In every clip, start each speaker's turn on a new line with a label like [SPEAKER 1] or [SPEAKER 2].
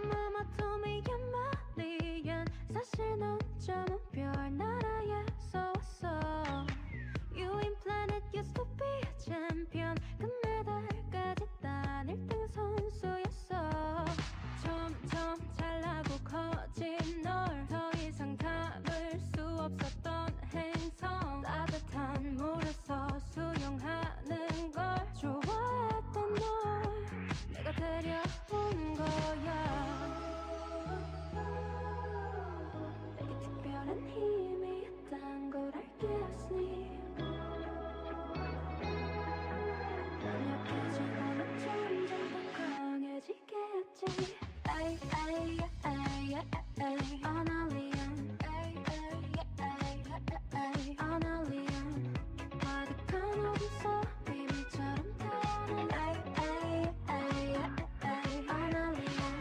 [SPEAKER 1] Mama told me you're my alien. 사실 넌 점은 별나라에서 왔어. You in planet used to be a champion. 금메달까지 딴 1등 선수였어. 점점 잘나고 커진 널 더 이상 담을 수 없었던 행성. 따뜻한 물에서 수영하는 걸 좋아했던 널 내가 데려온 거야. 내게 특별한 힘이 있단 걸 알겠으니 넌 약해지고는 점점 더 강해지겠지. Ay, ay, ay, ay, ay, an alien. Ay, ay, ay, ay, an alien. 가득한 어둠 비밀처럼 타는 ay, ay, ay, ay, an alien.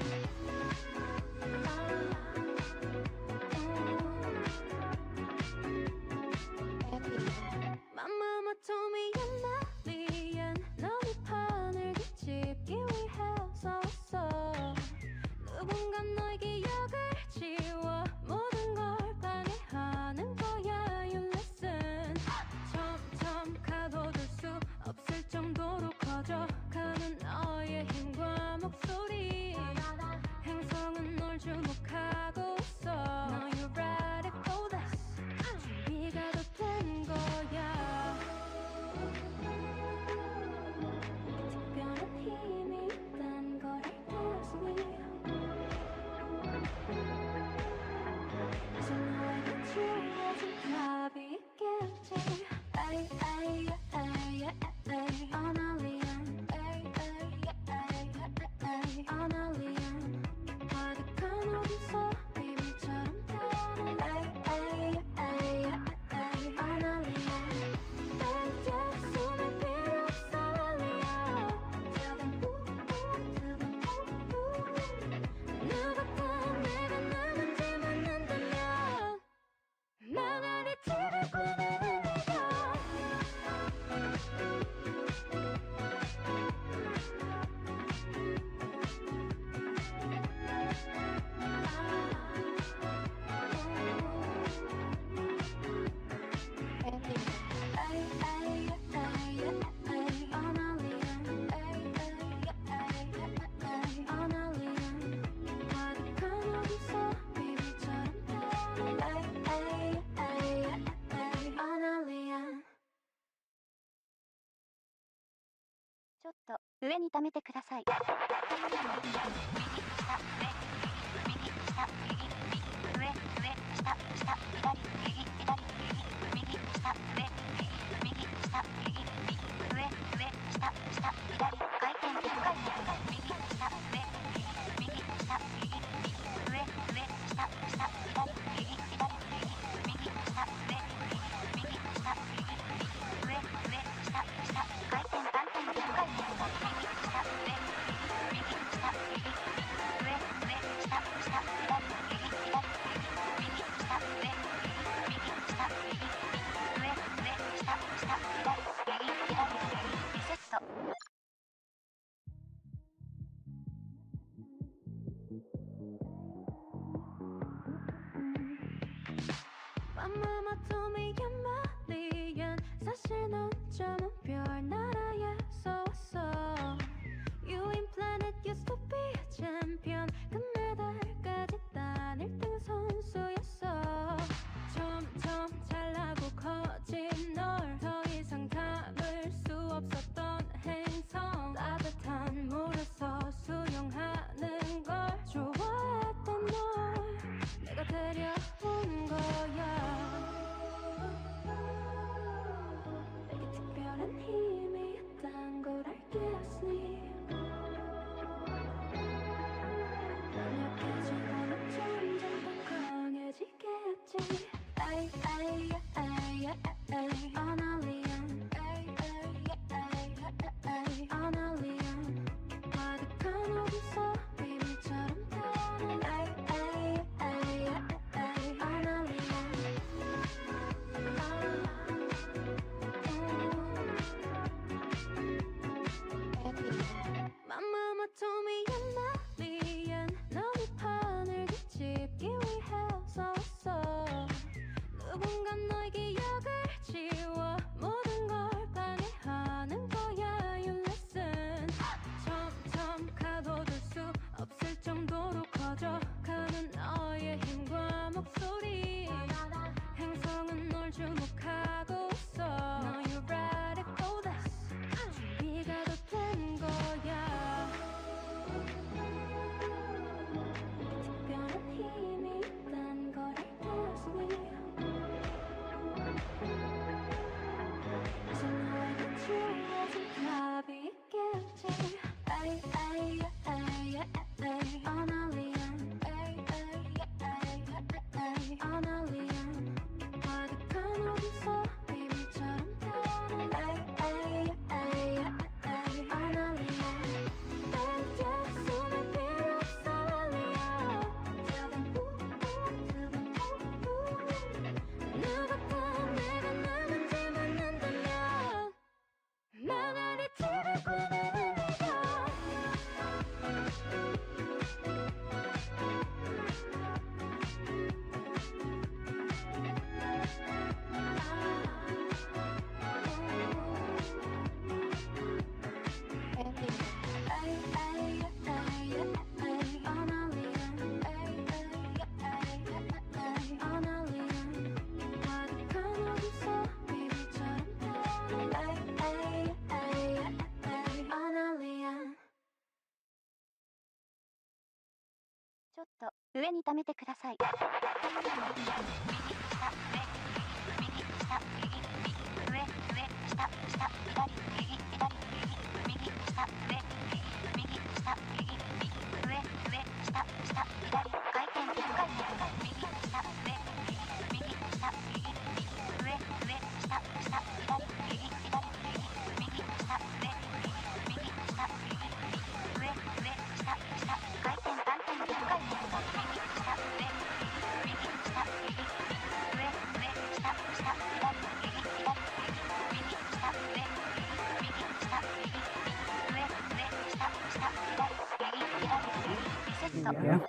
[SPEAKER 1] My mama told me you're not alien. 너의 판을 뒤집기 위해서 왔어. 누군가 너의 기억을 지워 모든 걸 방해하는 거야. You listen. 점점 가둬둘 수 없을 정도로 커져가는 너의 힘과 목소리. 행성은 널 주목하고 있어. Now you're ready for this. 준비가 다 된 거야. 특별한 힘이 있단 걸 알겠으니 이제 너에게 주어진 답이 있겠지. Ay, ay, ay, ay, an alien. Ay, ay, ay, ay, an alien. 가득한 어둠 비밀처럼 타는 ay, ay, ay, ay, an alien. 딴데 숨을 필요 없어 alien. Tell them who, tell them who. 누구든 내가 누군지 묻는다면 나날이 집을 꾸미는 네가. Ay, ay, ay, ay, an alien. Ay, ay, ay, an alien. 가득한 어둠 비밀처럼 타는 ay, ay, ay, ay, an alien.
[SPEAKER 2] ちょっと上に溜めてください。右下上右下右上上下下左右左右下上右下右上上下下左回転右下上右下右上下下左右左右下上右下右上下下回転3点4回転右下上右下右上下下左右左右下上右下右上下下左右左リセット。
[SPEAKER 1] My mama told me you're my alien. 사실 넌 점은 별나라에서 왔어. You in planet used to be a champion. 금메달까지 딴 1등 선수였어. 점점 잘나고 커진 널 더 이상 담을 수 없었던 행성. 따뜻한 물에서 수영하는 걸 좋아했던 널 내가 데려온 거야. 내게 특별한 힘이 있단 걸 알겠으니 넌 약해지고는 점점 더 강해지겠지. Ay, ay, ay, ay, an alien. Ay, ay, ay, ay, an alien. 가득한 어둠 비밀처럼 타는 ay, ay, ay, ay, an alien. My mama told me you're not alien. 너 순간 너의 기억을 지워 모든 걸 방해하는 거야. You listen. 점점 가둬둘 수 없을 정도로 커져가는 너의 힘과 목소리. 행성은 널 주목하고 있어. Now you're ready for this. 준비가 다 된 거야. 특별한 힘이 있단 걸 알았니? 이제 너에게 주어진 답이 있겠지. 에이 에이 에이 에이 아날리안 에이 에이 에이 아날리안 가득한 어둠 비밀처럼 타는 에이 에이 에이 아날리안 내 손에 필요 없어 알리야. Tell them who, tell them who. 누가 내가 누군지 묻는다면 망할 이 집을 꾸미는 네가. 아날리안
[SPEAKER 2] ちょっと上に溜めてください。右下上右下右上上下下左右左右下上右下右上下下左回転1回転右下上右下右上下下左右左右下上右下右上下回転3点1回転右下上右下右下下左右左右下上右下右下下左右左リセット。
[SPEAKER 3] Yeah.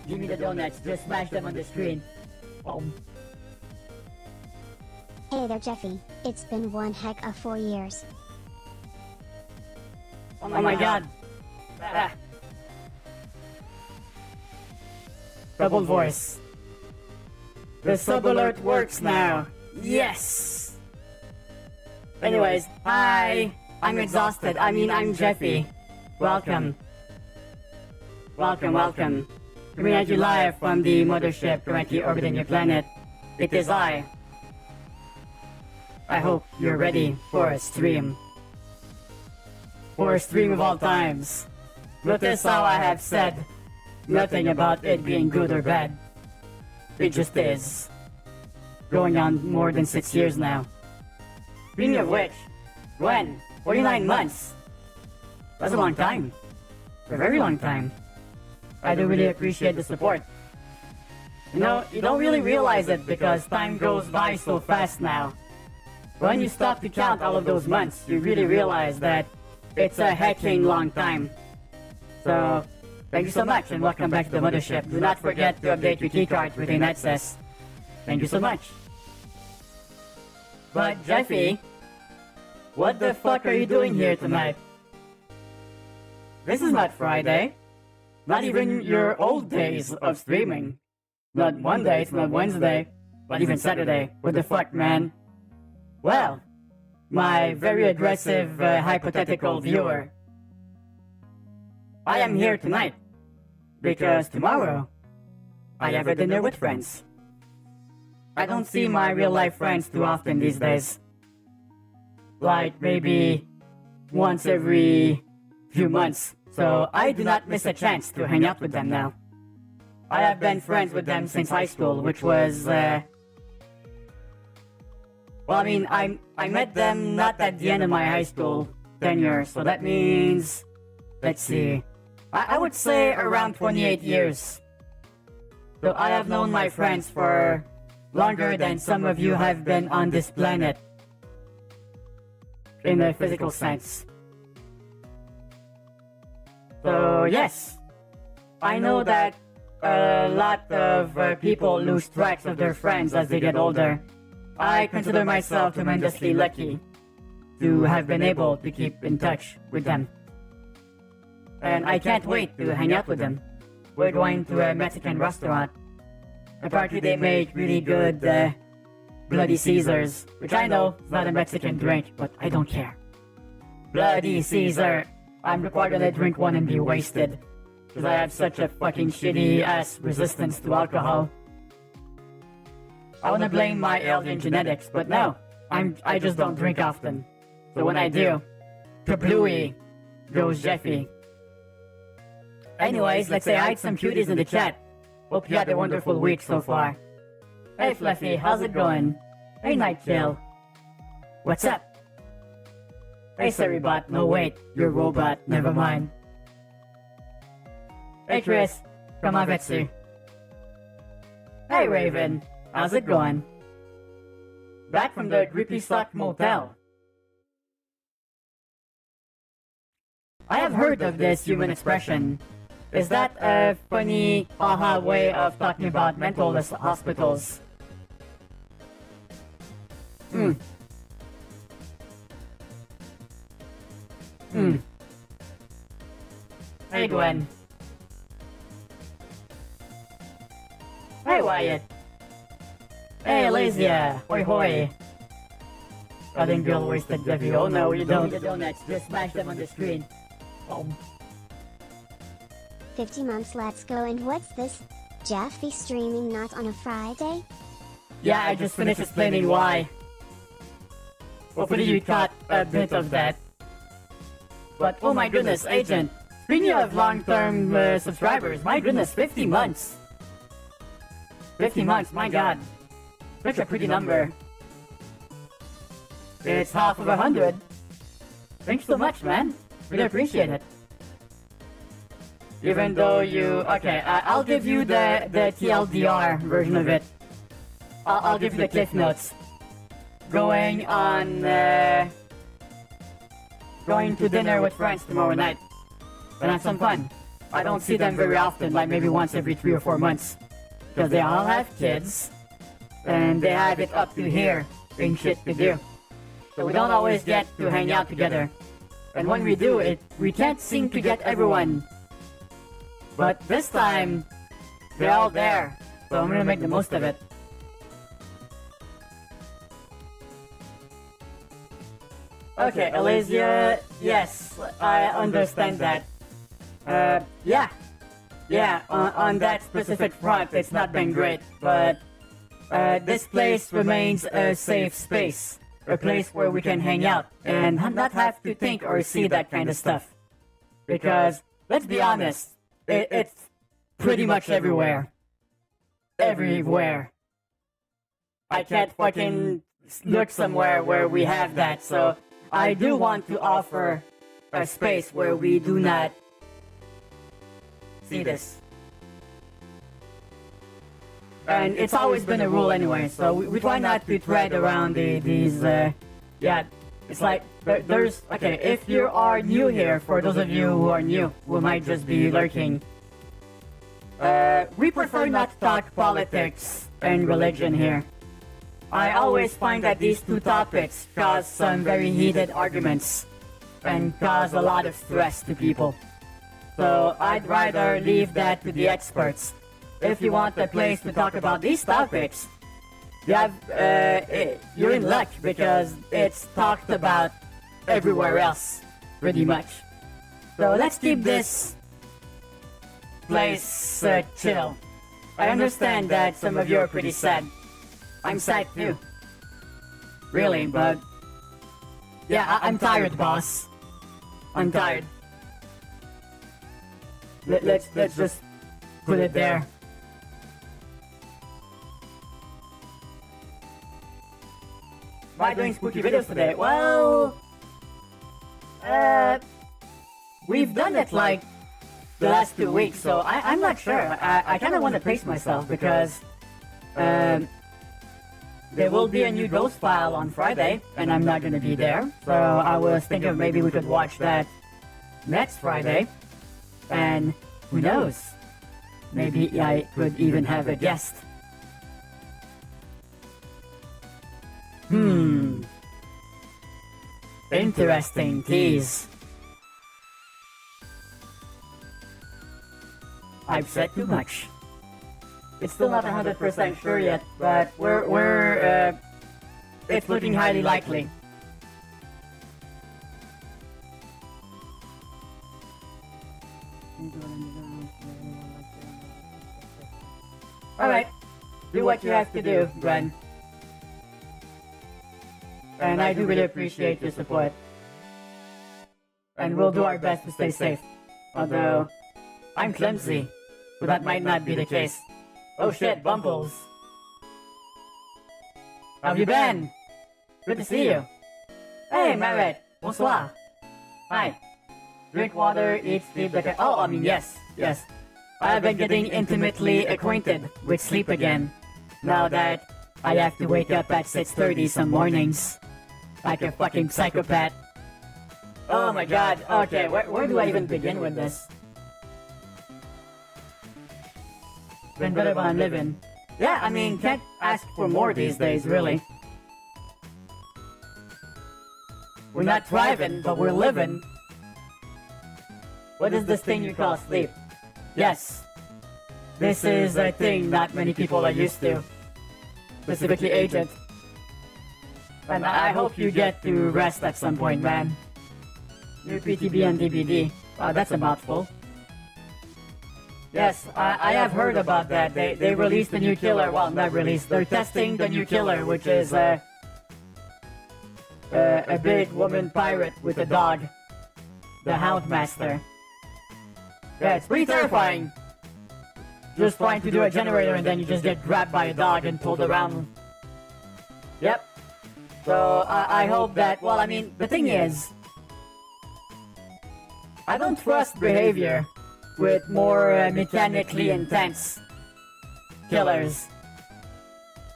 [SPEAKER 4] Give me the donuts, just smash them on the screen. Boom.
[SPEAKER 5] Hey there, Jeffy. It's been one heck of 4 years.
[SPEAKER 4] Oh my god. Ah. Double voice. The sub alert works now. Yes! Anyways, hi! I'm exhausted. I'm Jeffy. Welcome. Welcome. Coming at you live from the mothership currently orbiting your planet. It is I. I hope you're ready for a stream. For a stream of all times. Notice how I have said nothing about it being good or bad. It just is. Going on more than 6 years now. Speaking of which, when? 49 months. That's a long time. A very long time. I do really appreciate the support. You know, you don't really realize it because time goes by so fast now. When you stop to count all of those months, you really realize that it's a hecking long time. So, thank you so much and welcome back to the mothership. Do not forget to update your keycard with a access. Thank you so much. But Jeffy, what the fuck are you doing here tonight? This is not Friday. Not even your old days of streaming. Not Mondays, not Wednesday, not even Saturday. What the fuck, man? Well, my very aggressive hypothetical viewer, I am here tonight because tomorrow I have a dinner with friends. I don't see my real life friends too often these days. Like maybe once every few months. So I do not miss a chance to hang out with them now. I have been friends with them since high school, which was, well, I mean, I met them not at the end of my high school tenure, so that means, let's see, I would say around 28 years. So I have known my friends for longer than some of you have been on this planet, in a physical sense. So yes, I know that a lot of people lose track of their friends as they get older. I consider myself tremendously lucky to have been able to keep in touch with them. And I can't wait to hang out with them. We're going to a Mexican restaurant. Apparently they make really good Bloody Caesars, which I know is not a Mexican drink, but I don't care. Bloody Caesar. I'm probably gonna drink one and be wasted, because I have such a fucking shitty ass resistance to alcohol. I wanna blame my alien genetics, but no, I just don't drink often. So when I do, kablooey goes Jeffy. Anyways, let's say hi to some cuties in the chat. Hope you had a wonderful week so far. Hey Fluffy, how's it going? Hey Nightkill. What's up? Hey Ceribot, no wait, you're robot, never mind. Hey Chris, come on Vetsu. Hey Raven, how's it going? Back from the Grippy Sock Motel. I have heard of this human expression. Is that a funny, aha way of talking about mental hospitals? Hey Gwen. Hey Wyatt. Hey Elysia. Hoi hoi. Cutting girl wasted Debbie. Oh no, you don't. The donuts. Just smash them on the screen. Boom.
[SPEAKER 5] 50 months, let's go. And what's this? Jeff be streaming not on a Friday?
[SPEAKER 4] Yeah, I just finished explaining why. Hopefully you caught a bit of that. But oh my goodness, Agent. Speaking of long-term subscribers, my goodness, 50 months. 50 months, my god. Such a pretty number. It's half of 100. Thanks so much, man. Really appreciate it. Even though you... Okay, I'll give you the TLDR version of it. I'll give you the cliff notes. Going to dinner with friends tomorrow night. And have some fun. I don't see them very often, like maybe once every 3 or 4 months. Because they all have kids. And they have it up to here, being shit to do. So we don't always get to hang out together. And when we do, we can't seem to get everyone. But this time, they're all there. So I'm gonna make the most of it. Okay, Elysia, yes, I understand that. Yeah, on that specific front, it's not been great, but this place remains a safe space, a place where we can hang out and not have to think or see that kind of stuff. Because, let's be honest, it's pretty much everywhere. Everywhere. I can't fucking look somewhere where we have that, so I do want to offer a space where we do not see this. And it's always been a rule anyway, so we try not to tread around these, yeah, it's like, there's, okay, if you are new here, for those of you who are new, who might just be lurking, we prefer not to talk politics and religion here. I always find that these two topics cause some very heated arguments and cause a lot of stress to people. So I'd rather leave that to the experts. If you want a place to talk about these topics, you're in luck because it's talked about everywhere else, pretty much. So let's keep this place chill. I understand that some of you are pretty sad. I'm sad too. Really, but... Yeah, I'm tired, boss. I'm tired. Let's just put it there. Why doing spooky videos today? Well, we've done it like the last 2 weeks, so I'm not sure. I kind of want to pace myself because there will be a new ghost file on Friday, and I'm not gonna be there. So I was thinking maybe we could watch that next Friday, and who knows? Maybe I could even have a guest. Interesting tease. I've said too much. It's still not 100% sure yet, but it's looking highly likely. Alright, do what you have to do, Gwen. And I do really appreciate your support. And we'll do our best to stay safe. Although, I'm clumsy, so that might not be the case. Oh shit, Bumbles. How have you been? Good to see you. Hey, Merritt. Bonsoir. Hi. Drink water, eat, sleep, like yes. I have been getting intimately acquainted with sleep again. Now that I have to wake up at 6:30 some mornings. Like a fucking psychopath. Oh my god. Okay, where do I even begin with this? Been better while I'm living. Yeah, I mean, can't ask for more these days, really. We're not thriving, but we're living. What is this thing you call sleep? Yes. This is a thing not many people are used to. Specifically Agent. And I hope you get to rest at some point, man. New PTB and DVD. Wow, that's a mouthful. Yes, I have heard about that. They released the new killer. Well, not released. They're testing the new killer, which is a big woman pirate with a dog. The Houndmaster. Yeah, it's pretty terrifying. Just trying to do a generator and then you just get grabbed by a dog and pulled around. Yep. So I hope that, well, I mean, the thing is, I don't trust behavior with more mechanically intense killers.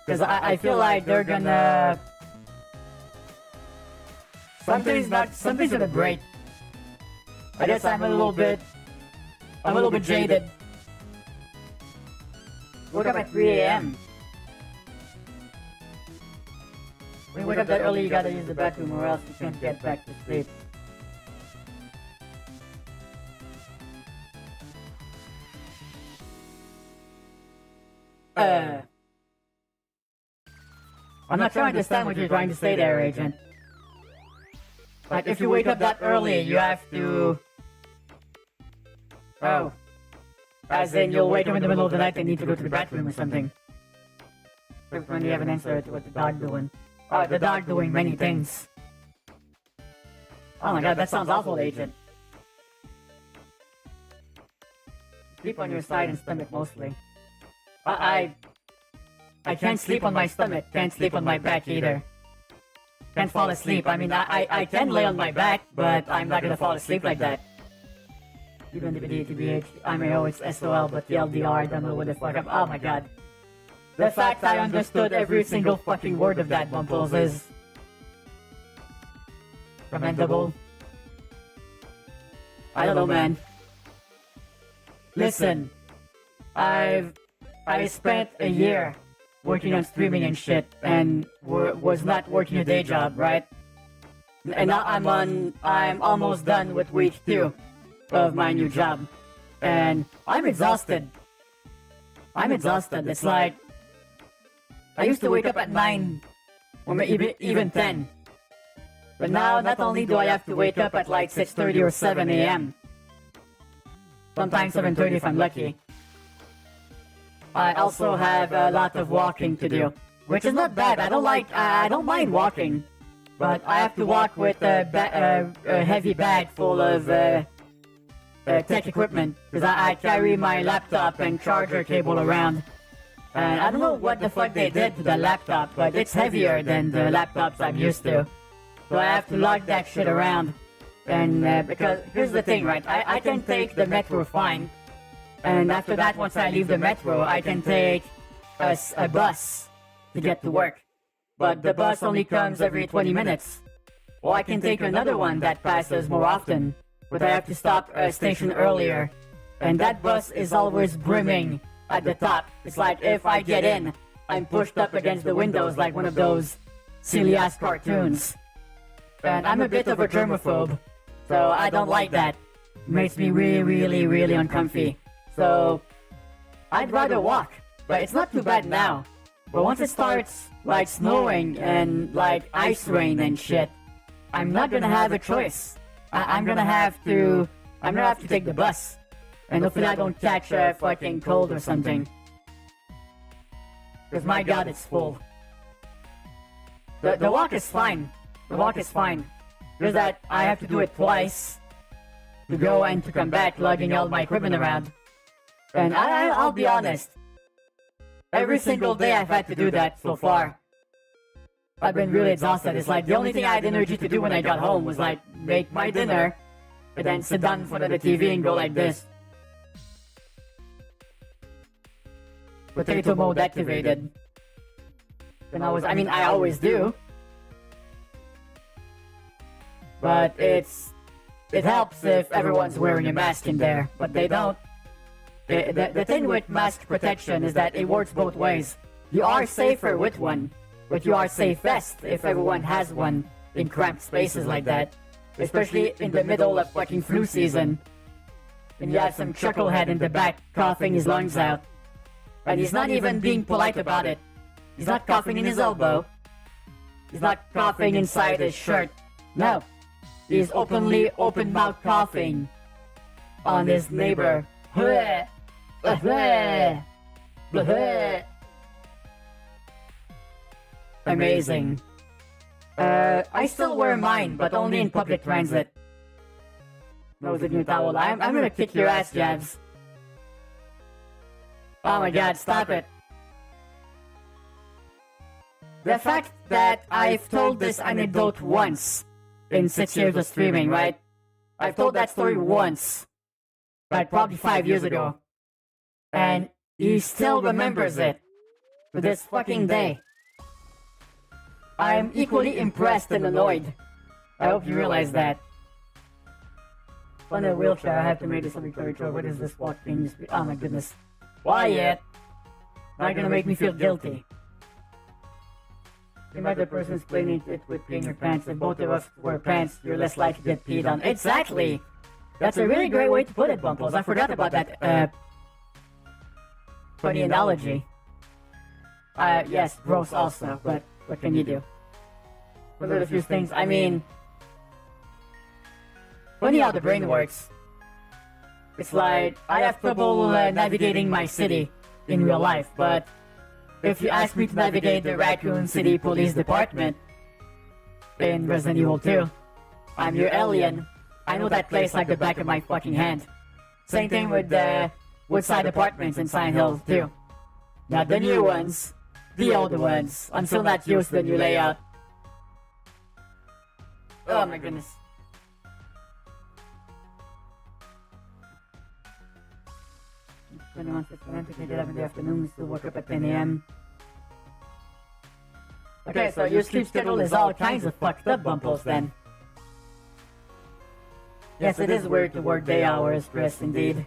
[SPEAKER 4] Because I feel like they're gonna... Something's gonna break. I guess I'm a little bit jaded. Woke up at 3 a.m. When you wake up that early, you gotta use the bathroom or else you can't get back to sleep. I'm not sure I understand what you're trying to say there, Agent. Like, if you wake up that early, you have to... Oh. As in, you'll wake up in the middle of the night and need to go to the bathroom or something. When you have an answer to what the dog doing. Oh, the dog doing many things. Oh my god, that sounds awful, Agent. Sleep on your side and stomach mostly. I can't sleep on my stomach, can't sleep on my back either. Can't fall asleep. I mean, I can lay on my back, but I'm not gonna fall asleep like that. Even DVD, TBH, IMAO, it's SOL, but the LDR, don't know what the fuck oh my god. The fact I understood every single fucking word of that, Bumples, is... commendable. I don't know, man. Listen, I spent a year working on streaming and shit, and was not working a day job, right? And now I'm almost done with week 2 of my new job, and I'm exhausted. It's like, I used to wake up at 9, or maybe even 10. But now, not only do I have to wake up at like 6:30 or 7 a.m. Sometimes 7:30 if I'm lucky. I also have a lot of walking to do, which is not bad. I don't mind walking, but I have to walk with a heavy bag full of tech equipment, because I carry my laptop and charger cable around. And I don't know what the fuck they did to the laptop, but it's heavier than the laptops I'm used to. So I have to lug that shit around. And because here's the thing, right? I can take the metro fine. And after that, once I leave the metro, I can take a bus to get to work. But the bus only comes every 20 minutes. Or I can take another one that passes more often, but I have to stop a station earlier. And that bus is always brimming at the top. It's like if I get in, I'm pushed up against the windows like one of those silly-ass cartoons. And I'm a bit of a germaphobe, so I don't like that. It makes me really uncomfy. So I'd rather walk, but it's not too bad now. But once it starts like snowing and like ice rain and shit, I'm not gonna have a choice. I'm gonna have to take the bus. And hopefully I don't catch a fucking cold or something. Because my god, it's full. The walk is fine. The walk is fine. Just that I have to do it twice. To go and to come back, lugging all my equipment around. And I'll be honest. Every single day I've had to do that so far. I've been really exhausted. It's like the only thing I had energy to do when I got home was like make my dinner, and then sit down in front of the TV and go like this. Potato mode activated. And I always do. But it helps if everyone's wearing a mask in there, but they don't. The thing with mask protection is that it works both ways. You are safer with one, but you are safest if everyone has one in cramped spaces like that. Especially in the middle of fucking flu season. And you have some chucklehead in the back coughing his lungs out. And he's not even being polite about it. He's not coughing in his elbow. He's not coughing inside his shirt. No. He's open-mouth coughing on his neighbor. Amazing. I still wear mine, but only in public transit. Nose in your towel. I'm gonna kick your ass, Jabs. Oh my god, stop it. The fact that I've told this anecdote once in 6 years of streaming, right? I've told that story once. Like probably 5 years ago. And he still remembers it. To this fucking day. I'm equally impressed and annoyed. I hope you realize that. On a wheelchair, I have to make this a victory. What is this walking? Oh my goodness. Wyatt! Not gonna make me feel guilty. You met the person explaining it with peeing your pants. If both of us wear pants, you're less likely to get peed on. Exactly! That's a really great way to put it, Bumples. I forgot about that, funny analogy. Yes, gross also, but what can you do? Those are the few things. I mean, funny how the brain works. It's like, I have trouble navigating my city in real life, but if you ask me to navigate the Raccoon City Police Department in Resident Evil 2, I'm your alien. I know that place like the back of my fucking hand. Same thing with the Woodside Apartments in Silent Hill too. Not the new ones, the older ones. I'm still not used to the new layout. Oh my goodness. Anyone systematically get up in the afternoon, still woke up at 10 a.m. Okay, so your sleep schedule is all kinds of fucked up, Bumples, then. Yes, it is weird to work day hours, Chris, indeed.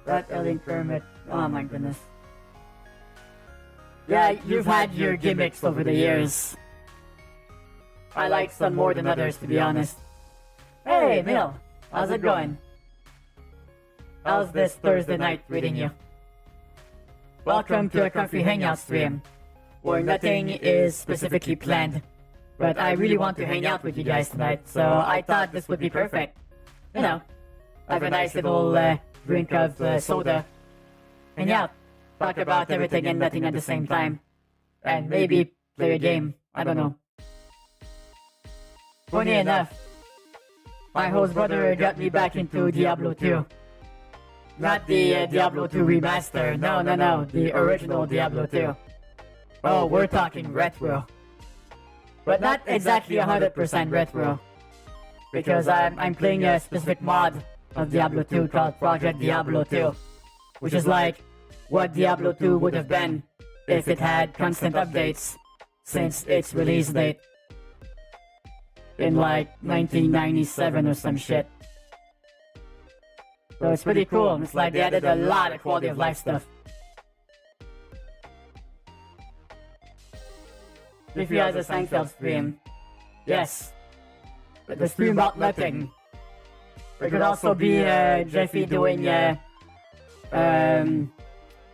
[SPEAKER 4] That alien Kermit, oh my goodness. Yeah, you've had your gimmicks over the years. I like some more than others, to be honest. Hey, Mill, how's it going? How's this Thursday night treating you? Welcome to a comfy hangout stream, where nothing is specifically planned. But I really want to hang out with you guys tonight, so I thought this would be perfect. You know, have a nice little drink of soda, hang out, talk about everything and nothing at the same time, and maybe play a game, I don't know. Funny enough, my host brother got me back into Diablo 2, Not the Diablo 2 remaster. No. The original Diablo 2. Oh, we're talking retro. But not exactly 100% retro. Because I'm playing a specific mod of Diablo 2 called Project Diablo 2. Which is like what Diablo 2 would have been if it had constant updates since its release date in like 1997 or some shit. So it's pretty cool. It's like they added a lot of quality of life stuff. If you has a Seinfeld stream, yes. But the stream about nothing. It could also be Jeffy doing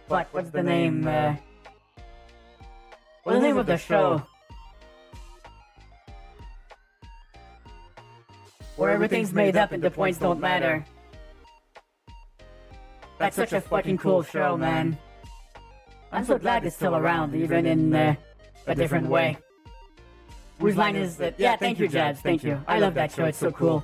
[SPEAKER 4] what's the name? What's the name of the show? Where everything's made up and the points don't matter. That's such a fucking cool show, man. I'm so glad it's still around, even in a different way. Whose line is that? Yeah, thank you, Jabs, thank you. I love that show, it's so cool.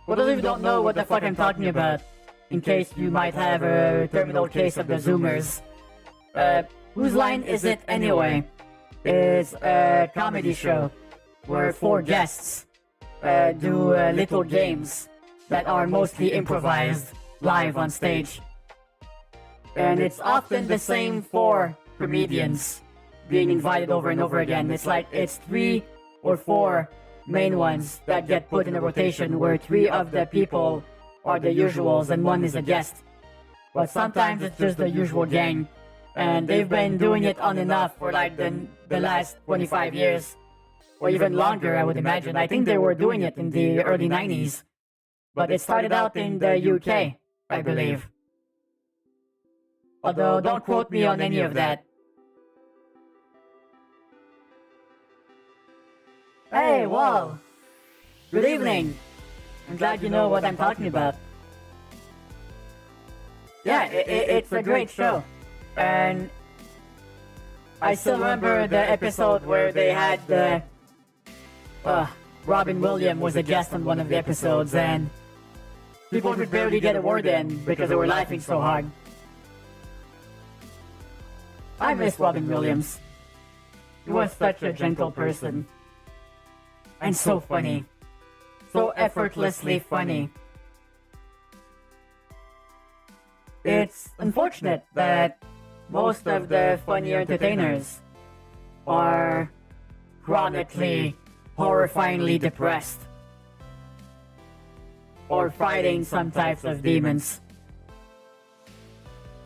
[SPEAKER 4] For those of you who don't know what the fuck I'm talking about, in case you might have a terminal case of the Zoomers, Whose Line Is It Anyway? It's a comedy show where 4 guests do little games that are mostly improvised live on stage. And it's often the same 4 comedians being invited over and over again. It's like it's 3 or 4 main ones that get put in a rotation where 3 of the people are the usuals and 1 is a guest. But sometimes it's just the usual gang. And they've been doing it on and off for like the last 25 years. Or even longer, I would imagine. I think they were doing it in the early 90s. But it started out in the UK, I believe. Although, don't quote me on any of that. Hey, Wall! Good evening! I'm glad you know what I'm talking about. Yeah, it's a great show. And I still remember the episode where they had Robin Williams was a guest on one of the episodes, and people could barely get a word in because they were laughing so hard. I miss Robin Williams. He was such a gentle person. And so funny. So effortlessly funny. It's unfortunate that most of the funnier entertainers are chronically, horrifyingly depressed. Or fighting some types of demons.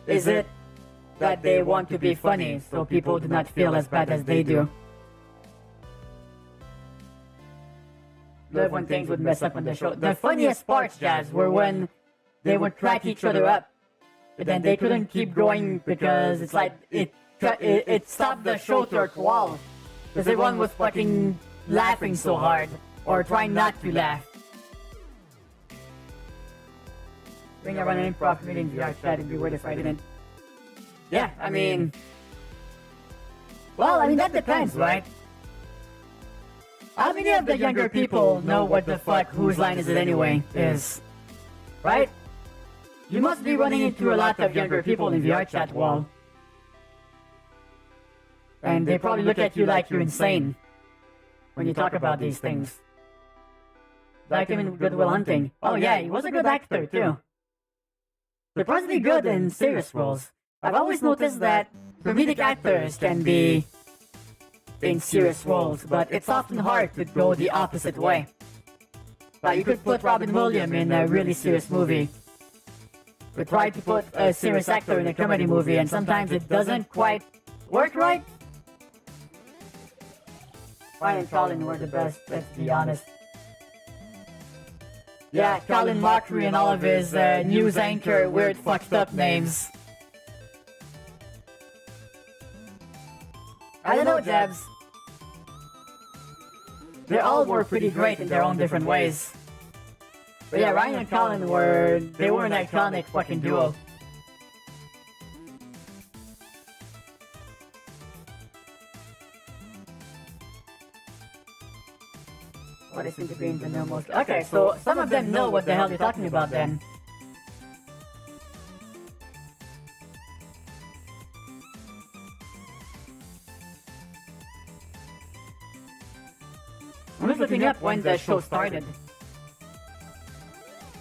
[SPEAKER 4] Is it that they want to be funny so people do not feel as bad as they do? Love when things would mess up on the show. The funniest parts, Jazz, were when they would crack each other up, but then they couldn't keep going because it's like it stopped the show to a crawl because everyone was fucking laughing so hard or trying not to laugh. Bring around an improv meeting VR chat, it'd be weird if I didn't. Yeah, I mean, that depends, right? How many of the younger people know what the fuck Whose Line Is It Anyway is? Right? You must be running into a lot of younger people in VR chat, Wall. And they probably look at you like you're insane when you talk about these things. Like him in Good Will Hunting. Oh yeah, he was a good actor too. Surprisingly good in serious roles. I've always noticed that comedic actors can be in serious roles, but it's often hard to go the opposite way. Like you could put Robin Williams in a really serious movie, but try to put a serious actor in a comedy movie, and sometimes it doesn't quite work right. Ryan and Colin were the best, let's be honest. Yeah, Colin Mockery and all of his news anchor weird fucked up names. I don't know, Jabs. They all were pretty great in their own different ways. But yeah, Ryan and Colin were an iconic fucking duo. What they seem to be in the know most. Okay, so some of them know what the hell you're talking about then. I'm just looking up when the show started.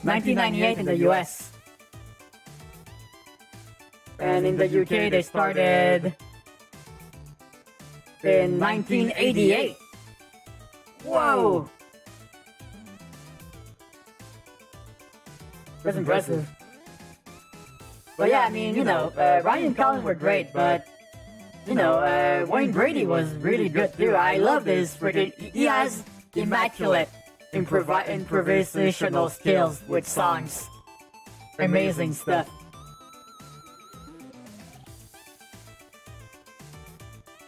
[SPEAKER 4] 1998 in the US. And in the UK they started in 1988. Whoa! That's impressive. But yeah, I mean, you know, Ryan and Colin were great, but you know, Wayne Brady was really good too. I love his freaking. He has immaculate improvisational skills with songs. Amazing stuff.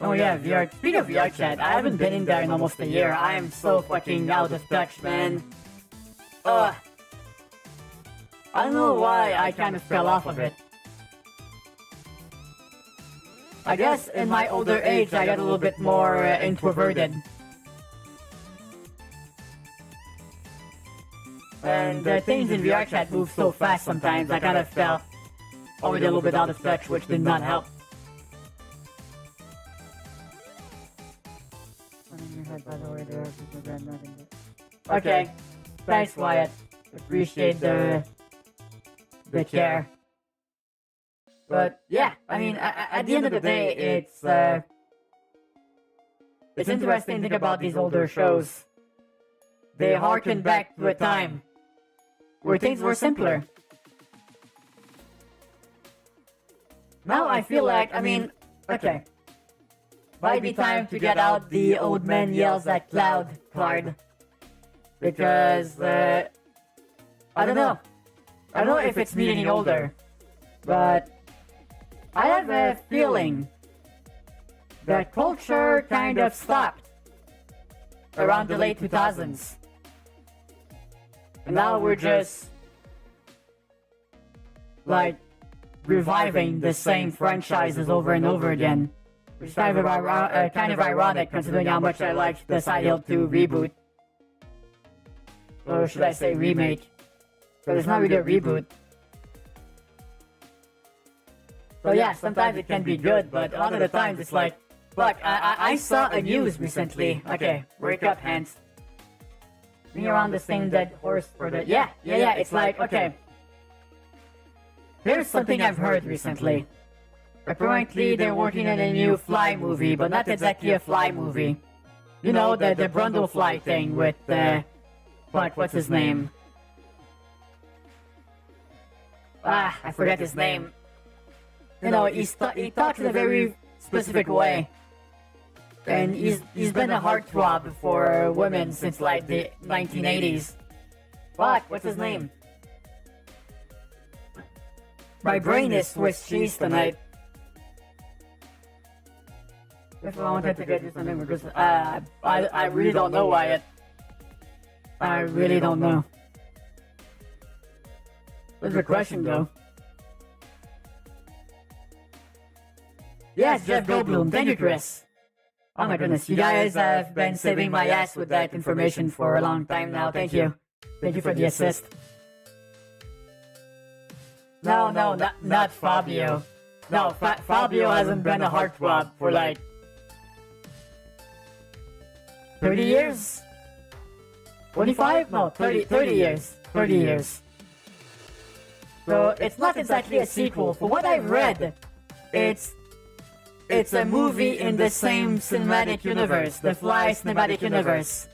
[SPEAKER 4] Oh yeah, VR. Speaking of VR chat, I haven't been in there in almost a year. I am so fucking out of touch, man. I don't know why I kind of fell off of it. I guess in my older age I got a little bit more introverted. And things in VR chat move so fast sometimes, I kind of felt already a little bit out of touch, which did not help. Okay, thanks Wyatt. Appreciate the care. But yeah, I mean, at the end of the day, it's interesting to think about these older shows. They harken back to a time where things were simpler. Now I feel like, I mean, okay, might be time to get out the old man yells at cloud card. Because, I don't know. I don't know if it's me getting older, but I have a feeling that culture kind of stopped around the late 2000s. And now we're just like reviving the same franchises over and over again. Which is kind of ironic considering how much I liked the Silent Hill 2 reboot. Or should I say remake? But it's not really a reboot. So yeah, sometimes it can be good, but a lot of the times it's like, fuck, I saw a news recently. Okay, wake up, hands. Being around the same dead horse for the... Yeah, it's like, okay. Here's something I've heard recently. Apparently they're working on a new Fly movie, but not exactly a Fly movie. You know, the Brundlefly thing with, fuck, what's his name? I forget his name. You know, he talks in a very specific way. And he's been a heartthrob for women since like the 1980s. Fuck, what's his name? My brain is Swiss cheese tonight. If I wanted to get you something because I really don't know, Wyatt. I really don't know. There's a question though. Yes, Jeff Goldblum. Thank you, Chris. Oh my goodness, you guys have been saving my ass with that information for a long time now. Thank you. Thank you for the assist. No, not Fabio. No, Fabio hasn't been a heartthrob for like 30 years? 25? No, 30 years. 30 years. So it's not exactly a sequel. For what I've read, it's a movie in the same cinematic universe, the Fly cinematic universe.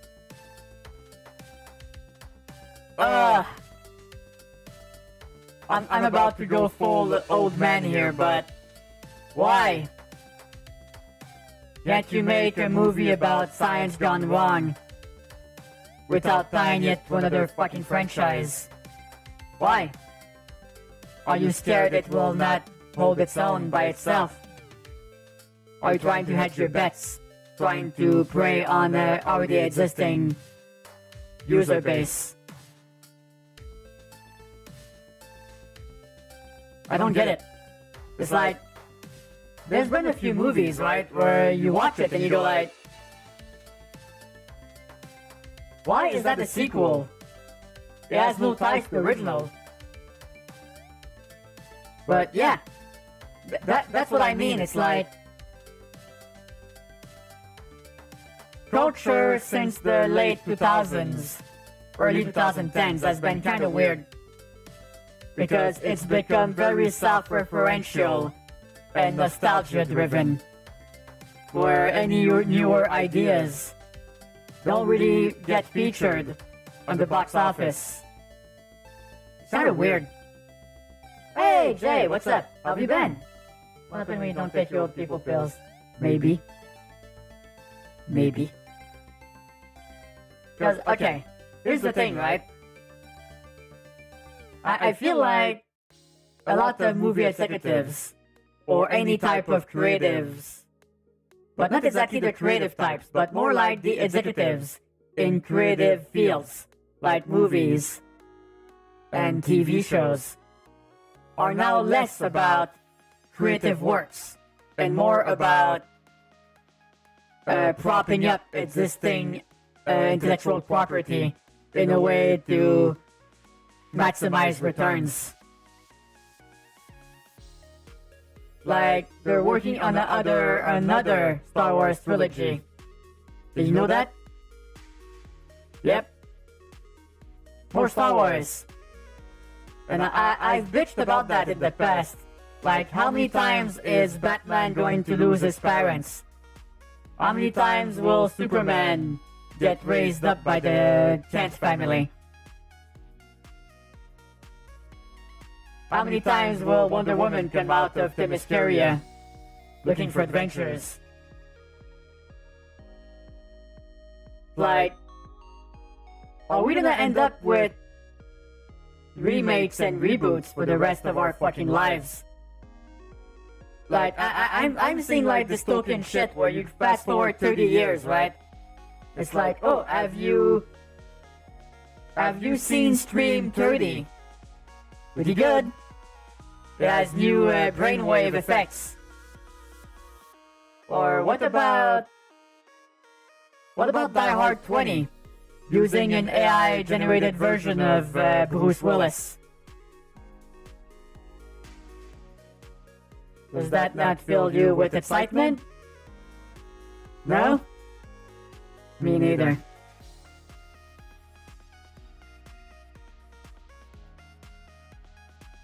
[SPEAKER 4] I'm about to go full old man here, but why? Can't you make a movie about science gone wrong without tying it to another fucking franchise? Why? Are you scared it will not hold its own by itself? Are you trying to hedge your bets? Trying to prey on an already existing user base? I don't get it. It's like, there's been a few movies, right, where you watch it and you go like, Why is that a sequel? It has no ties to the original. But yeah, that's what I mean. It's like culture since the late 2000s, early 2010s has been kind of weird. Because it's become very self-referential and nostalgia-driven, where any newer ideas don't really get featured on the box office. It's kind of weird. Hey, Jay, what's up? How have you been? What happened when you don't take your old people pills? Maybe. Maybe. Because, okay, here's the thing, right? I feel like a lot of movie executives, or any type of creatives, but not exactly the creative types, but more like the executives in creative fields, like movies and TV shows, are now less about creative works and more about propping up existing intellectual property in a way to maximize returns. Like, they're working on another Star Wars trilogy. Did you know that? Yep. More Star Wars. And I've bitched about that in the past. Like, how many times is Batman going to lose his parents? How many times will Superman get raised up by the Kent family? How many times will Wonder Woman come out of Themyscira looking for adventures? Like, are we gonna end up with remakes and reboots for the rest of our fucking lives? Like, I'm seeing like dystopian shit where you fast forward 30 years, right? It's like, oh, have you seen Stream 30? Pretty good. It has new brainwave effects. Or what about Die Hard 20? Using an AI-generated version of Bruce Willis. Does that not fill you with excitement? No? Me neither.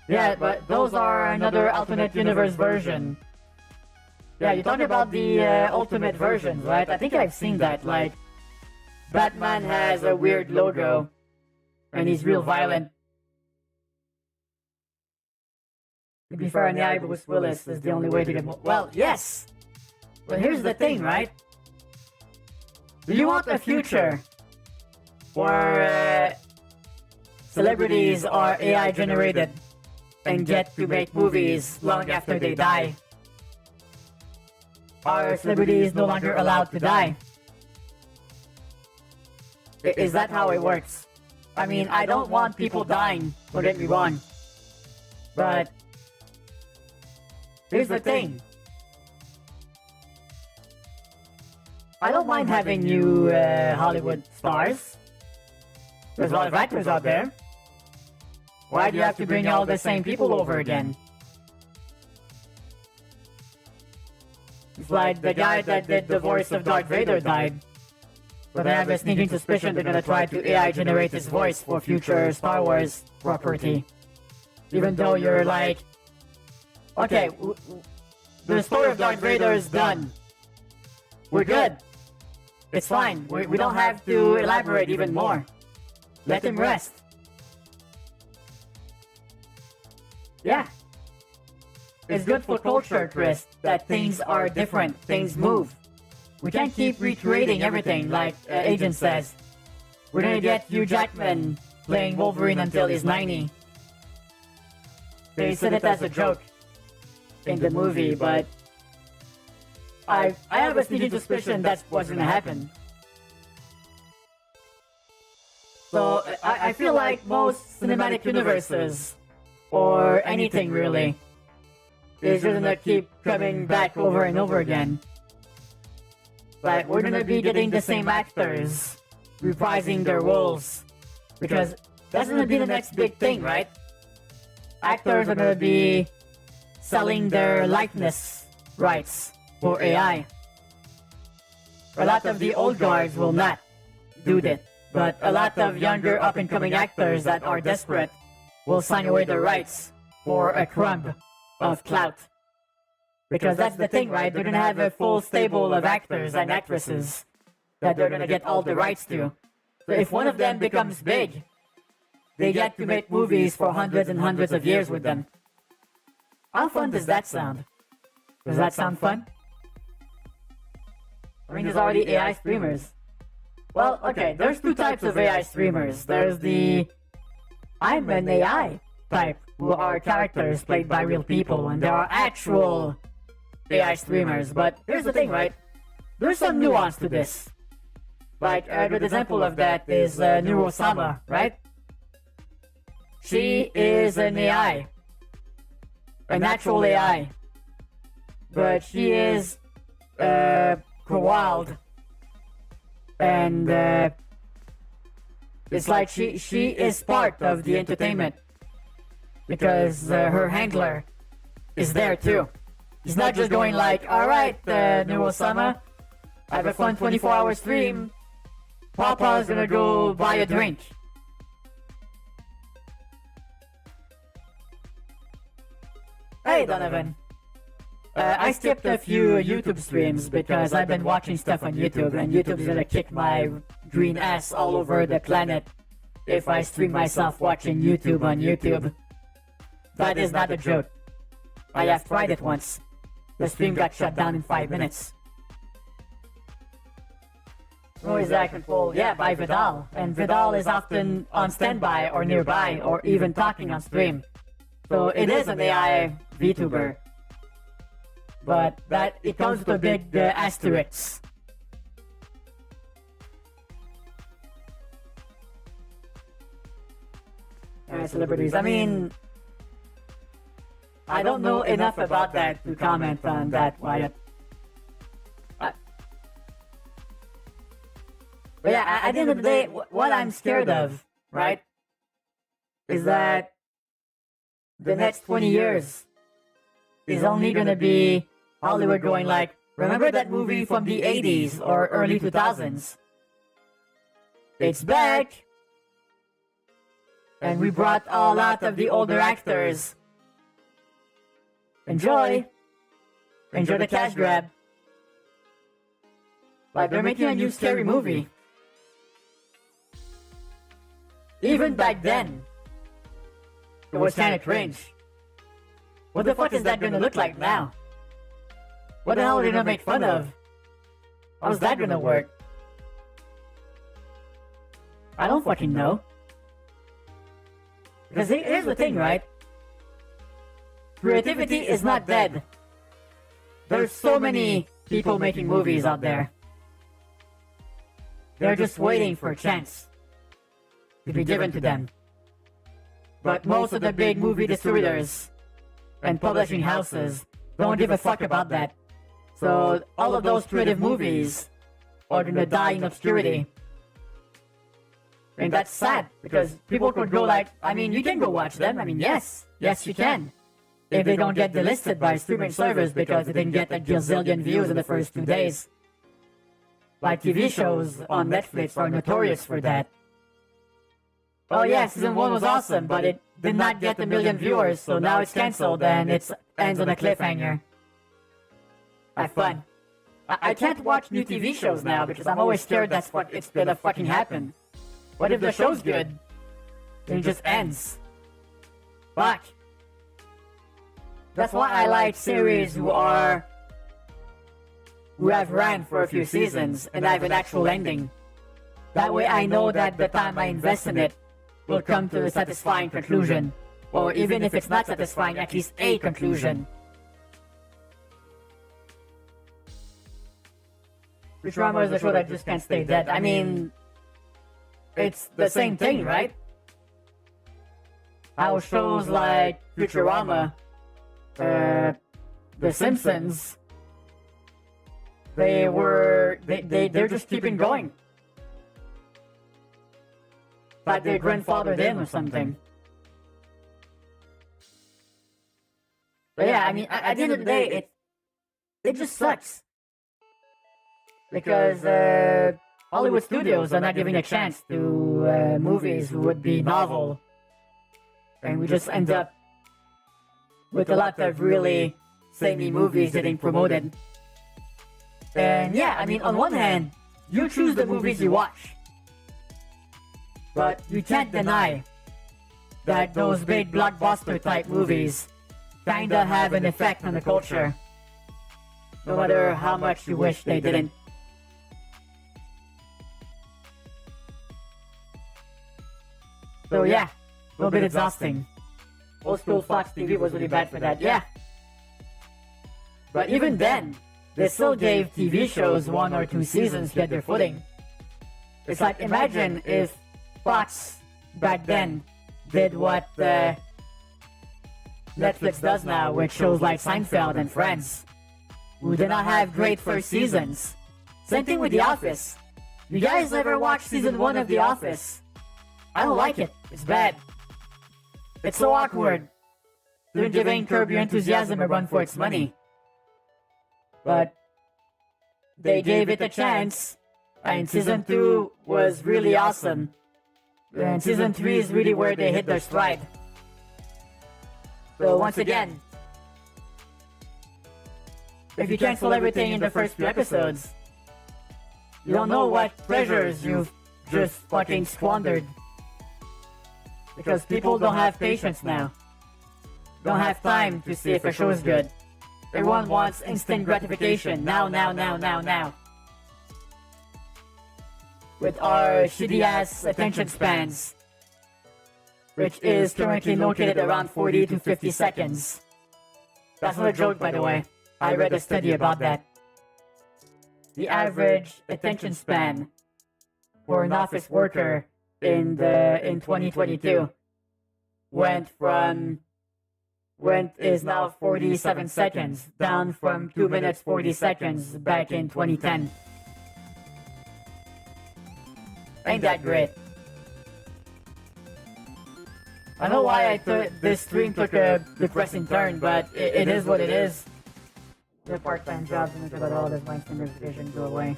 [SPEAKER 4] Yeah, but those are another alternate universe version. Yeah, you're talking about the ultimate versions, right? I think I've seen that, like, Batman has a weird logo, and he's real violent. To be fair, an AI Bruce Willis is the only way to get more. Well, yes! But here's the thing, right? Do you want a future where celebrities are AI generated and get to make movies long after they die? Are celebrities no longer allowed to die? Is that how it works? I mean, I don't want people dying, don't get me wrong. But here's the thing. I don't mind having new Hollywood stars. There's a lot of actors out there. Why do you have to bring all the same people over again? It's like the guy that did the voice of Darth Vader died. But I have a sneaking suspicion they're gonna try to AI generate his voice for future Star Wars property. Even though you're like, okay, the story of Darth Vader is done. We're good. It's fine. We don't have to elaborate even more. Let him rest. Yeah. It's good for culture, Chris, that things are different, things move. We can't keep recreating everything like Agent says. We're gonna get Hugh Jackman playing Wolverine until he's 90. They said it as a joke in the movie, but I have a sneaking suspicion that's what's gonna happen. So I feel like most cinematic universes, or anything really, is just gonna keep coming back over and over again. Like, we're gonna be getting the same actors reprising their roles. Because that's gonna be the next big thing, right? Actors are gonna be selling their likeness rights for AI. A lot of the old guards will not do that, but a lot of younger up-and-coming actors that are desperate will sign away their rights for a crumb of clout. Because that's the thing, right? They're gonna have a full stable of actors and actresses that they're gonna get all the rights to. So if one of them becomes big, they get to make movies for hundreds and hundreds of years with them. How fun does that sound? Does that sound fun? I mean, there's already AI streamers. Well, okay, there's two types of AI streamers. There's the I'm an AI type, who are characters played by real people, and there are actual AI streamers. But here's the thing, right? There's some nuance to this. Like, a good example of that is Neurosama, right? She is an AI. A natural AI. But she is wild. And it's like she is part of the entertainment. Because her handler is there too. He's not just going like, alright, Neurosama, I have a fun 24-hour stream. Papa's gonna go buy a drink. Hey, Donovan. I skipped a few YouTube streams because I've been watching stuff on YouTube, and YouTube's gonna kick my green ass all over the planet if I stream myself watching YouTube on YouTube. That is not a joke. I have tried it once. The stream got shut down in 5 minutes. Who is that controlled? Yeah, by Vidal. And Vidal is often on standby or nearby or even talking on stream. So it is an AI VTuber. But that it comes with a big asterisk. Celebrities. I mean, I don't know enough about that to comment on that, Wyatt. But yeah, at the end of the day, what I'm scared of, right, is that the next 20 years is only gonna be Hollywood going like, remember that movie from the 80s or early 2000s? It's back! And we brought a lot of the older actors. Enjoy! Enjoy the cash grab. Like, they're making a new scary movie. Even back then, it was kinda cringe. What the fuck is that gonna look like now? What the hell are they gonna make fun of? How's that gonna work? I don't fucking know. Because here's the thing, right? Creativity is not dead. There's so many people making movies out there. They're just waiting for a chance to be given to them. But most of the big movie distributors and publishing houses don't give a fuck about that. So all of those creative movies are gonna die in obscurity. And that's sad, because people could go like, I mean, you can go watch them. I mean, yes, you can. If they don't get delisted by streaming servers because they didn't get a gazillion views in the first 2 days. Like TV shows on Netflix are notorious for that. Oh yeah, season 1 was awesome, but it did not get 1 million viewers, so now it's cancelled and it ends on a cliffhanger. Have fun. I can't watch new TV shows now because I'm always scared that's what it's gonna fucking happen. What if the show's good? Then it just ends. Fuck. That's why I like series who have ran for a few seasons and have an actual ending. That way I know that the time I invest in it will come to a satisfying conclusion. Or even if it's not satisfying, at least a conclusion. Futurama is a show that just can't stay dead. I mean, it's the same thing, right? How shows like Futurama, The Simpsons, they're just keeping going. like their grandfather did or something. But yeah, I mean, at the end of the day, it just sucks. Because Hollywood studios are not giving a chance to movies who would be novel. And we just end up with a lot of really samey movies getting promoted. And yeah, I mean, on one hand, you choose the movies you watch. But you can't deny that those big blockbuster type movies kinda have an effect on the culture. No matter how much you wish they didn't. So yeah, a little bit exhausting. Old school Fox TV was really bad for that, yeah. But even then, they still gave TV shows 1 or 2 seasons to get their footing. It's like, imagine if Fox back then did what Netflix does now with shows like Seinfeld and Friends, who did not have great first seasons. Same thing with The Office. You guys ever watch season 1 of The Office? I don't like it. It's bad. It's so awkward. They're giving Curb Your Enthusiasm a run for its money. But they gave it a chance, and season 2 was really awesome. And season 3 is really where they hit their stride. So once again, if you cancel everything in the first few episodes, you don't know what treasures you've just fucking squandered. Because people don't have patience now. Don't have time to see if a show is good. Everyone wants instant gratification. Now. With our shitty-ass attention spans, which is currently located around 40 to 50 seconds. That's not a joke, by the way. I read a study about that. The average attention span for an office worker in 2022 is now 47 seconds, down from 2 minutes 40 seconds back in 2010. Ain't that great? I know why this stream took a depressing turn, but it is what it is. The part-time jobs and about all this Weinstein vision go away.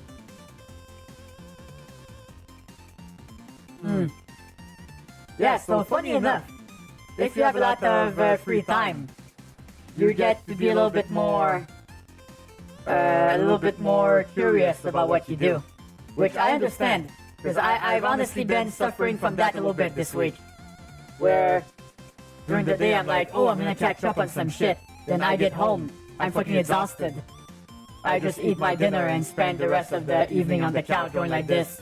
[SPEAKER 4] Yeah, so funny enough, if you have a lot of free time, you get to be a little bit more curious about what you do, which I understand, because I've honestly been suffering from that a little bit this week, where during the day I'm like, oh, I'm gonna catch up on some shit, then I get home, I'm fucking exhausted. I just eat my dinner and spend the rest of the evening on the couch going like this.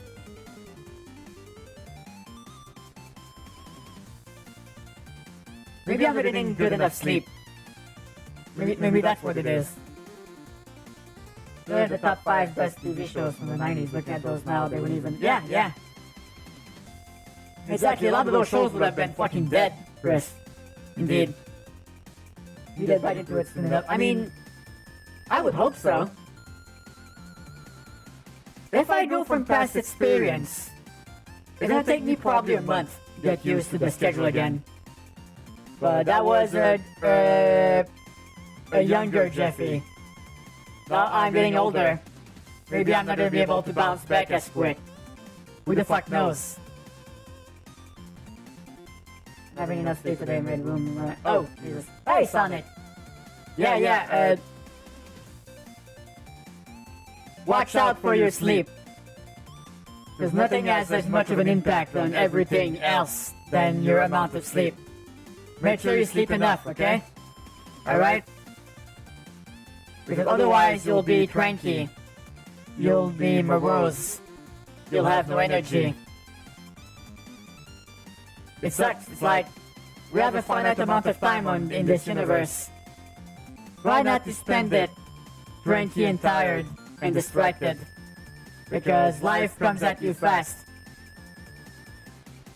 [SPEAKER 4] Maybe I'm not getting good enough sleep. Maybe that's what it is. They're the top 5 best TV shows from the 90s. Looking at those now, they would even... Yeah. Exactly, a lot of those shows would have been fucking dead, Chris. Indeed. You get right into it soon enough. I mean, I would hope so. If I go from past experience, it's gonna take me probably a month to get used to the schedule again. But that was a younger Jeffy. Now I'm getting older. Maybe I'm not gonna be able to bounce back as quick. Who the fuck knows? Having enough sleep today in Red Room. Oh, Jesus. Hey, Sonic! Yeah, watch out for your sleep. Because nothing has as much of an impact on everything else than your amount of sleep. Make sure you sleep enough, okay? Alright? Because otherwise you'll be cranky. You'll be morose. You'll have no energy. It sucks. It's like, we have a finite amount of time in this universe. Why not to spend it cranky and tired and distracted? Because life comes at you fast.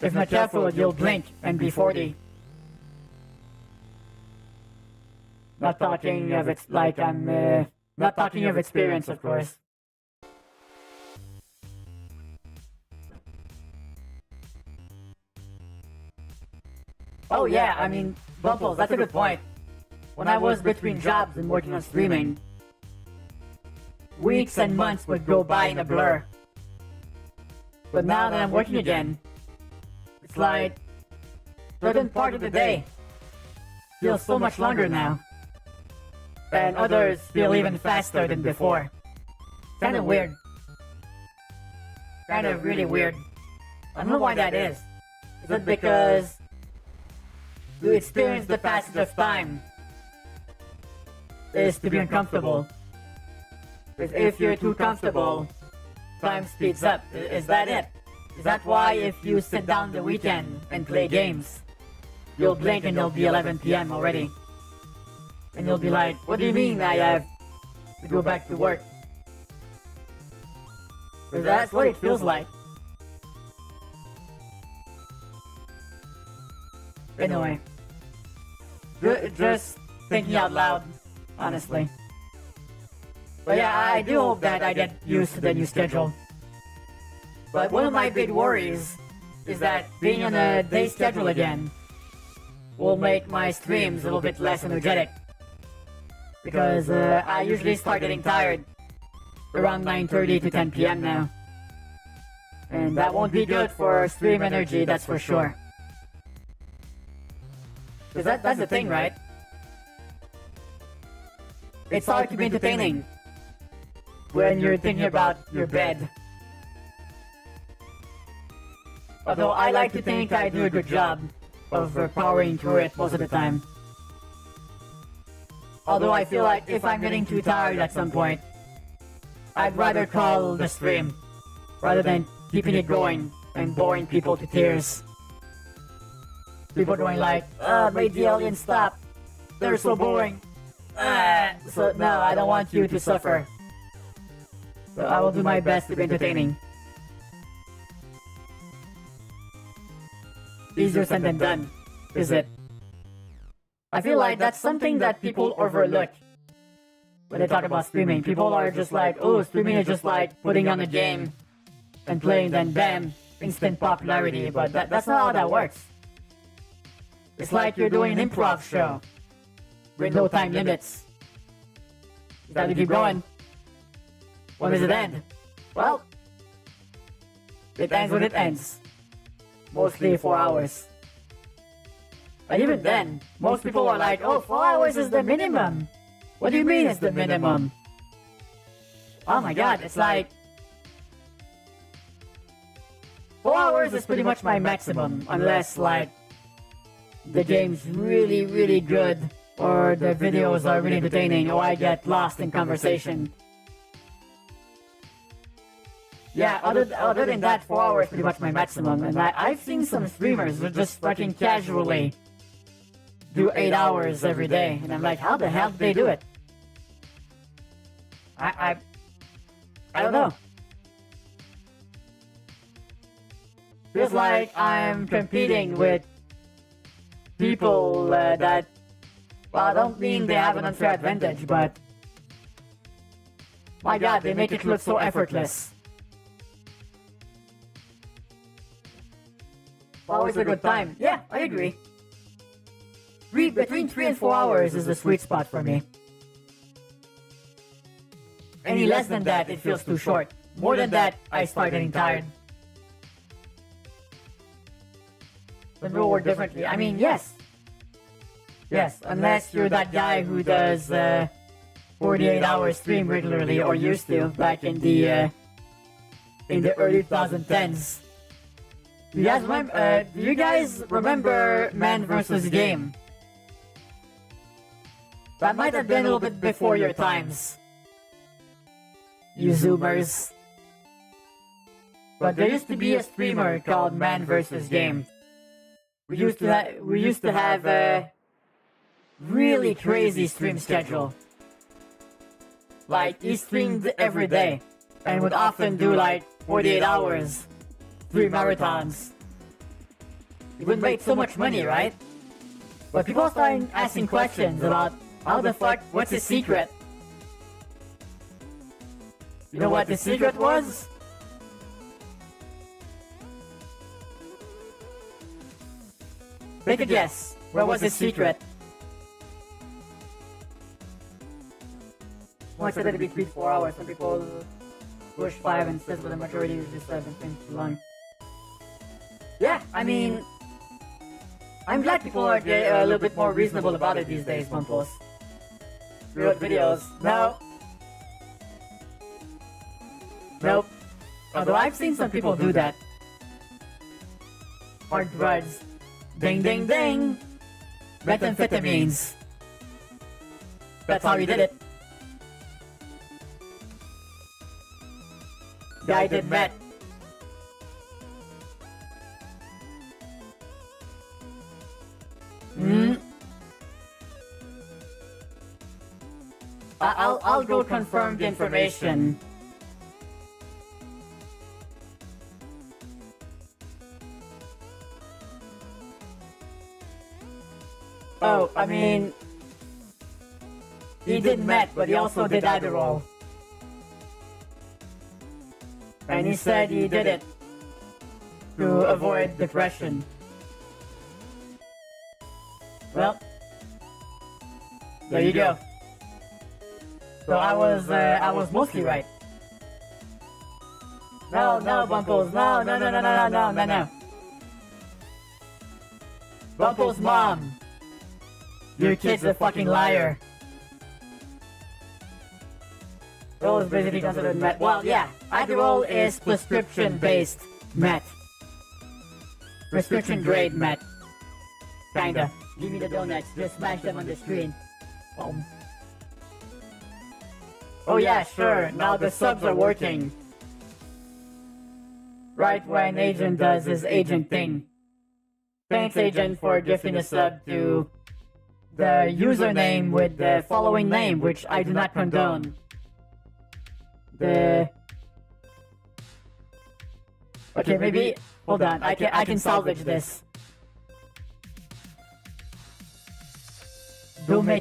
[SPEAKER 4] If not careful, you'll blink and be 40. Not talking of not talking of experience, of course. Oh yeah, I mean, Bumples, that's a good point. When I was between jobs and working on streaming, weeks and months would go by in a blur. But now that I'm working again, it's like certain part of the day feels so much longer now. And others feel even faster than before. Kinda weird. Kind of really weird. I don't know why that is. Is it because to experience the passage of time is to be uncomfortable? Because if you're too comfortable, time speeds up. Is that it? Is that why if you sit down the weekend and play games, you'll blink and it'll be 11 p.m. already? And you'll be like, what do you mean I have to go back to work? Because that's what it feels like. Anyway, just thinking out loud, honestly. But yeah, I do hope that I get used to the new schedule. But one of my big worries is that being on a day schedule again will make my streams a little bit less energetic. Because I usually start getting tired around 9:30 to 10 p.m. now. And that won't be good for stream energy, that's for sure. Because that's the thing, right? It's hard to be entertaining when you're thinking about your bed. Although I like to think I do a good job of powering through it most of the time. Although I feel like if I'm getting too tired at some point, I'd rather call the stream rather than keeping it going and boring people to tears. People going like, made the aliens stop. They're so boring. So no, I don't want you to suffer. So I will do my best to be entertaining. Easier said than done, is it? I feel like that's something that people overlook when they talk about streaming. People are just like, oh, streaming is just like putting on a game and playing, then bam, instant popularity. But that's not how that works. It's like you're doing an improv show with no time limits. You gotta keep going. When does it end? Well, it ends when it ends. Mostly 4 hours. But even then, most people are like, oh, 4 hours is the minimum. What do you mean it's the minimum? Oh my god, it's like 4 hours is pretty much my maximum, unless like the game's really, really good, or the videos are really entertaining, or I get lost in conversation. Yeah, other than that, 4 hours is pretty much my maximum, and I've seen some streamers who just fucking casually do 8 hours every day, and I'm like, how the hell do they do it? I don't know. Feels like I'm competing with people that, well, I don't mean they have an unfair advantage, but my god, they make it look so effortless. Always a good time. Yeah, I agree. Between 3 and 4 hours is the sweet spot for me. Any less than that, it feels too short. More than that, I start getting tired. But we'll work differently. I mean, yes. Yes, unless you're that guy who does 48-hour stream regularly, or used to, back in the early 2010s. Do you guys remember Man vs. Game? That might have been a little bit before your times, you Zoomers. But there used to be a streamer called Man vs. Game. We used to have a really crazy stream schedule. Like, he streamed every day, and would often do like 48 hours, 3 marathons. He would make so much money, right? But people started asking questions about how the fuck, what's his secret? You know what the secret was? Take a guess. What was his secret? Well, I said it'd be 3-4 hours. Some people push 5 and 6, but the majority is just 7 things too long. Yeah, I mean, I'm glad people are a little bit more reasonable about it these days, Bumpos. Real videos. No. Nope. Although I've seen some people do that. Hard drugs. Ding ding ding! Methamphetamines. That's how he did it. Guy did meth. I'll go confirm the information. Oh, I mean, he did meth, but he also did Adderall. And he said he did it to avoid depression. Well, there you go. So I was mostly right. No, Bumpos, no. Bumpos' mom. Your kid's a fucking liar. Adderall is basically considered meth. Well, yeah, Adderall is prescription-based meth. Prescription-grade meth. Kinda. Give me the donuts, just smash them on the screen. Boom. Oh yeah, sure, now the subs are working. Right when Agent does his agent thing. Thanks, Agent, for gifting a sub to the username with the following name, which I do not condone. Okay, maybe... Hold on, I can salvage this.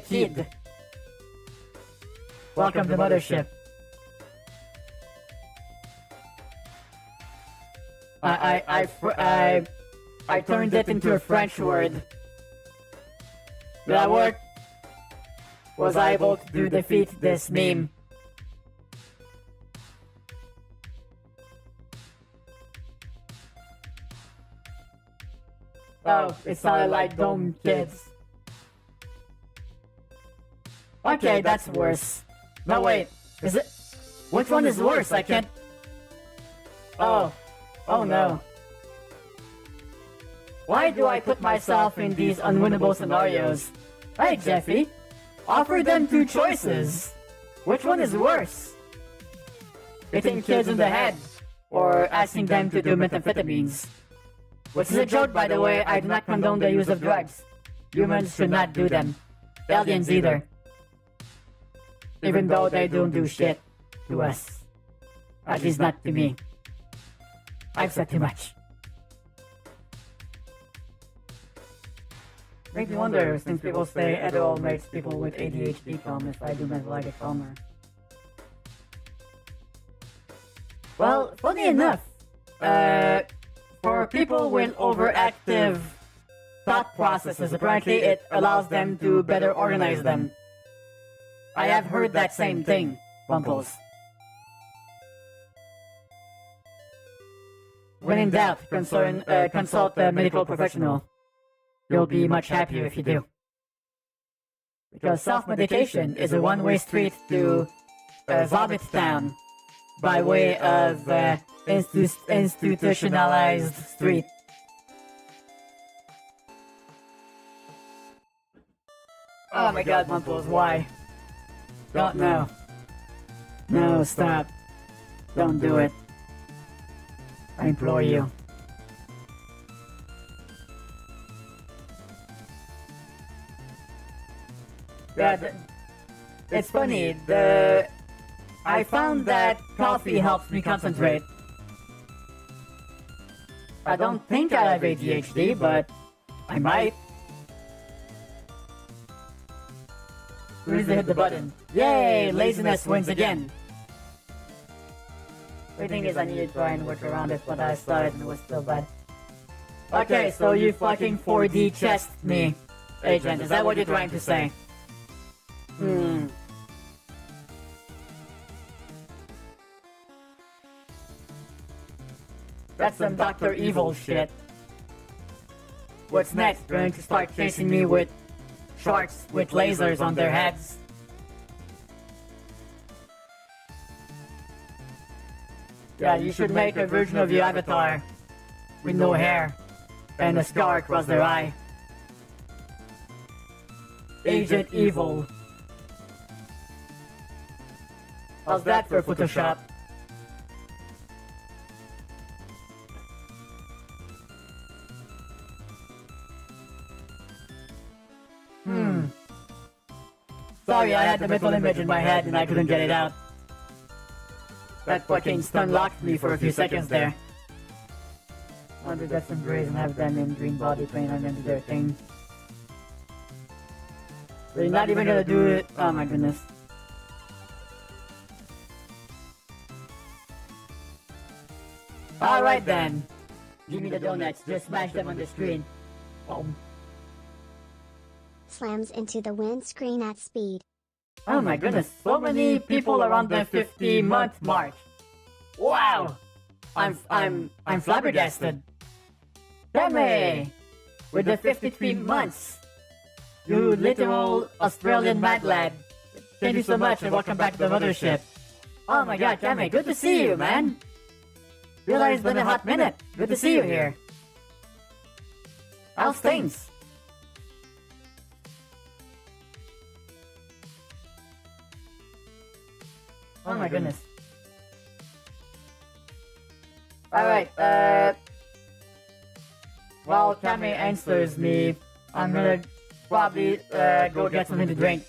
[SPEAKER 4] Kid. Welcome to Mothership. I turned it into a French word. Did that work? Was I able to defeat this meme? Oh, it sounded like Dome Kids. Okay, that's worse. No, wait. Is it? Which one is worse? I can't... Oh. Oh no. Why do I put myself in these unwinnable scenarios? Hey, Jeffy. Offer them 2 choices. Which one is worse? Hitting kids in the head, or asking them to do methamphetamines. Which is a joke, by the way. I do not condone the use of drugs. Humans should not do them. Aliens either. Even though they don't do shit to us. At least not to me. I've said too much. Makes me wonder, since people say Adderall makes people with ADHD calm, if I do meth like a calmer. Well, funny enough, for people with overactive thought processes, apparently it allows them to better organize them. I have heard that same thing, Bumpos. When in doubt, consult a medical professional. You'll be much happier if you do. Because self-medication is a one-way street to Vomit Town by way of institutionalized street. Oh my god, Bumpos, why? Don't know. No, stop. Don't do it. I implore you. Yeah, it's funny. I found that coffee helps me concentrate. I don't think I have ADHD, but I might. Who's to hit the button? Yay! Laziness wins again! The thing is, I need to try and work around it, but I started and it was still bad. Okay, so you fucking 4D chest me, agent. Is that what you're trying to say? That's some Dr. Evil shit. What's next? Going to start chasing me with sharks with lasers on their heads? Yeah, you should make a version of your avatar with no hair and a scar across their eye. Agent Evil. How's that for Photoshop? Sorry, I had the mental image in my head and I couldn't get it out. That fucking stun locked me for a few seconds there. I want to get some grays and have them in green body paint and then do their thing. So you're not even gonna do it? Oh my goodness. Alright then. Give me the donuts, just smash them on the screen. Boom.
[SPEAKER 5] Slams into the windscreen at speed.
[SPEAKER 4] Oh my goodness, so many people around the 50-month mark. Wow! I'm flabbergasted. Demi! With the 53 months. You literal Australian mad lad. Thank you so much and welcome back to the mothership. Oh my god, Demi, good to see you, man. Realize it's been a hot minute. Good to see you here. How's things? Oh my goodness. Alright, while Kami answers me, I'm gonna probably go get something to drink.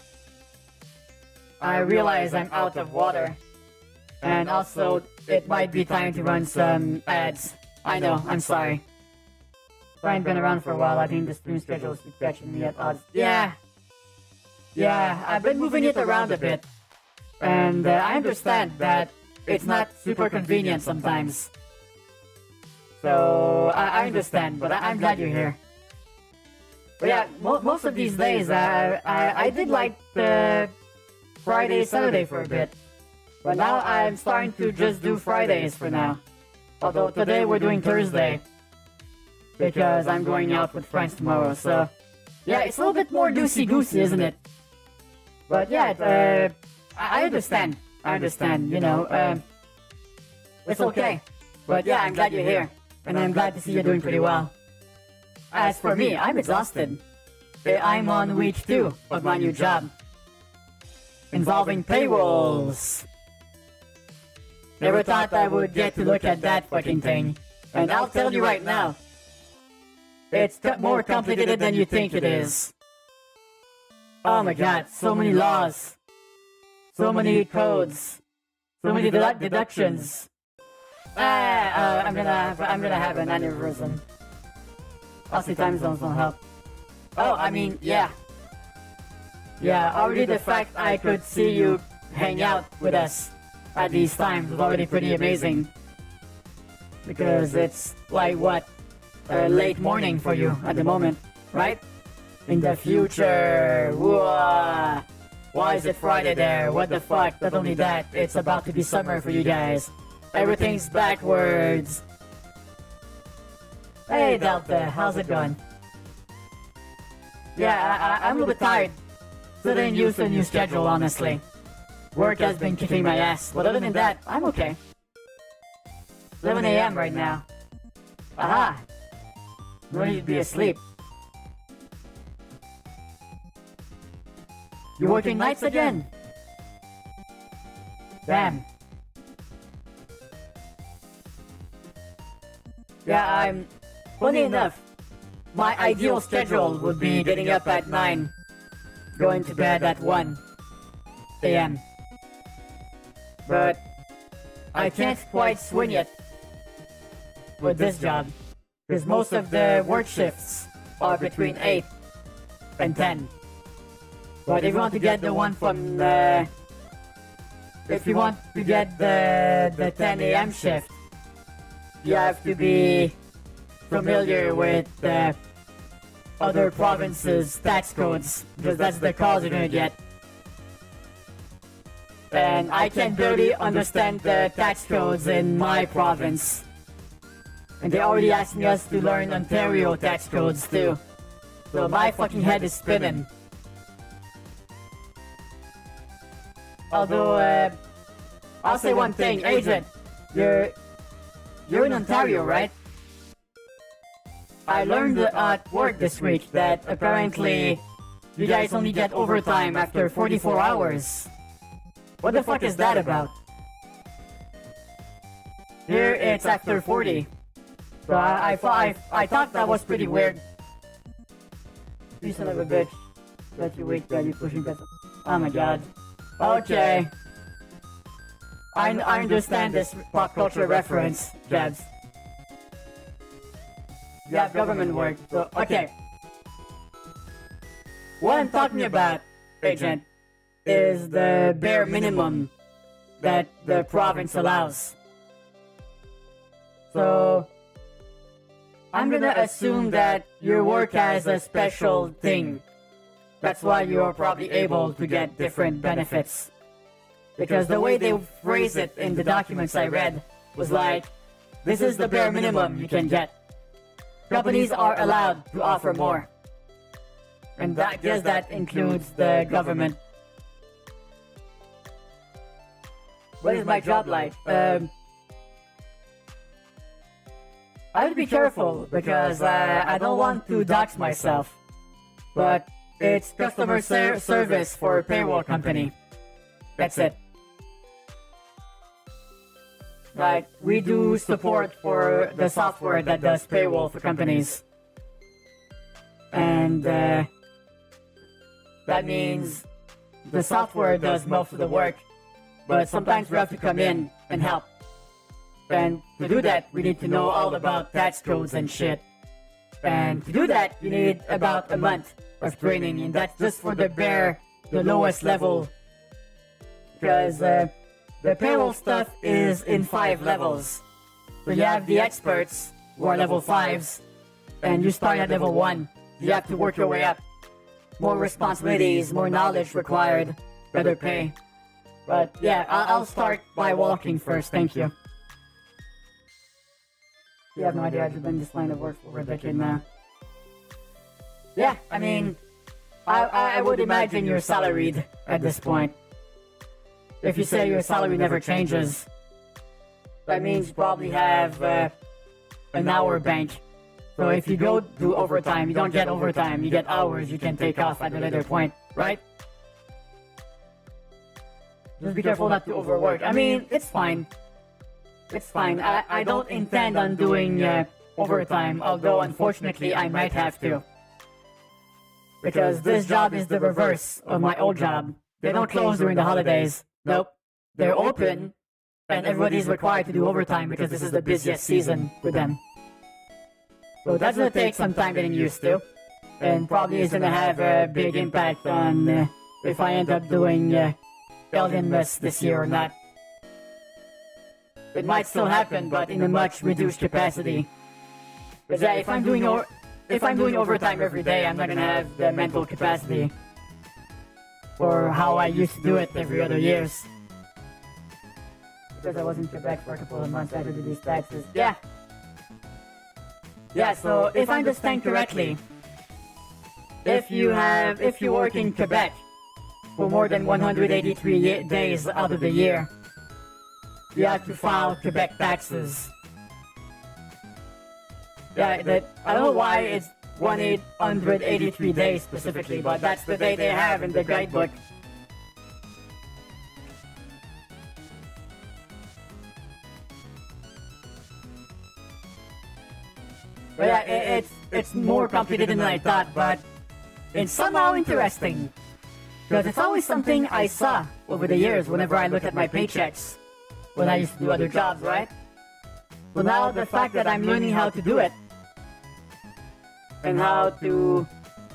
[SPEAKER 4] I realize I'm out of water. And also, it might be time to run some ads. I know, I'm sorry. I've been around for a while, I think the stream schedule is catching me at odds. Yeah, I've been moving it around a bit. And I understand that it's not super convenient sometimes. So, I understand, but I'm glad you're here. But yeah, most of these days, I did like the Friday, Saturday for a bit. But now I'm starting to just do Fridays for now. Although today we're doing Thursday. Because I'm going out with friends tomorrow, so... Yeah, it's a little bit more loosey-goosey, isn't it? But yeah, I understand. You know, it's okay. But yeah, I'm glad you're here. And I'm glad to see you're doing pretty well. As for me, I'm exhausted. I'm on week 2 of my new job. Involving payrolls. Never thought I would get to look at that fucking thing. And I'll tell you right now, it's more complicated than you think it is. Oh my god, so many laws. So many codes. So many deductions. I'm gonna have an aneurysm. Aussie time zones don't help. Oh, I mean, yeah. Yeah, already the fact I could see you hang out with us at these times was already pretty amazing. Because it's like what? Late morning for you at the moment, right? In the future. Whoa. Why is it Friday there? What the fuck? Not only that, it's about to be summer for you guys. Everything's backwards. Hey Delta, how's it going? Yeah, I'm a little bit tired. Still didn't use the new schedule, honestly. Work has been kicking my ass, but other than that, I'm okay. 11 AM right now. Aha! No need to be asleep. You're working nights again? Damn. Yeah, funny enough, my ideal schedule would be getting up at 9, going to bed at 1 AM. But I can't quite swing it with this job, because most of the work shifts are between 8 and 10. But if you want to get the one from if you want to get the 10 AM shift, you have to be familiar with other provinces' tax codes, because that's the calls you're gonna get. And I can barely understand the tax codes in my province. And they're already asking us to learn Ontario tax codes too. So my fucking head is spinning. Although, I'll say one thing, Agent. You're in Ontario, right? I learned at work this week that apparently you guys only get overtime after 44 hours. What the fuck is that about? Here it's after 40. So I thought that was pretty weird. You son of a bitch. Let you wait that you pushing that. Oh my god. Okay. I understand this pop culture reference, Jabs. You have government work, so okay. What I'm talking about, Agent, is the bare minimum that the province allows. So, I'm gonna assume that your work has a special thing. That's why you're probably able to get different benefits. Because the way they phrase it in the documents I read was like, this is the bare minimum you can get. Companies are allowed to offer more. And I guess that includes the government. What is my job like? I have to be careful because I don't want to dox myself. But it's customer service for a payroll company. That's it. Like, we do support for the software that does payroll for companies. And that means the software does most of the work, but sometimes we have to come in and help. And to do that, we need to know all about tax codes and shit. And to do that, you need about a month of training, and that's just for the lowest level. Because the payroll stuff is in 5 levels. So you have the experts, who are level 5s, and you start at level 1. You have to work your way up. More responsibilities, more knowledge required, better pay. But yeah, I'll start by walking first, thank you. You have no idea, I've been in this line of work for over a decade now. Yeah, I mean, I would imagine you're salaried at this point. If you say your salary never changes, that means you probably have an hour bank. So if you go do overtime, you don't get overtime, you get hours you can take off at a later point, right? Just be careful not to overwork. I mean, it's fine. It's fine. I don't intend on doing overtime, although unfortunately I might have to. Because this job is the reverse of my old job. They don't close during the holidays. Nope. They're open, and everybody's required to do overtime because this is the busiest season with them. So that's gonna take some time getting used to, and probably is gonna have a big impact on if I end up doing Elden West this year or not. It might still happen, but in a much reduced capacity. Because yeah, if I'm doing overtime every day, I'm not gonna have the mental capacity for how I used to do it every other years. Because I was in Quebec for a couple of months after these taxes. Yeah. Yeah, so if I understand correctly, if you work in Quebec for more than 183 days out of the year, you have to file Quebec taxes. Yeah, I don't know why it's 183 days specifically, but that's the day they have in the guidebook. But yeah, it's more complicated than I thought, but it's somehow interesting. Because it's always something I saw over the years whenever I look at my paychecks when I used to do other jobs, right? So now the fact that I'm learning how to do it and how to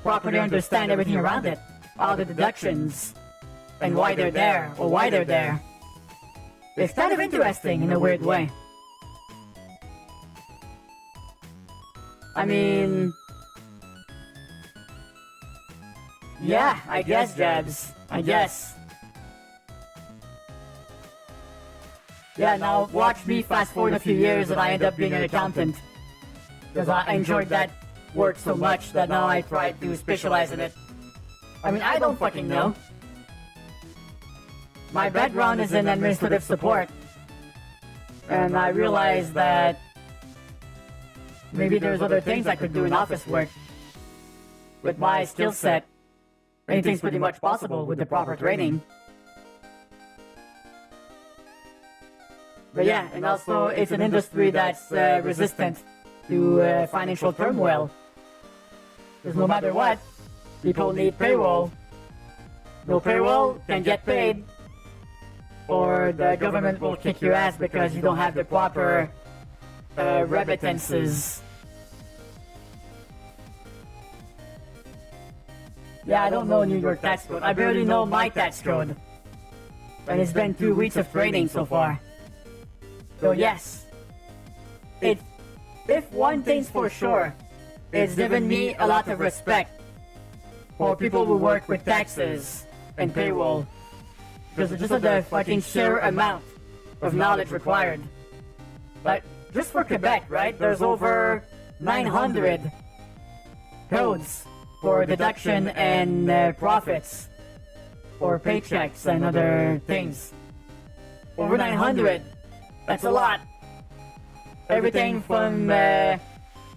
[SPEAKER 4] properly understand everything around it, all the deductions, and why they're there, or why they're there, it's kind of interesting in a weird way. I mean... Yeah, I guess, Jabs. I guess. Yeah, now watch me fast forward a few years and I end up being an accountant. Because I enjoyed that work so much that now I try to specialize in it. I mean, I don't fucking know. My background is in administrative support. And I realized that maybe there's other things I could do in office work. With my skill set, anything's pretty much possible with the proper training. But yeah, and also it's an industry that's resistant to financial turmoil. Because no matter what, people need payroll. No payroll, can get paid. Or the government will kick your ass because you don't have the proper remittances. Yeah, I don't know New York tax code. I barely know my tax code. And it's been 2 weeks of training so far. So yes, if one thing's for sure, it's given me a lot of respect for people who work with taxes and payroll. Because just of the fucking sheer amount of knowledge required. But just for Quebec, right, there's over 900 codes for deduction and profits, or paychecks and other things. Over 900. That's a lot. Everything from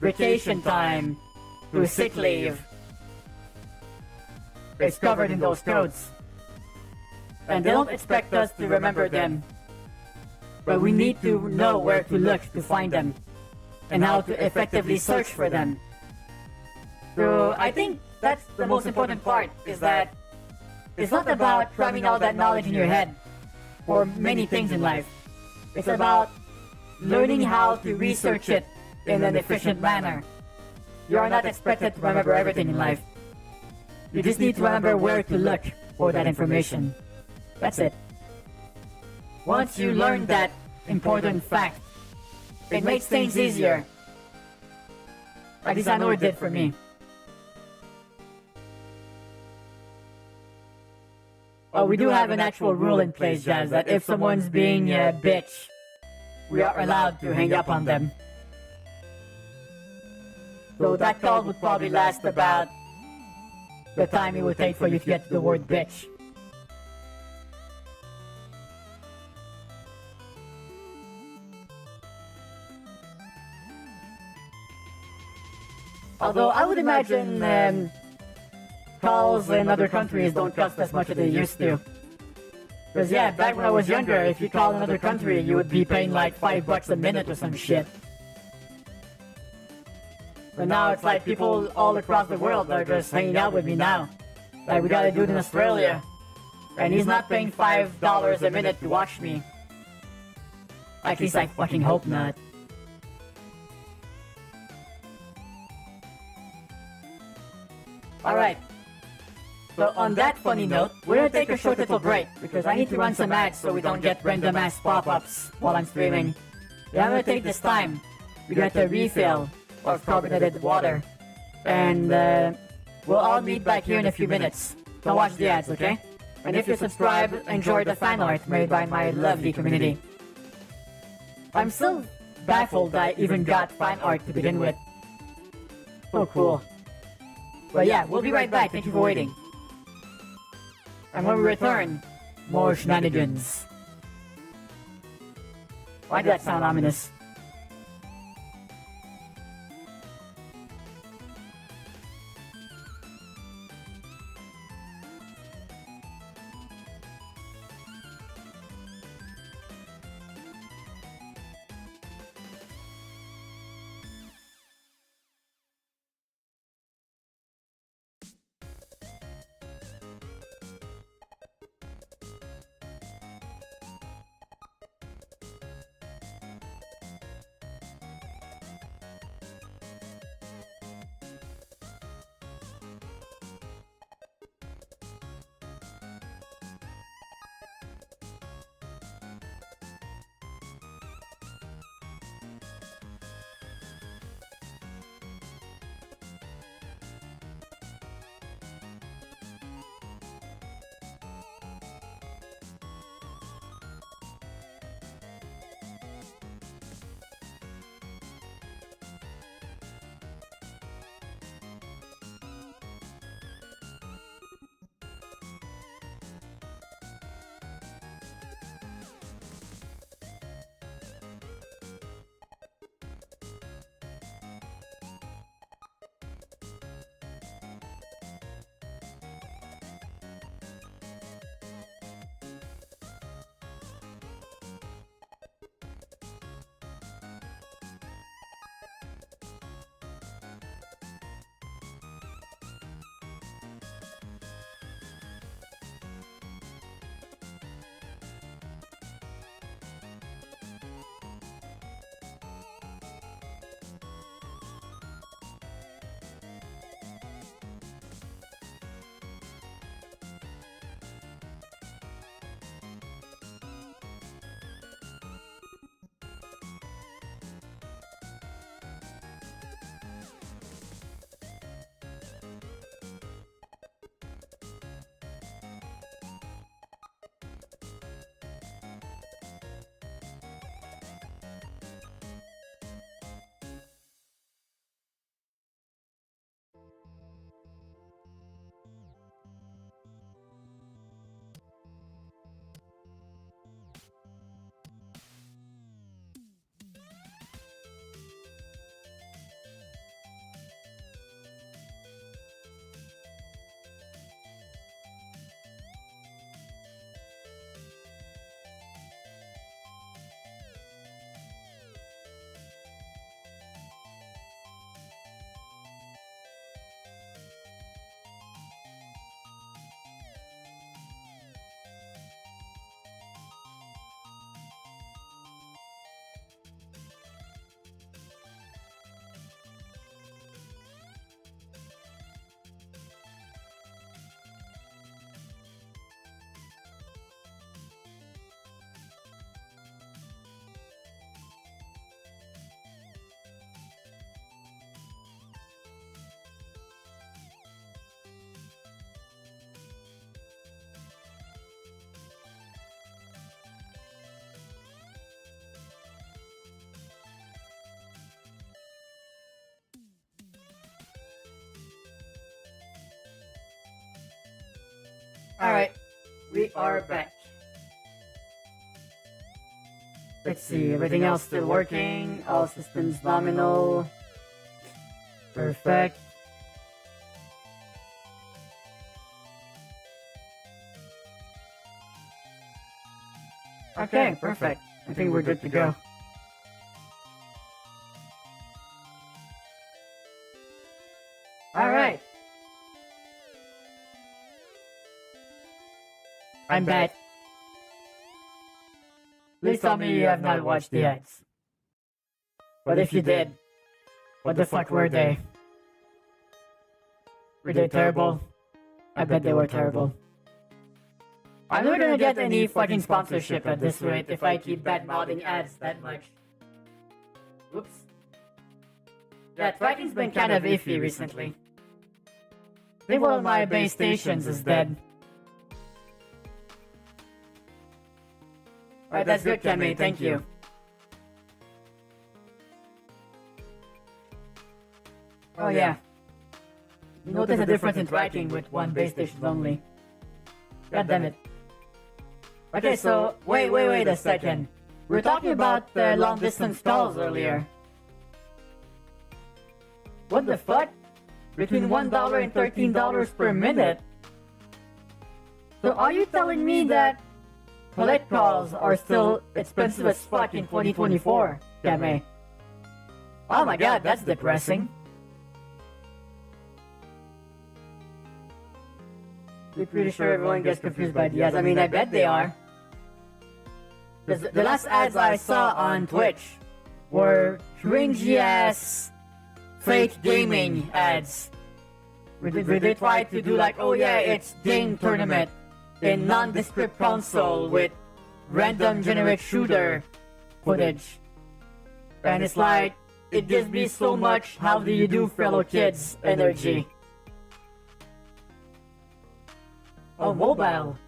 [SPEAKER 4] vacation time to sick leave is covered in those codes. And they don't expect us to remember them. But we need to know where to look to find them and how to effectively search for them. So I think that's the most important part, is that it's not about cramming all that knowledge in your head for many things in life. It's about learning how to research it in an efficient manner. You are not expected to remember everything in life. You just need to remember where to look for that information. That's it. Once you learn that important fact, it makes things easier. At least I know it did for me. We do have an actual rule in place, Jazz, that if someone's being a bitch, we are allowed to hang up on them. So that call would probably last about the time it would take for you to get to the word bitch. Although I would imagine calls in other countries don't cost as much as they used to. Because yeah, back when I was younger, if you called another country, you would be paying like $5 a minute or some shit. But now it's like people all across the world are just hanging out with me now. Like we got a dude in Australia, and he's not paying $5 a minute to watch me. At least I fucking hope not. Alright. So on that funny note, we're gonna take a short little break because I need to run some ads so we don't get random ass pop-ups while I'm streaming. Yeah, I'm gonna take this time. We got a refill of carbonated water. And we'll all meet back here in a few minutes. So watch the ads, okay? And if you subscribe, enjoy the fan art made by my lovely community. I'm still baffled I even got fan art to begin with. So cool. But yeah, we'll be right back. Thank you for waiting. And when we return, more shenanigans. Why did that sound ominous? Alright, we are back. Let's see, everything else still working. All systems nominal. Perfect. Okay, perfect. I think we're good to go. Alright. I'm back. Please tell me you have not watched the ads. But if you did, what the fuck were they? Were they terrible? I bet they were terrible. I'm never gonna get any fucking sponsorship at this rate if I keep bad-mouthing ads that much. Oops. Yeah, tracking's been kind of iffy recently. I think one of my base stations is dead. Alright, that's good, Kenmei, thank you. Oh yeah. You notice a difference in tracking with one base station only. God damn it. Okay, so, wait a second. We were talking about long distance calls earlier. What the fuck? Between $1 and $13 per minute? So are you telling me that collect calls are still expensive as fuck in 2024, Kame? Oh my god, that's depressing. You're pretty sure everyone gets confused by the ads. I mean, I bet they are. The last ads I saw on Twitch were cringy-ass fake gaming ads. Where they tried to do like, oh yeah, it's game tournament in nondescript console with random generic shooter footage. And it's like, it gives me so much how do you do fellow kids energy. Oh, mobile.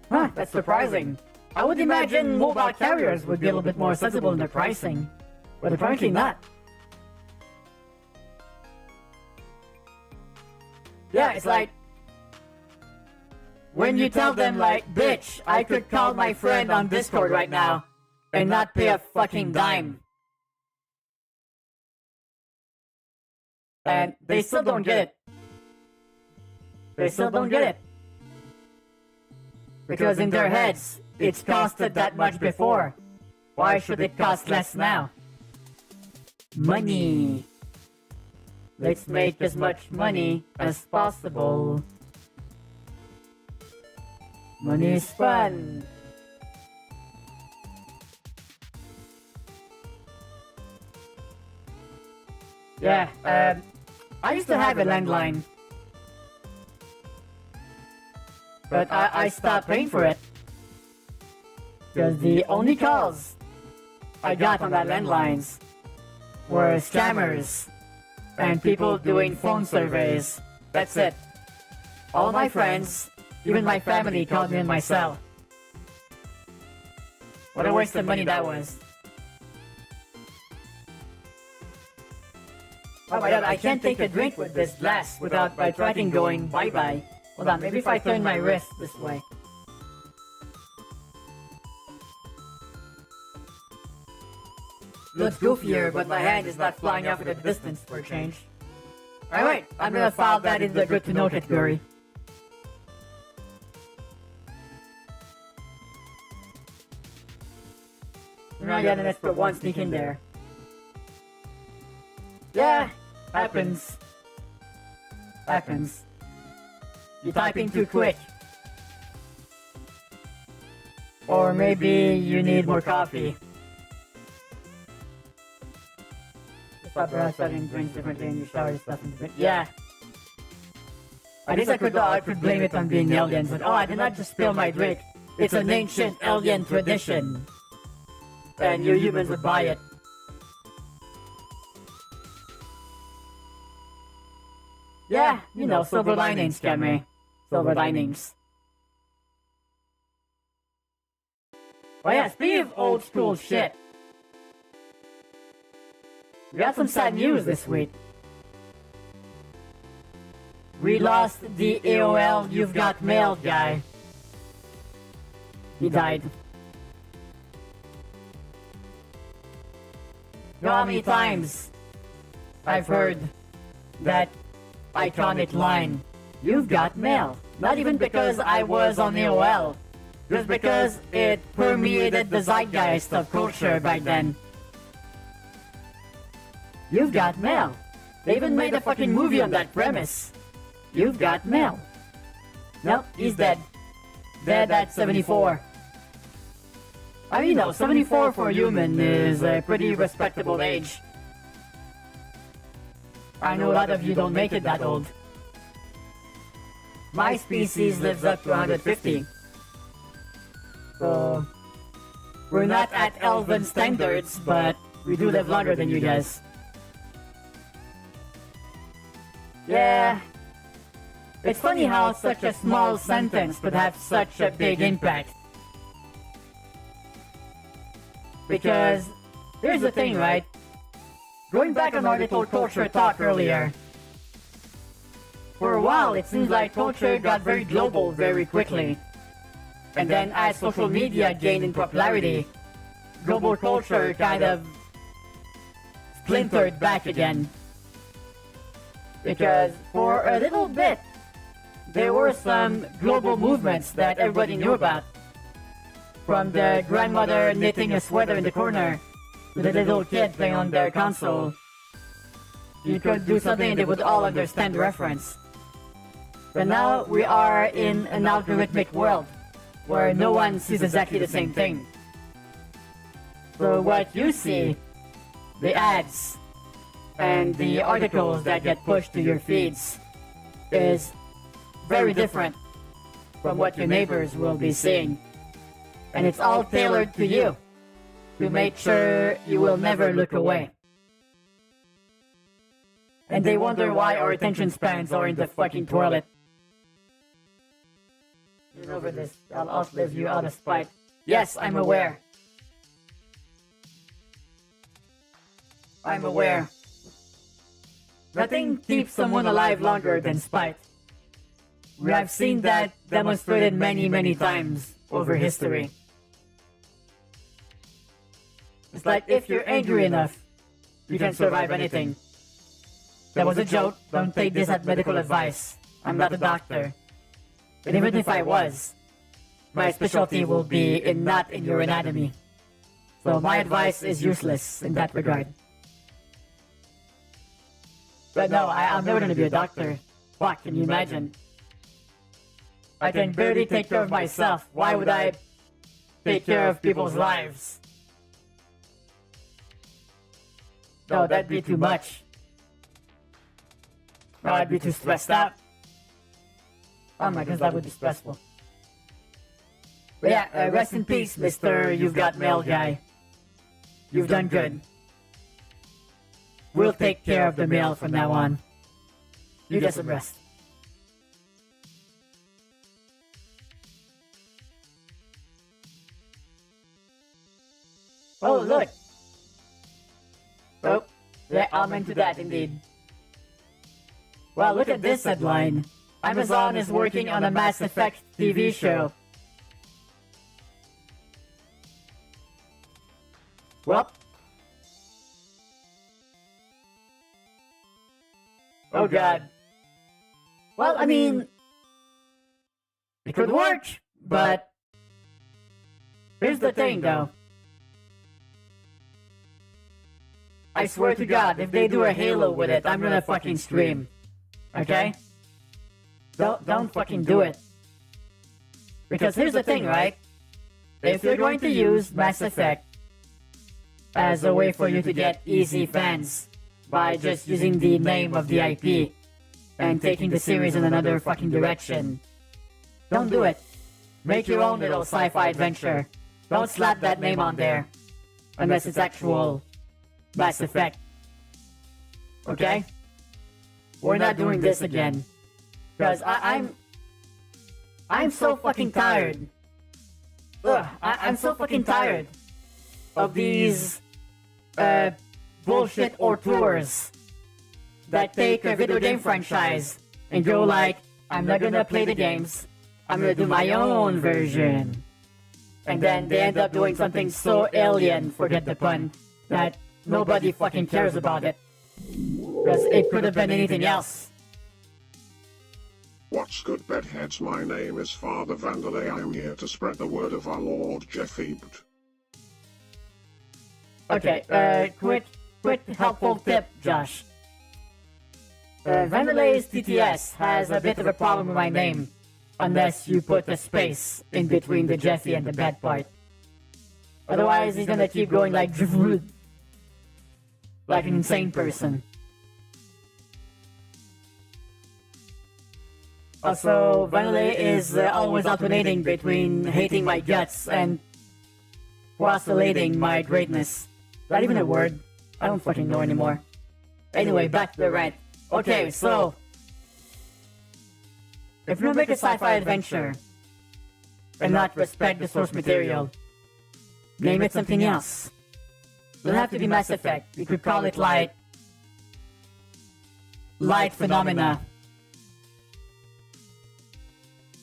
[SPEAKER 4] Huh, that's surprising. I would imagine mobile carriers would be a little bit more sensible in their pricing, but apparently not. Yeah, it's like, when you tell them like, bitch, I could call my friend on Discord right now and not pay a fucking dime. And they still don't get it. They still don't get it. Because in their heads, it's costed that much before. Why should it cost less now? Money. Let's make as much money as possible. Money is fun. Yeah, I used to have a landline. But I stopped paying for it. Because the only calls I got on that landlines were scammers and people doing phone surveys. That's it. All my friends, even my family, called me in my cell. What a waste of money that was. Oh my god, I can't take a drink with this glass without my tracking going bye-bye. Hold on, maybe if I turn my wrist this way. Looks goofier, but my hand is not flying off at a distance for a change. Alright, I'm gonna file that in the good to know category. You know, yeah, let's put one sneak in there. Yeah, happens. Happens. You're typing too quick. Or maybe you need more coffee. Perhaps starting drinks differently and you shower yourself in the drink. Yeah. I guess I could blame it on being aliens, but oh, I did not just spill my drink. It's an ancient alien tradition. And you humans would buy it. Yeah, you know, silver linings, Cammy. Silver linings. Oh yeah, speaking of old school shit. We got some sad news this week. We lost the AOL You've Got Mail guy. He died. You know how many times I've heard that iconic line, "You've got mail." Not even because I was on AOL, just because it permeated the zeitgeist of culture back then. You've got mail. They even made a fucking movie on that premise. You've got mail. Nope, he's dead. Dead at 74. I mean, 74 for a human is a pretty respectable age. I know a lot of you don't make it that old. My species lives up to 150. So, we're not at elven standards, but we do live longer than you guys. Yeah. It's funny how such a small sentence could have such a big impact. Because, here's the thing, right? Going back on our little culture talk earlier, for a while it seems like culture got very global very quickly. And then as social media gained in popularity, global culture kind of splintered back again. Because for a little bit, there were some global movements that everybody knew about. From the grandmother knitting a sweater in the corner to the little kid playing on their console. You could do something and they would all understand the reference. But now we are in an algorithmic world where no one sees exactly the same thing. So what you see, the ads, and the articles that get pushed to your feeds is very different from what your neighbors will be seeing. And it's all tailored to you to make sure you will never look away. And they wonder why our attention spans are in the fucking toilet. Get over this. I'll outlive you out of spite. Yes, I'm aware. I'm aware. Nothing keeps someone alive longer than spite. We have seen that demonstrated many, many times over history. It's like if you're angry enough, you can survive anything. That was a joke. Don't take this as medical advice. I'm not a doctor. And even if I was, my specialty will be not in your anatomy. So my advice is useless in that regard. But no, I'm never gonna be a doctor. Fuck, can you imagine? I can barely take care of myself. Why would I take care of people's lives? No, that'd be too much. No, I'd be too stressed out. Oh my goodness, that would be stressful. But yeah, rest in peace, Mr. You've Got Mail guy. You've done good. We'll take care of the mail from now on. You get some rest. Oh, look! Oh, yeah, I'm into that indeed. Well, look at this headline. Amazon is working on a Mass Effect TV show. Well. Oh god. Well, I mean, it could work, but here's the thing though. I swear to God, if they do a Halo with it, I'm gonna fucking scream. Okay? Don't fucking do it. Because here's the thing, right? If you're going to use Mass Effect as a way for you to get easy fans by just using the name of the IP and taking the series in another fucking direction, don't do it. Make your own little sci-fi adventure. Don't slap that name on there. Unless it's actual Mass Effect. Okay? We're not doing this again. Because I'm so fucking tired. I'm so fucking tired of these bullshit auteurs that take a video game franchise and go like, I'm not gonna play the games, I'm gonna do my own version. And then they end up doing something so alien, forget the pun, that nobody fucking cares about it. Because it could have been anything else.
[SPEAKER 3] What's good, bedheads? My name is Father Vanderlei. I am here to spread the word of our Lord Jeffy.
[SPEAKER 4] Okay, quick helpful tip, Josh. Vanderlei's TTS has a bit of a problem with my name, unless you put a space in between the Jeffy and the bed part. Otherwise, he's gonna keep going like an insane person. Also, Vanderlei is always alternating between hating my guts and postulating my greatness. Is that even a word? I don't fucking know anymore. Anyway, back to the rant. Okay, so if you make a sci-fi adventure and not respect the source material, name it something else. It doesn't have to be Mass Effect. You could call it like Light Phenomena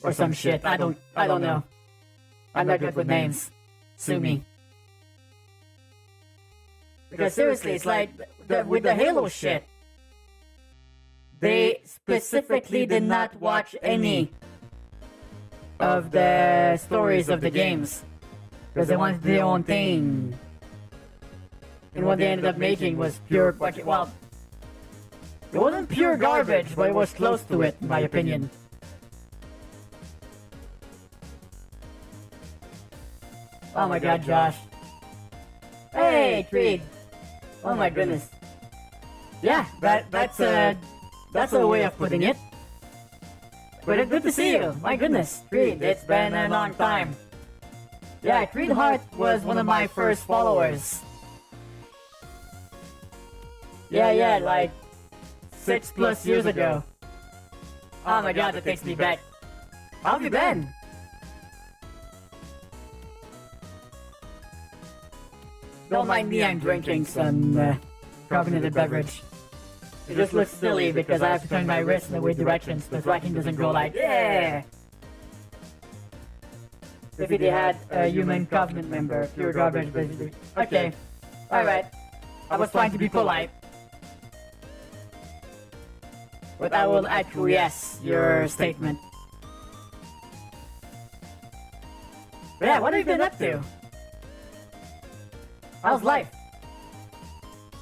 [SPEAKER 4] or some shit. I don't know. I'm not good with names. Sue me. Because seriously, it's like with the Halo shit. They specifically did not watch any of the stories of the games because they wanted their own thing. And what they ended up making was pure fucking, well, it wasn't pure garbage, but it was close to it, in my opinion. Oh my god, Josh. Hey, Creed. Oh my goodness. Yeah, that's a way of putting it. But good to see you. My goodness, Creed, it's been a long time. Yeah, Creed Hart was one of my first followers. Yeah, like 6+ years ago. Oh my god, that takes me back. How have you been? Don't mind me, I'm drinking some carbonated beverage. It just looks silly because I have to turn my wrist in the weird directions, but whacking doesn't go like, yeah! If they had a human covenant member, pure garbage, basically. Okay, alright. I was trying to be polite. But I will acquiesce your statement. But yeah, what have you been up to? How's life?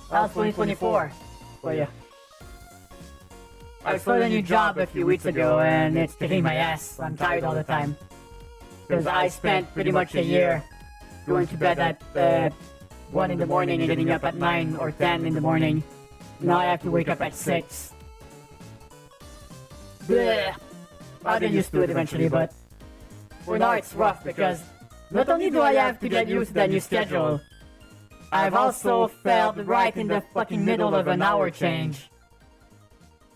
[SPEAKER 4] How's 2024 for you? I started a new job a few weeks ago and it's kicking my ass. I'm tired all the time. Because I spent pretty much a year going to bed at 1 in the morning and getting up at 9 or 10 in the morning. Now I have to wake up at 6. Blech. I'll get used to it eventually, but for now it's rough because not only do I have to get used to that new schedule, I've also felt right in the fucking middle of an hour change.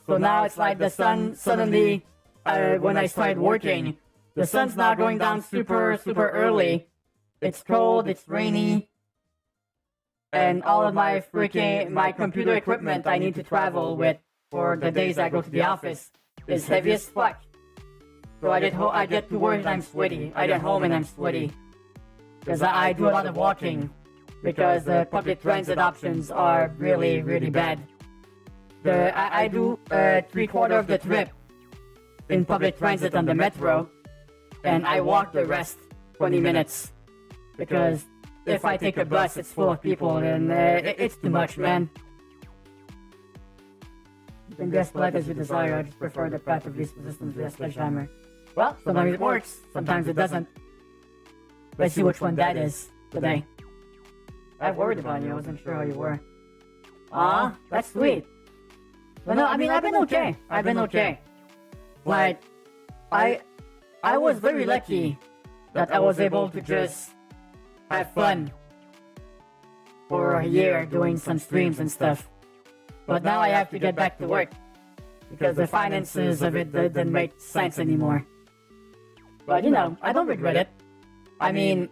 [SPEAKER 4] So now it's like the sun suddenly, when I started working, the sun's now going down super early. It's cold, it's rainy, and all of my computer equipment I need to travel with for the days I go to the office is heavy as fuck. So I get to work and I'm sweaty. I get home and I'm sweaty. Because I do a lot of walking. Because the public transit options are really bad. I do 3/4 of the trip in public transit on the metro, and I walk the rest 20 minutes. Because if I take a bus, it's full of people, and it's too much, man. You can be as polite as you desire. I just prefer the path of least resistance to the sledgehammer. Well, sometimes it works, sometimes it doesn't. Let's see which one that is today. I worried about you. I wasn't sure how you were. Aw, that's sweet. But no, I mean, I've been okay. Like, I was very lucky that I was able to just have fun for a year doing some streams and stuff. But now I have to get back to work because the finances of it didn't make sense anymore. But you know, I don't regret it. I mean,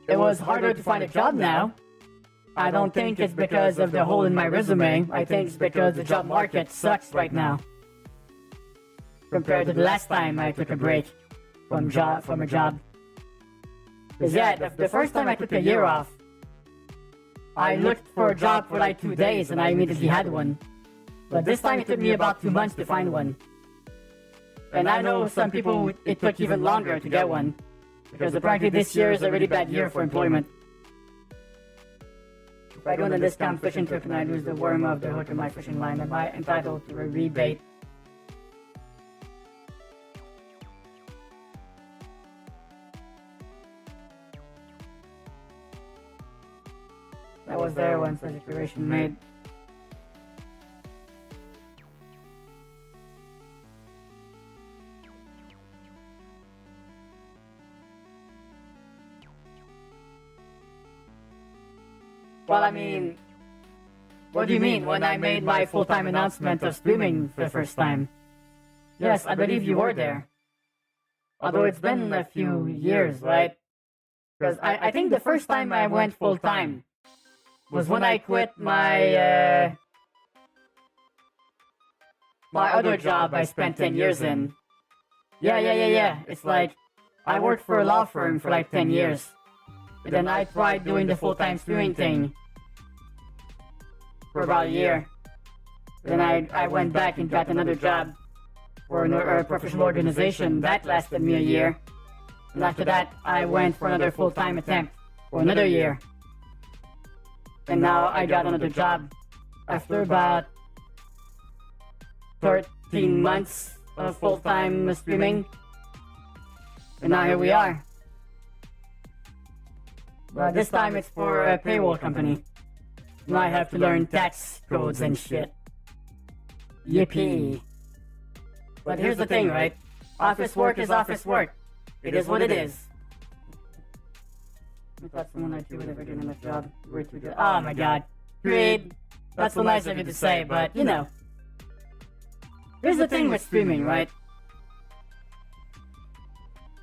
[SPEAKER 4] it was harder to find a job now. I don't think it's because of the hole in my resume. I think it's because the job market sucks right now. compared to the last time I took a break from a job. Cause yeah, the first time I took a year off, I looked for a job for like 2 days and I immediately had one. But this time it took me about 2 months to find one. And I know some people it took even longer to get one. Because apparently this year is a really bad year for employment. If I go on a discount fishing trip and I lose the worm of the hook of my fishing line, am I entitled to a rebate? I was there when such a declaration made. Well, I mean, what do you mean when I made my full-time announcement of streaming for the first time? Yes, I believe you were there. Although it's been a few years, right? Because I think the first time I went full-time was when I quit my my other job I spent 10 years in. Yeah. It's like, I worked for a law firm for like 10 years. And then I tried doing the full-time streaming thing for about a year. Then I went back and got another job for a professional organization. That lasted me a year. And after that, I went for another full-time attempt for another year. And now I got another job after about 13 months of full-time streaming. And now here we are. But this time it's for a payroll company. And I have to learn tax codes and shit. Yippee. But here's the thing, right? Office work is office work. It is what it is. I thought someone like you would ever get in a job. We're too good. Oh my god. Great. That's so nice of you to say, but you know. Here's the thing with streaming, right?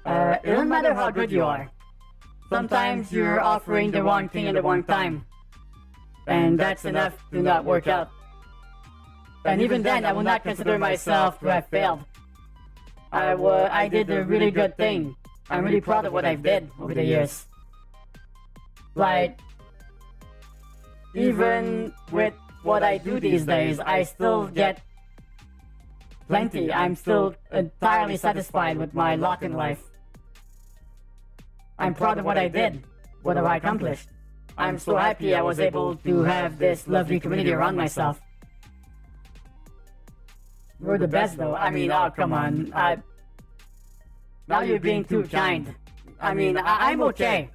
[SPEAKER 4] It doesn't matter how good you are. Sometimes you're offering the wrong thing at the wrong time. And that's enough to not work out. And even then, I will not consider myself to have failed. I did a really good thing. I'm really proud of what I've did over the years. Like, even with what I do these days, I still get plenty. I'm still entirely satisfied with my lot in life. I'm proud of what I did, what have I accomplished. I'm so happy I was able to have this lovely community around myself. You're the best though. I mean, oh come on. Now you're being too kind. I mean, I'm okay.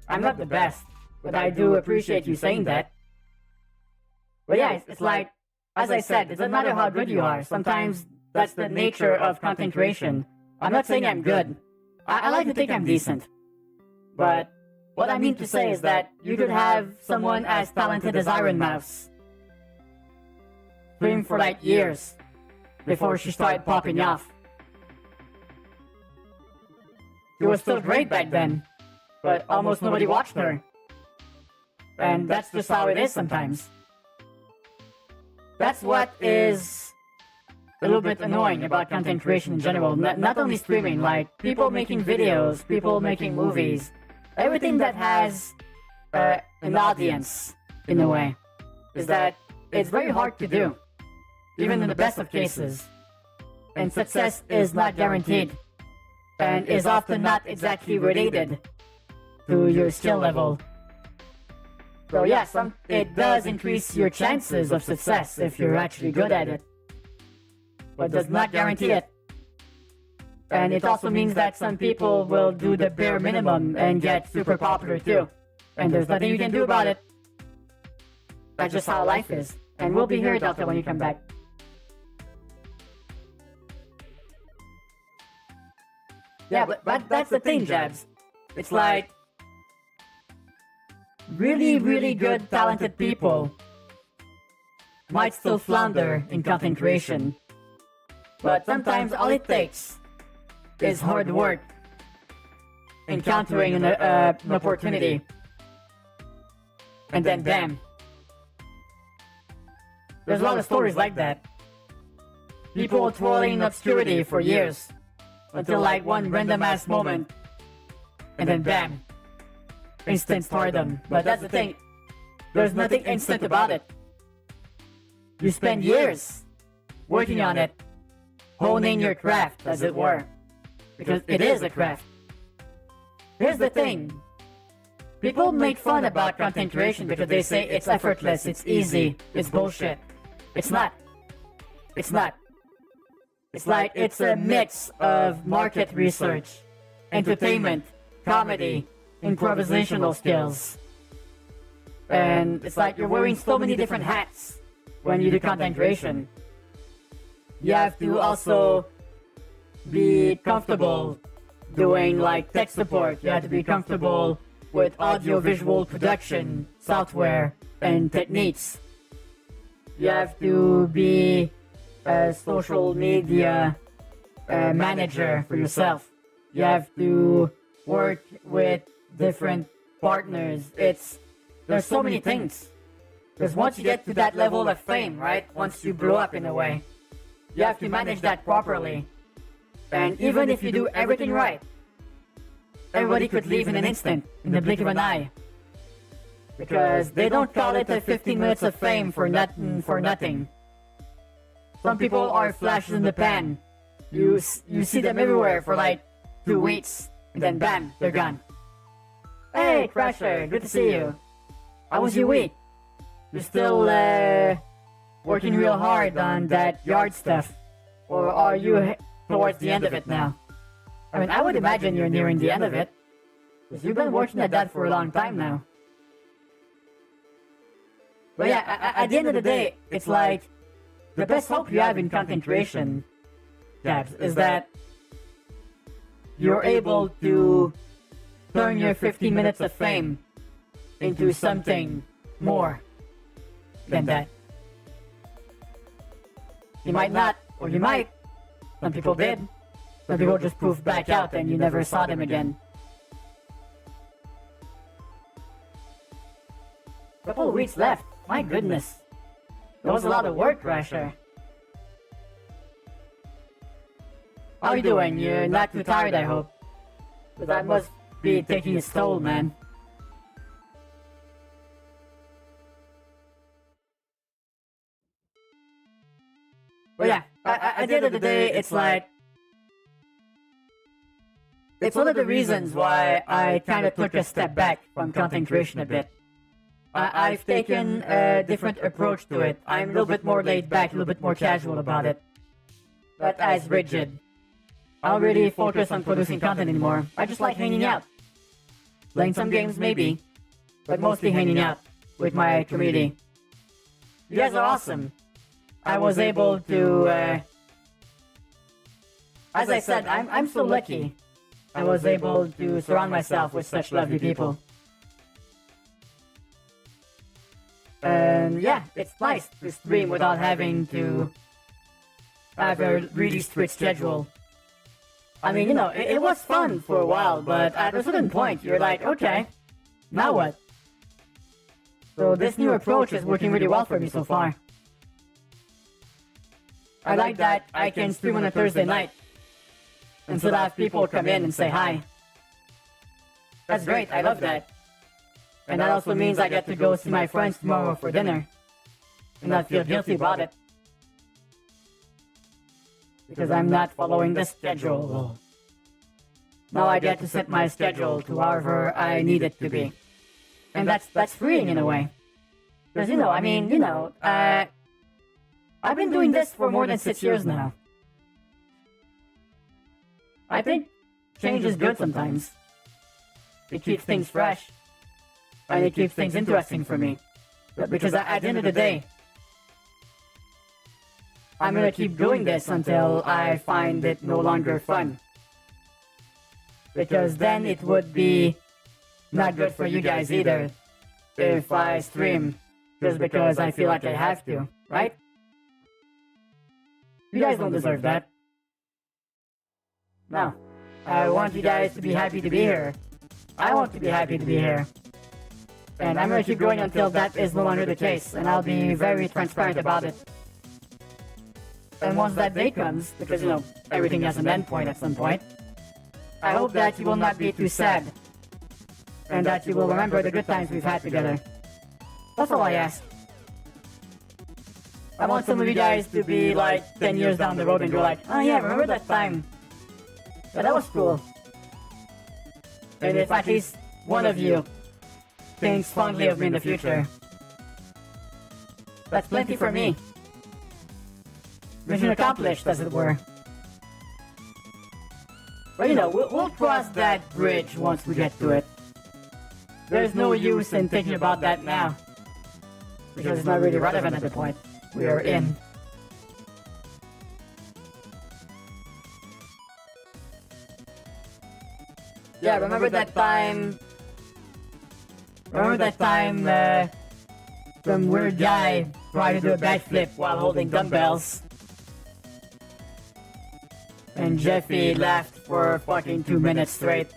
[SPEAKER 4] I'm not the best, but I do appreciate you saying that. But yeah, it's like, as I said, it doesn't matter how good you are. Sometimes that's the nature of content creation. I'm not saying I'm good. I like to think I'm decent. But what I mean to say is that you could have someone as talented as Iron Mouse stream for like years before she started popping off. She was still great back then, but almost nobody watched her. And that's just how it is sometimes. That's what is a little bit annoying about content creation in general. Not only streaming, like people making videos, people making movies, everything that has an audience, in a way, is that it's very hard to do, even in the best of cases. And success is not guaranteed, and is often not exactly related to your skill level. So yeah, it does increase your chances of success if you're actually good at it, but does not guarantee it. And it also means that some people will do the bare minimum and get super popular too. And there's nothing you can do about it. That's just how life is. And we'll be here, Delta, when you come back. Yeah, but that's the thing, Jabs. It's like, really, really good, talented people might still flounder in content creation. But sometimes all it takes is hard work, encountering an opportunity, and then bam. There's a lot of stories like that. People twirling in obscurity for years. Until like one random ass moment. And then bam. Instant stardom. But that's the thing. There's nothing instant about it. You spend years working on it. Honing your craft, as it were. Because it is a craft. Here's the thing. People make fun about content creation because they say it's effortless, it's easy, it's bullshit. It's not. It's not. It's like it's a mix of market research, entertainment, comedy, improvisational skills. And it's like you're wearing so many different hats when you do content creation. You have to also be comfortable doing like tech support. You have to be comfortable with audio-visual production, software, and techniques. You have to be a social media manager for yourself. You have to work with different partners. There's so many things. Because once you get to that level of fame, right? Once you blow up in a way, you have to manage that properly. And even if you do everything right, everybody could leave in an instant, in the blink of an eye. Because they don't call it a 15 minutes of fame for nothing. Some people are flashes in the pan. You see them everywhere for like 2 weeks, and then bam, they're gone. Hey, Crasher, good to see you. How was your week? You're still working real hard on that yard stuff? Or are you towards the end of it now? I mean, I would imagine you're nearing the end of it. Because you've been working at that for a long time now. But yeah, at the end of the day, it's like, the best hope you have in content creation, Dabs, is that you're able to turn your 15 minutes of fame into something more than that. You might not, or you might. Some people did. Some people just poofed back out and you never saw them again. Couple of weeks left. My goodness. That was a lot of work, Crasher. How are you doing? You're not too tired, I hope. But that must be taking its toll, man. But yeah, at the end of the day, it's like... It's one of the reasons why I kind of took a step back from content creation a bit. I've taken a different approach to it. I'm a little bit more laid back, a little bit more casual about it. Not as rigid. I don't really focus on producing content anymore. I just like hanging out. Playing some games maybe, but mostly hanging out with my community. You guys are awesome. I was able to, as I said, I'm so lucky. I was able to surround myself with such lovely people. And yeah, it's nice to stream without having to have a really strict schedule. I mean, you know, it was fun for a while, but at a certain point, you're like, okay, now what? So this new approach is working really well for me so far. I like that I can stream on a Thursday night and still have people come in and say hi. That's great, I love that. And that also means I get to go see my friends tomorrow for dinner and not feel guilty about it. Because I'm not following the schedule. Now I get to set my schedule to however I need it to be. And that's freeing in a way. Because, you know, I mean, you know, I've been doing this for more than 6 years now. I think change is good sometimes. It keeps things fresh. And it keeps things interesting for me. Because at the end of the day, I'm gonna keep doing this until I find it no longer fun. Because then it would be not good for you guys either if I stream just because I feel like I have to, right? You guys don't deserve that. No. I want you guys to be happy to be here. I want to be happy to be here. And I'm gonna keep going until that is no longer the case, and I'll be very transparent about it. And once that day comes, because you know, everything has an end point at some point, I hope that you will not be too sad. And that you will remember the good times we've had together. That's all I ask. I want some of you guys to be like 10 years down the road and go like, oh yeah, remember that time? Yeah, that was cool. And if at least one of you thinks fondly of me in the future, that's plenty for me. Mission accomplished, as it were. But you know, we'll cross that bridge once we get to it. There's no use in thinking about that now, because it's not really relevant at the point we are in. Yeah, remember that time? Remember that time some weird guy tried to do a backflip while holding dumbbells? And Jeffy laughed for fucking 2 minutes straight.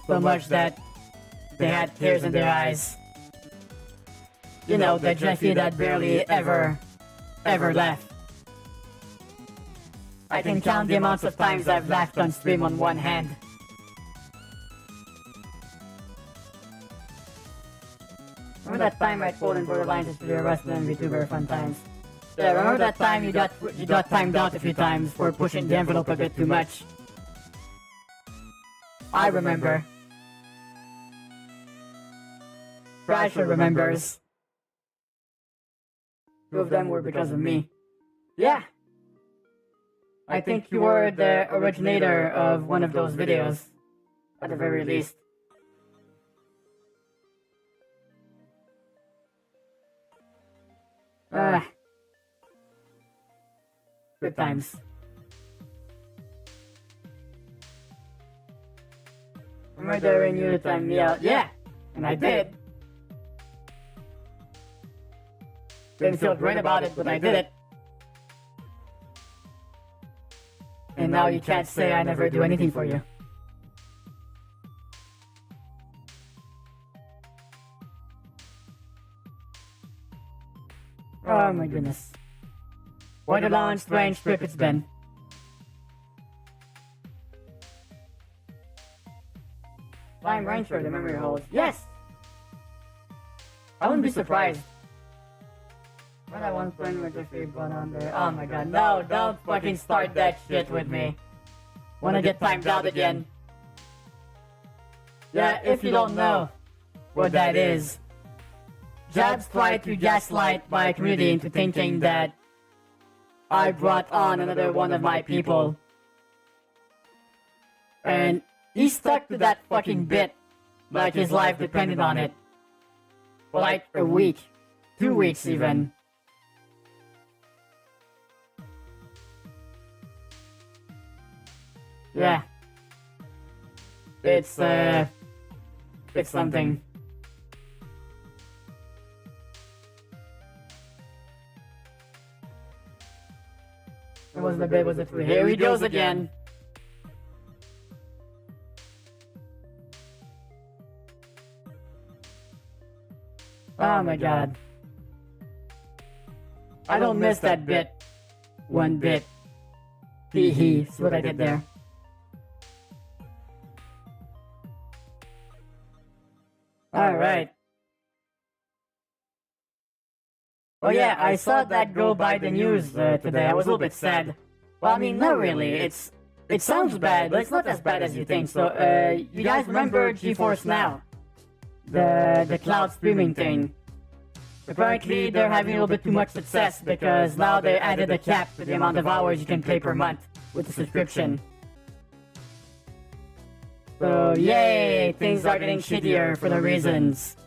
[SPEAKER 4] So much that they had tears in their eyes. You know, the Jeffy that barely ever laughed. I can count the amounts of times I've laughed on stream on one hand. Remember that time I told in Borderlines is really arrested and VTuber fun times? Yeah, remember that time you got timed out a few times for pushing the envelope a bit too much? I remember. Crasher remembers. 2 of them were because of me. Yeah. I think you were the originator of one of those videos, at the very least. Good times. Remember daring you to time me out? Yeah, and I did. Didn't feel great about it, but I did it. And now you can't say I never do anything for you. Oh my goodness. What a long, strange trip it's been. Flying Rancher, the memory holds. Yes! I wouldn't be surprised. When I once playing with Jeffrey but on there. Oh my god, no, don't fucking start that shit with me. Wanna get timed out again. Yeah, if you don't know what that is, Jabs tried to gaslight my community into thinking that I brought on another one of my people. And he stuck to that fucking bit like his life depended on it. For like a week, 2 weeks even. Yeah. It's something. It wasn't a bit, was it? Here he goes again. Oh my god. I don't miss that bit. One bit. Hee hee, see what I did there. Alright. Oh yeah, I saw that go by the news today. I was a little bit sad. Well, I mean, not really. It sounds bad, but it's not as bad as you think. So, you guys remember GeForce Now? The cloud streaming thing. Apparently, they're having a little bit too much success because now they added a cap to the amount of hours you can play per month with the subscription. So, yay! Things are getting shittier for the reasons.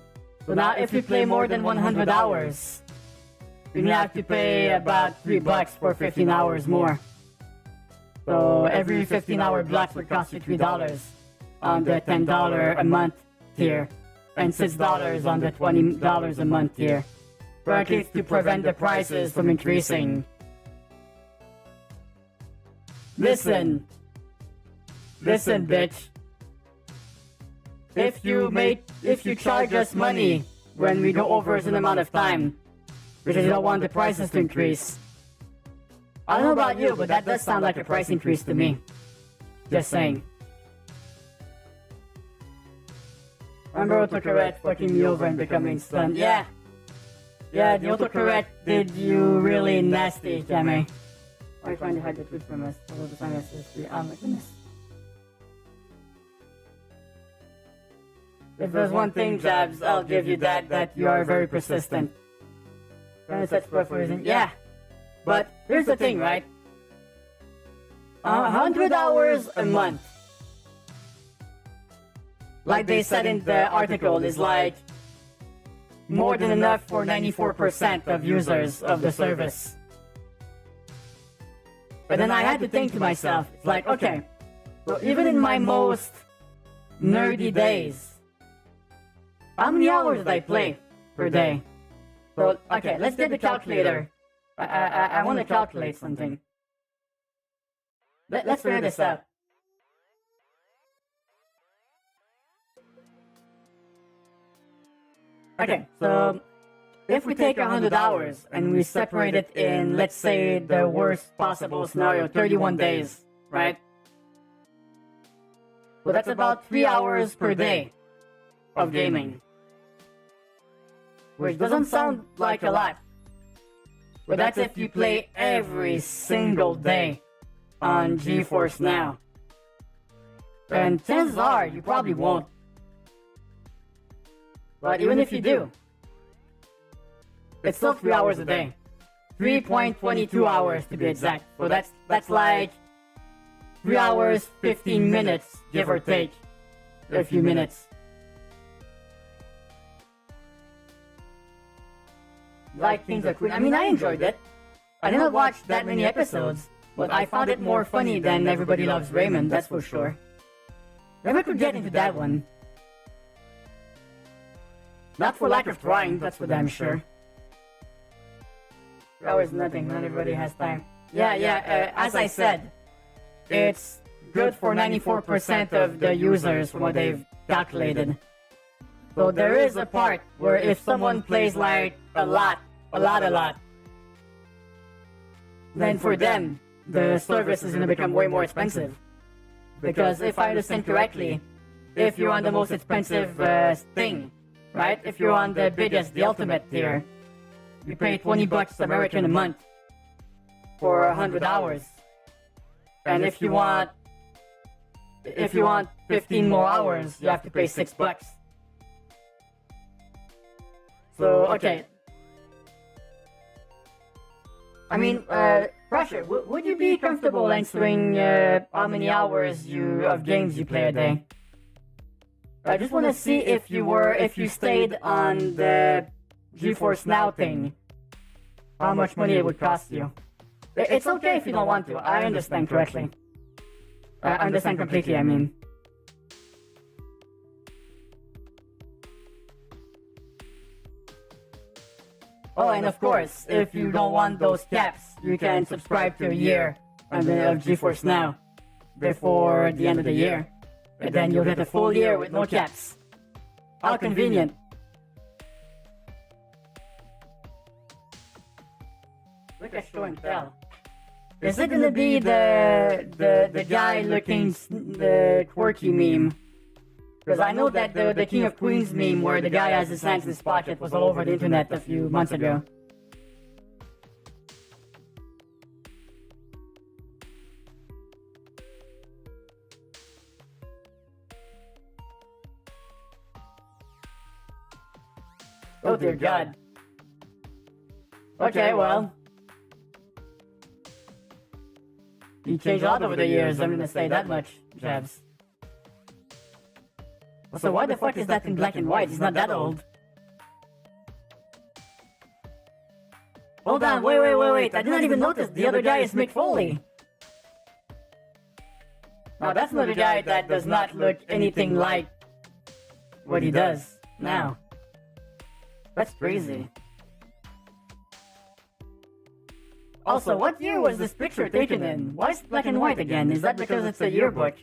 [SPEAKER 4] So now if you play more than 100 hours, you have to pay about $3 for 15 hours more. So every 15-hour block would cost you $3 on the $10 a month tier, and $6 on the $20 a month tier. For at least to prevent the prices from increasing. Listen, bitch. If you charge us money when we go over a certain amount of time, because you don't want the prices to increase, I don't know about you, but that does sound like a price increase to me. Just saying. Remember autocorrect fucking me over and becoming stunned? Yeah. Yeah, the autocorrect did you really nasty, Kame. Why are you trying to hide the truth from us? Although the time is history. Oh my goodness. If there's one thing, Jabs, I'll give you that you are very persistent. And such for a reason. Yeah. But here's the thing, right? 100 hours a month. Like they said in the article, is like more than enough for 94% of users of the service. But then I had to think to myself, it's like, okay, well, even in my most nerdy days, how many hours did I play per day? So, okay, let's get the calculator. I want to calculate something. Let's figure this out. Okay, so if we take 100 hours and we separate it in, let's say, the worst possible scenario, 31 days, right? So that's about 3 hours per day of gaming. Which doesn't sound like a lot. But that's if you play every single day on GeForce Now. And chances are, you probably won't. But even if you do, it's still 3 hours a day. 3.22 hours to be exact. So that's like 3 hours, 15 minutes, give or take a few minutes. Like things are cool. I mean, I enjoyed it. I did not watch that many episodes, but I found it more funny than Everybody Loves Raymond, that's for sure. Never could get into that one. Not for lack of trying, that's for damn sure. 3 hours nothing, not everybody has time. Yeah, as I said, it's good for 94% of the users from what they've calculated. So there is a part where if someone plays like a lot, then for them, the service is going to become way more expensive. Because if I understand correctly, if you're on the most expensive thing, right? If you're on the biggest, the ultimate tier, you pay 20 bucks American a month for 100 hours. And if you want 15 more hours, you have to pay 6 bucks. So, okay. I mean, Pressure, would you be comfortable answering how many hours of games you play a day? I just want to see if you stayed on the GeForce Now thing, how much money it would cost you. It's okay if you don't want to, I understand correctly. I understand completely, I mean. Oh, and of course, if you don't want those caps, you can subscribe to a year of GeForce Now before the end of the year. And then you'll get a full year with no caps. How convenient. Look at show and tell. Is it gonna be the guy looking the quirky meme? Because I know that the King of Queens meme where the guy has his hands in his pocket was all over the internet a few months ago. Oh dear God. Okay, well. You changed a lot over the years, I'm gonna say that much, Jabs. So why the fuck is that in black and white? He's not that old. Hold on, wait. I did not even notice the other guy is Mick Foley. Now that's another guy that does not look anything like what he does now. That's crazy. Also, what year was this picture taken in? Why is it black and white again? Is that because it's a yearbook?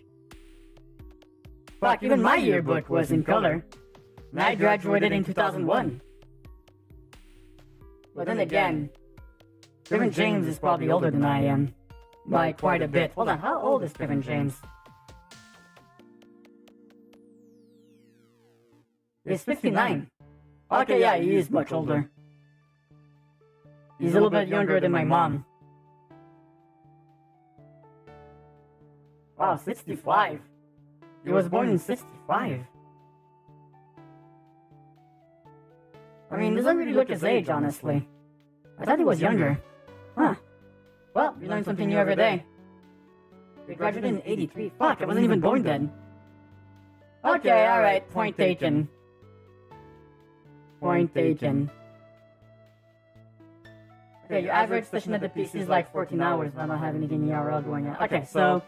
[SPEAKER 4] Fuck, even my yearbook was in color. And I graduated in 2001. But then again, Stephen James is probably older than I am. By quite a bit. Hold on, how old is Stephen James? He's 59. Okay, yeah, he is much older. He's a little bit younger than my mom. Wow, 65. He was born in 65. I mean, doesn't really look his age, honestly. I thought he was younger. Huh. Well, we learn something new every day. We graduated in 83. Fuck, I wasn't even born then. Okay, alright, point taken. Point taken. Okay, your average session at the PC is like 14 hours, but I don't have anything IRL going on. Okay, so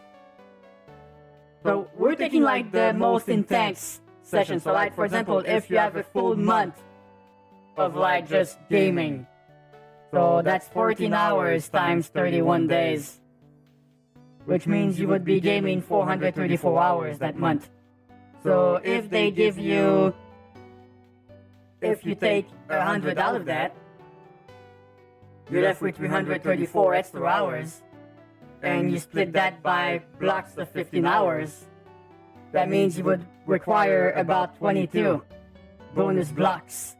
[SPEAKER 4] we're taking like the most intense session. So like, for example, if you have a full month of like just gaming, so that's 14 hours times 31 days, which means you would be gaming 434 hours that month. So if they give you, if you take 100 out of that, you're left with 334 extra hours, and you split that by blocks of 15 hours, that means you would require about 22 bonus blocks.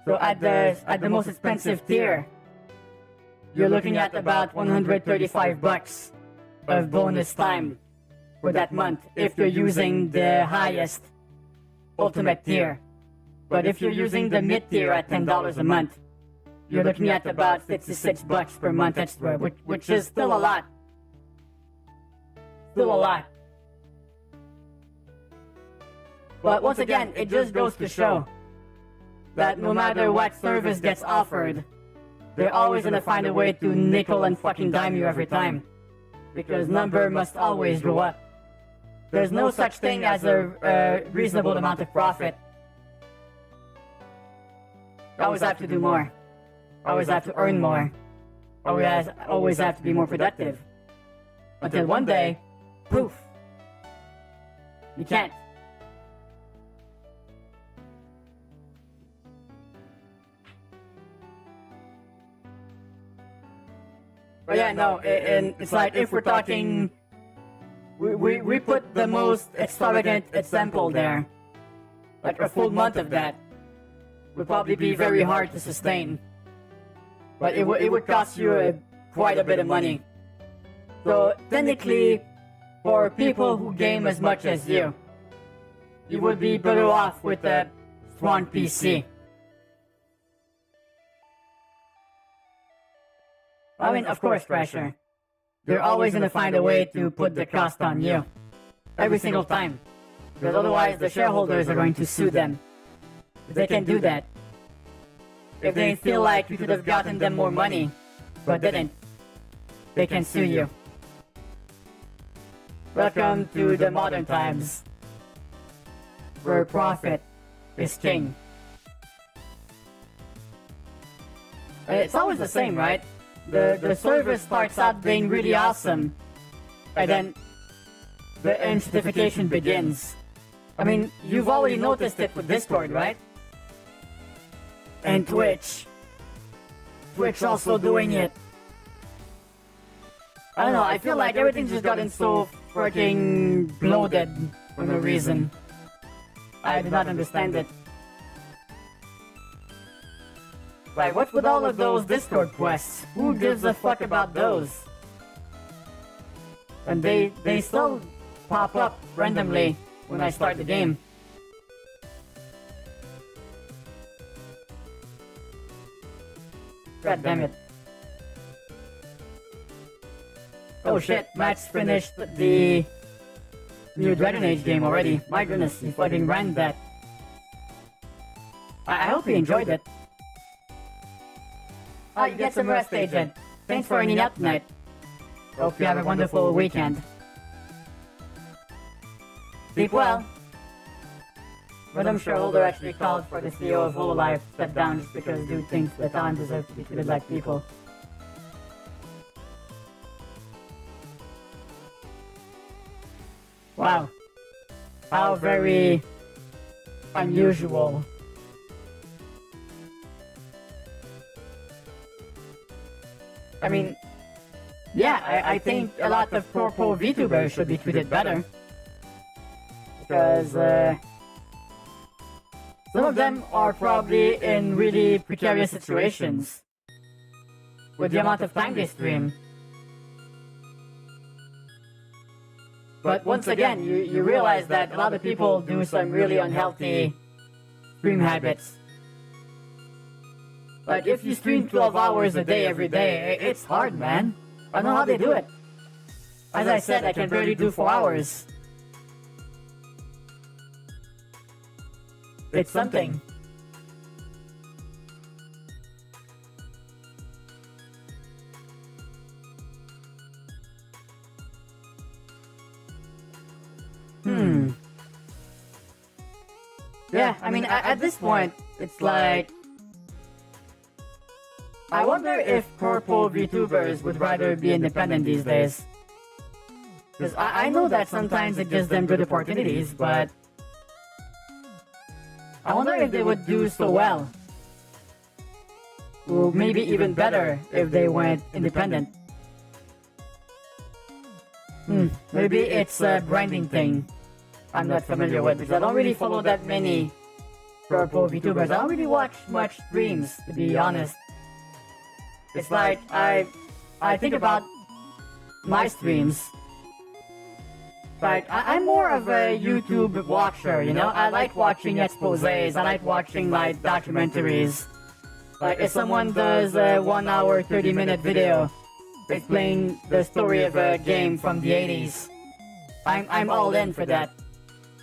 [SPEAKER 4] So at the most expensive tier, you're looking at about 135 bucks of bonus time for that month if you're using the highest ultimate tier. But if you're using the mid tier at $10 a month, you're looking at about 66 bucks per month extra, which is still a lot. Still a lot. But once again, it just goes to show that no matter what service gets offered, they're always gonna find a way to nickel and fucking dime you every time. Because number must always go up. There's no such thing as a reasonable amount of profit. You always have to do more. Always have to earn more. Always have to be more productive. Until one day, poof, you can't. But yeah, no, and it's like if we're talking, we put the most extravagant example there. Like a full month of that would probably be very hard to sustain. But it would cost you quite a bit of money. So technically, for people who game as much as you would be better off with a strong PC. I mean, of course, Crasher, they're always gonna find a way to put the cost on you. Every single time. Because otherwise the shareholders are going to sue them. If they can do that. If they feel like you could have gotten them more money, but didn't, they can sue you. Welcome to the modern times, where profit is king. It's always the same, right? The service starts out being really awesome, and then the intensification begins. I mean, you've already noticed it with Discord, right? And Twitch. Twitch also doing it. I don't know, I feel like everything's just gotten so freaking bloated for no reason. I do not understand it. Like, what's with all of those Discord quests? Who gives a fuck about those? And they still pop up randomly when I start the game. God damn it. Oh shit, Matt's finished the new Dragon Age game already. My goodness, he fucking ran that. I hope he enjoyed it. Oh, you get some rest, Agent. Thanks for hanging out tonight. Hope you have a wonderful weekend. Sleep well. Madam Shareholder actually called for the CEO of Hololive to step down just because dude thinks the town deserves to be treated like people. Wow. How very unusual. I mean, yeah, I think a lot of purple VTubers should be treated better. Because some of them are probably in really precarious situations with the amount of time they stream. But once again, you realize that a lot of people do some really unhealthy stream habits. Like if you stream 12 hours a day every day, it's hard, man. I don't know how they do it. As I said, I can barely do 4 hours. It's something. Yeah, I mean, at this point, it's like... I wonder if purple VTubers would rather be independent these days. Because I know that sometimes it gives them good opportunities, but... I wonder if they would do so well. Or maybe even better if they went independent. Maybe it's a branding thing I'm not familiar with, because I don't really follow that many purple VTubers. I don't really watch much streams, to be honest. It's like, I think about my streams. Like, I'm more of a YouTube watcher, you know? I like watching exposés, I like watching, like, documentaries. Like, if someone does a 1 hour, 30-minute video explaining the story of a game from the 80s, I'm all in for that.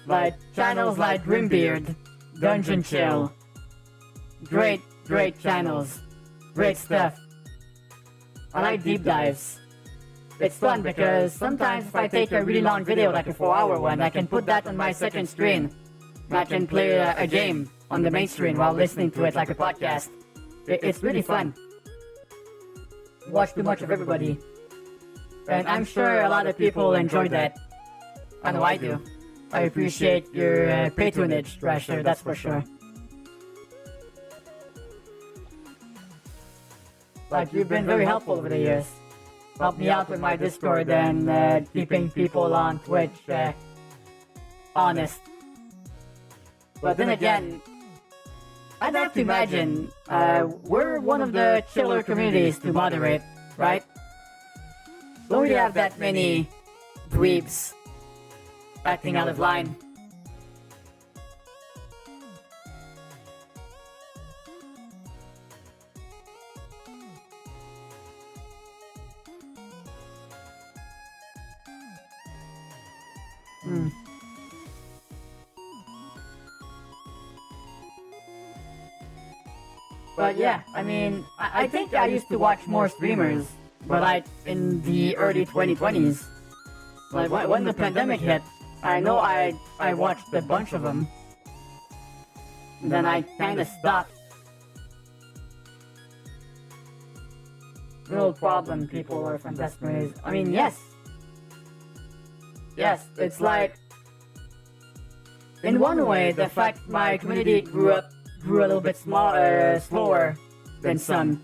[SPEAKER 4] Like, channels like Grimbeard, Dungeon Chill. Great channels. Great stuff. I like deep dives. It's fun because sometimes if I take a really long video, like a 4-hour one, I can put that on my second screen. And I can play a game on the main screen while listening to it like a podcast. It's really fun. Watch too much of everybody. And I'm sure a lot of people enjoy that. I know I do. I appreciate your patronage, Thrasher, that's for sure. Like, you've been very helpful over the years. Helped me out with my Discord and keeping people on Twitch honest. But then again, I'd have to imagine we're one of the chiller communities to moderate, right? Don't really have that many dweebs acting out of line. But yeah, I mean, I think I used to watch more streamers, but like in the early 2020s. Like when the pandemic hit, I know I watched a bunch of them. Then I kinda stopped. Real problem, people are from Desperate. I mean, yes. Yes, it's like... In one way, the fact my community grew a little bit slower than some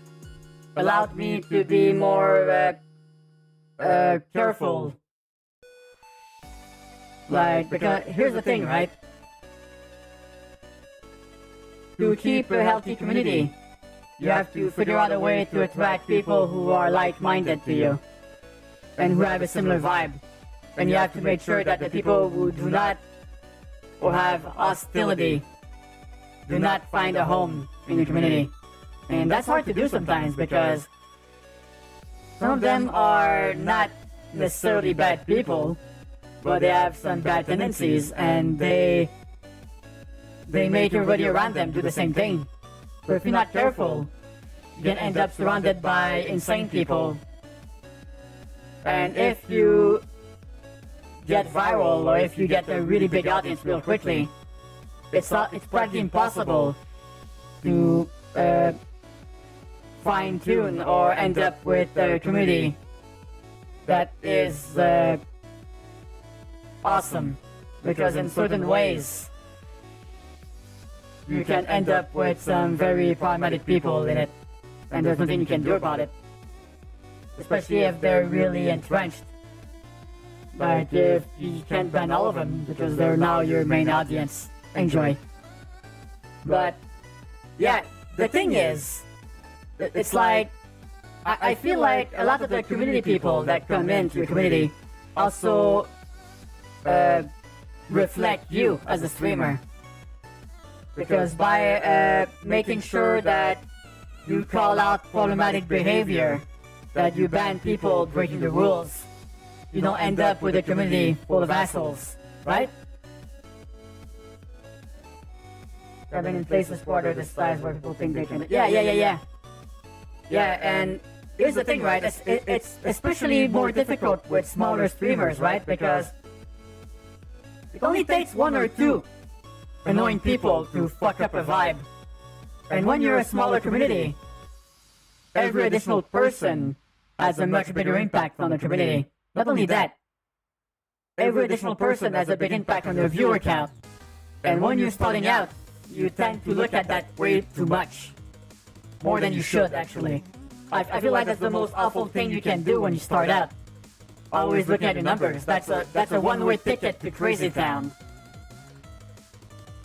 [SPEAKER 4] allowed me to be more careful. Like, because here's the thing, right? To keep a healthy community, you have to figure out a way to attract people who are like-minded to you and who have a similar vibe. And you have to make sure that the people who do not, or have hostility, do not find a home in your community. And that's hard to do sometimes because some of them are not necessarily bad people, but they have some bad tendencies and they make everybody around them do the same thing. So if you're not careful, you can end up surrounded by insane people. And if you get viral or if you get a really big audience real quickly, it's practically impossible to fine-tune or end up with a community that is awesome, because in certain ways you can end up with some very problematic people in it, and there's nothing you can do about it. especially if they're really entrenched. Like if you can't ban all of them because they're now your main audience. Enjoy. But yeah, the thing is, it's like I feel like a lot of the community people that come into your community also reflect you as a streamer. Because by making sure that you call out problematic behavior, that you ban people breaking the rules, you don't end up with a community full of assholes, right? Having in place a sport or this size where people think they can... Yeah, and here's the thing, right? It's especially more difficult with smaller streamers, right? Because it only takes one or two annoying people to fuck up a vibe. And when you're a smaller community, every additional person has a much bigger impact on the community. Not only that, every additional person has a big impact on your viewer count. And when you're starting out, you tend to look at that way too much. More than you should, actually. I feel like that's the most awful thing you can do when you start out. Always looking at your numbers. That's a one-way ticket to Crazy Town.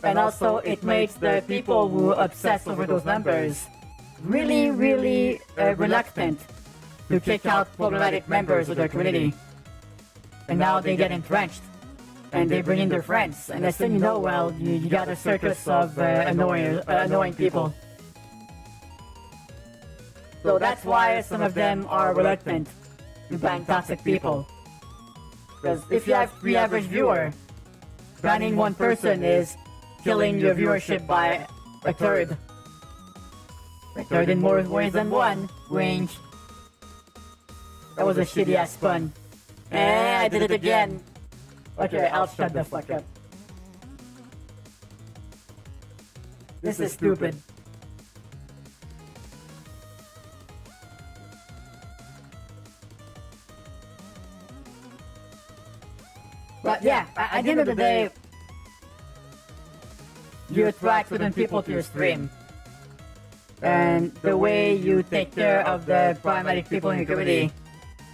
[SPEAKER 4] And also, it makes the people who obsess over those numbers really, really reluctant to kick out problematic members of their community. And now they get entrenched. And they bring in their friends. And as soon you know, well, you got a circus of annoying people. So that's why some of them are reluctant to ban toxic people. Because if you have 3 average viewers, banning one person is killing your viewership by a third. A third in more ways than one. Wink. That was a shitty ass pun. I did it again. Okay, I'll shut the fuck up. This is stupid. But yeah, at the end of the day, you attract certain people to your stream. And the way you take care of the problematic people in your community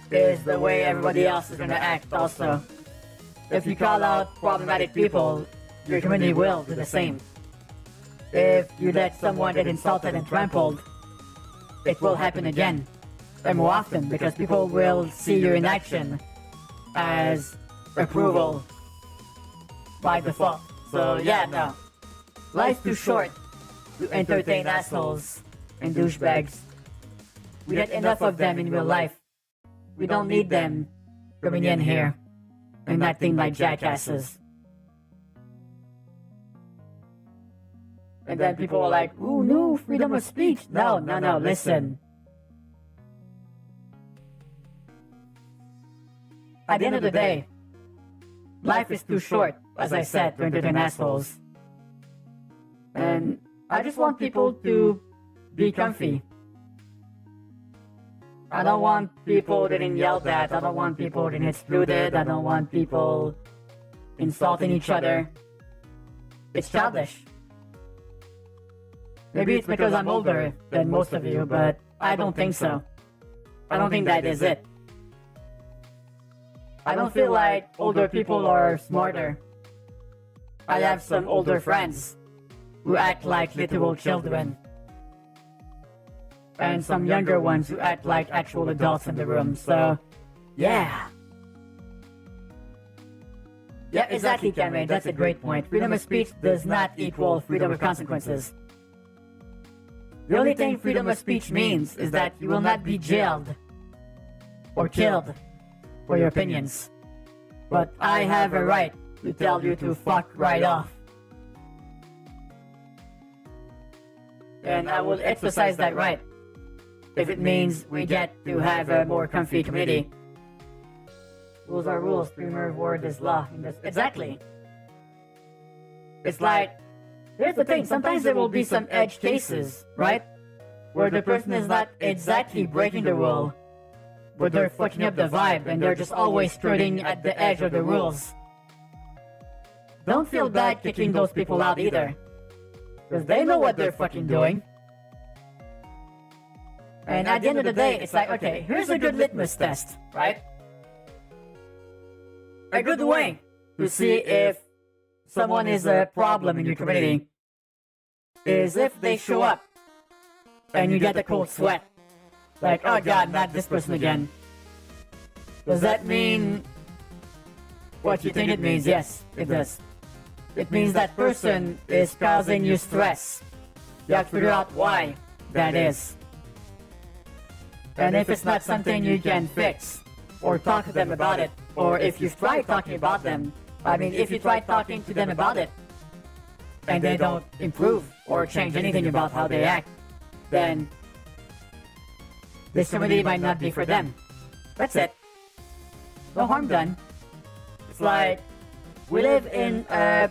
[SPEAKER 4] is the way everybody else is gonna act also. If you call out problematic people, your community will do the same. If you let someone get insulted and trampled, it will happen again. And more often, because people will see your inaction as approval by default. So yeah, no. Life's too short to entertain assholes and douchebags. We get enough of them in real life. We don't need them coming in here and acting like jackasses. And then people are like, ooh, no, freedom of speech. No, listen. At the end of the day, life is too short, as I said, to entertain assholes. And I just want people to be comfy. I don't want people getting yelled at. I don't want people getting excluded. I don't want people insulting each other. It's childish. Maybe it's because I'm older than most of you, but I don't think so. I don't think that is it. I don't feel like older people are smarter. I have some older friends who act like literal children. And some younger ones who act like actual adults in the room, so yeah. Yeah, exactly, Cameron, that's a great point. Freedom of speech does not equal freedom of consequences. The only thing freedom of speech means is that you will not be jailed or killed for your opinions. But I have a right to tell you to fuck right off. And I will exercise that right if it means we get to have a more comfy community. Rules are rules, streamer word is law. Exactly. It's like, here's the thing, sometimes there will be some edge cases, right? Where the person is not exactly breaking the rule, but they're fucking up the vibe and they're just always skirting at the edge of the rules. Don't feel bad kicking those people out either, because they know what they're fucking doing. And at the end of the day, it's like, okay, here's a good litmus test, right? A good way to see if someone is a problem in your community is if they show up and you get a cold sweat. Like, oh god, not this person again. Does that mean what you think it means? Yes, it does. It means that person is causing you stress. You have to figure out why that is. And if it's not something you can fix, or talk to them about it, or if you've tried talking about them, if you try talking to them about it, and they don't improve or change anything about how they act, then this community might not be for them. That's it. No harm done. It's like, we live in a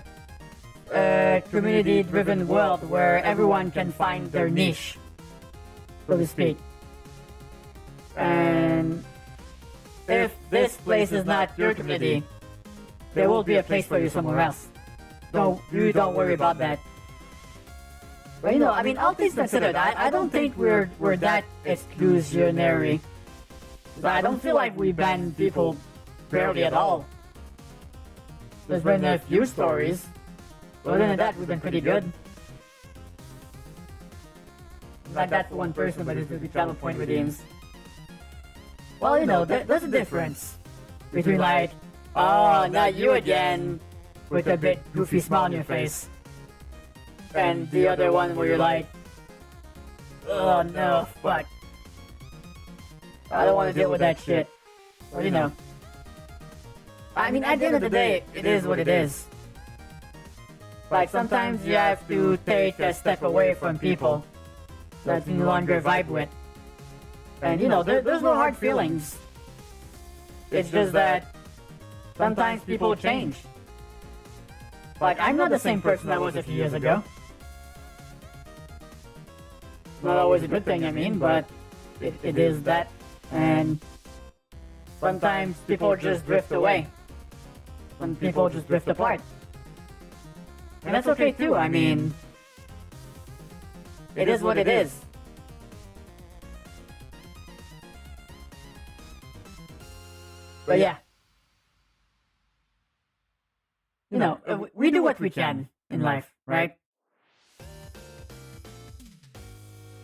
[SPEAKER 4] community-driven world where everyone can find their niche, so to speak. And if this place is not your community, there will be a place for you somewhere else. Don't worry about that. But all things considered, I don't think we're that exclusionary. I don't feel like we ban people barely at all. There's been a few stories. But other than that, we've been pretty good. Not that for one person, but it's the travel point redeems. Well, there's a difference between like, oh, not you again, with a bit goofy smile on your face, and the other one where you're like, oh no, fuck. I don't want to deal with that shit. Well, at the end of the day, it is what it is. Like, sometimes you have to take a step away from people that you no longer vibe with. And, there's no hard feelings. It's just that sometimes people change. Like, I'm not the same person I was a few years ago. Not always a good thing, but it is that. And sometimes people just drift away. Some people just drift apart. And that's okay too, it is what it is. But yeah. We do what we can in life, right?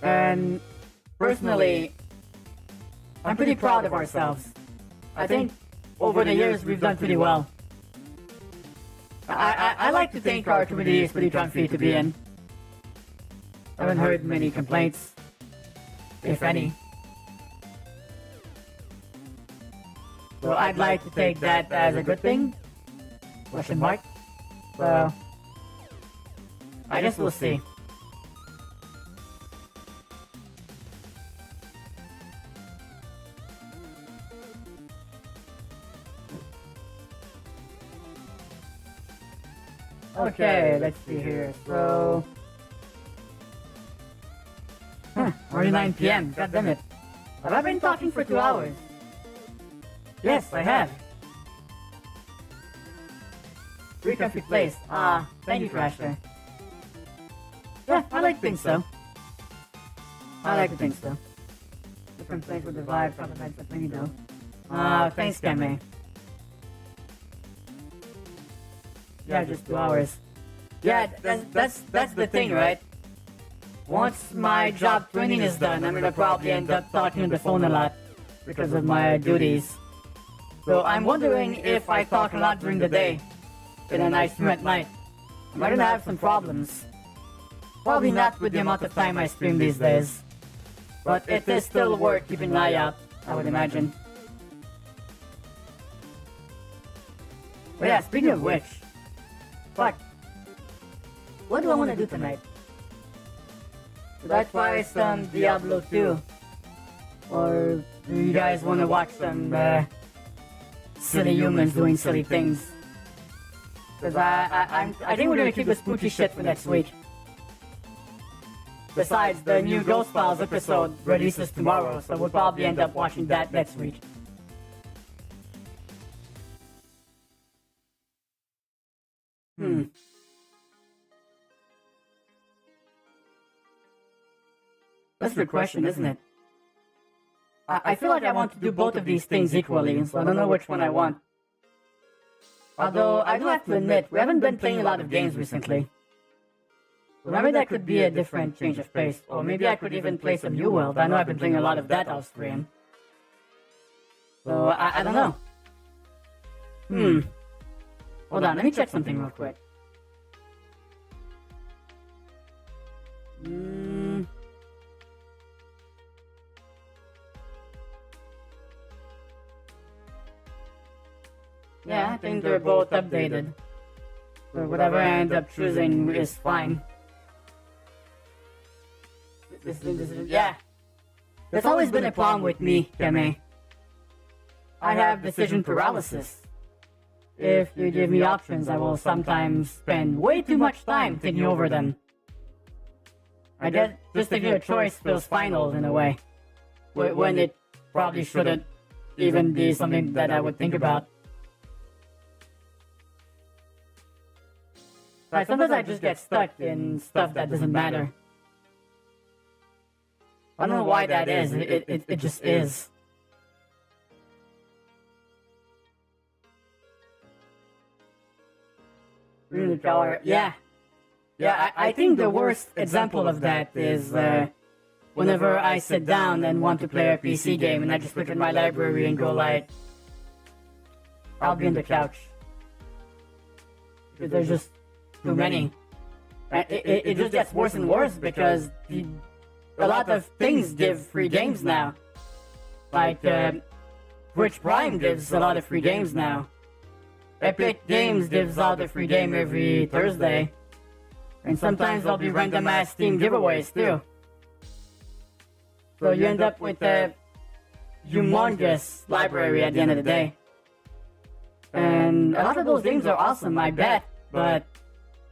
[SPEAKER 4] And personally, I'm pretty proud of ourselves. I think over the years we've done pretty well. I like to think our community is pretty comfy to be in. I haven't heard many complaints, if any. So I'd like to take that as a good thing? Question mark. So I guess we'll see. Okay, let's see here. So, already 9 p.m. God damn it. Have I been talking for 2 hours? Yes, I have. Free comfy place. Thank you, Crasher. Yeah, I like to think so. Different place with the vibe, probably like the thing though. Thanks, Kame. Yeah, just 2 hours. Yeah, that's the thing, right? Once my job training is done, I'm gonna probably end up talking on the phone a lot because of my duties. So I'm wondering if I talk a lot during the day, and then I stream at night, am I gonna have some problems? Probably not with the amount of time I stream these days, but it is still worth keeping an eye out, I would imagine. But yeah, speaking of which, fuck, what do I want to do tonight? Should I try some Diablo 2? Or do you guys want to watch some silly humans doing silly things? Because I think we're going to keep the spooky shit for next week. Besides, the new Ghost Files episode releases tomorrow, so we'll probably end up watching that next week. That's a good question, isn't it? I feel like I want to do both of these things equally, so I don't know which one I want. Although, I do have to admit, we haven't been playing a lot of games recently. So maybe that could be a different change of pace, or maybe I could even play some New World. I know I've been playing a lot of that off stream. So, I don't know. Hold on, let me check something real quick. Yeah, I think they're both updated. So whatever I end up choosing is fine. Yeah. There's always been a problem with me, Keme. I have decision paralysis. If you give me options, I will sometimes spend way too much time thinking over them. I guess just thinking a choice feels final in a way, when it probably shouldn't even be something that I would think about. Like, sometimes I just get stuck in stuff that doesn't matter. I don't know why that is, it just is. Yeah. Yeah, I think the worst example of that is whenever I sit down and want to play a PC game and I just look at my library and go like, I'll be on the couch. Because there's just too many. It just gets worse and worse because a lot of things give free games now. Like, Twitch Prime gives a lot of free games now. Epic Games gives out a free game every Thursday. And sometimes there'll be random ass Steam giveaways too. So you end up with a humongous library at the end of the day. And a lot of those games are awesome, I bet, but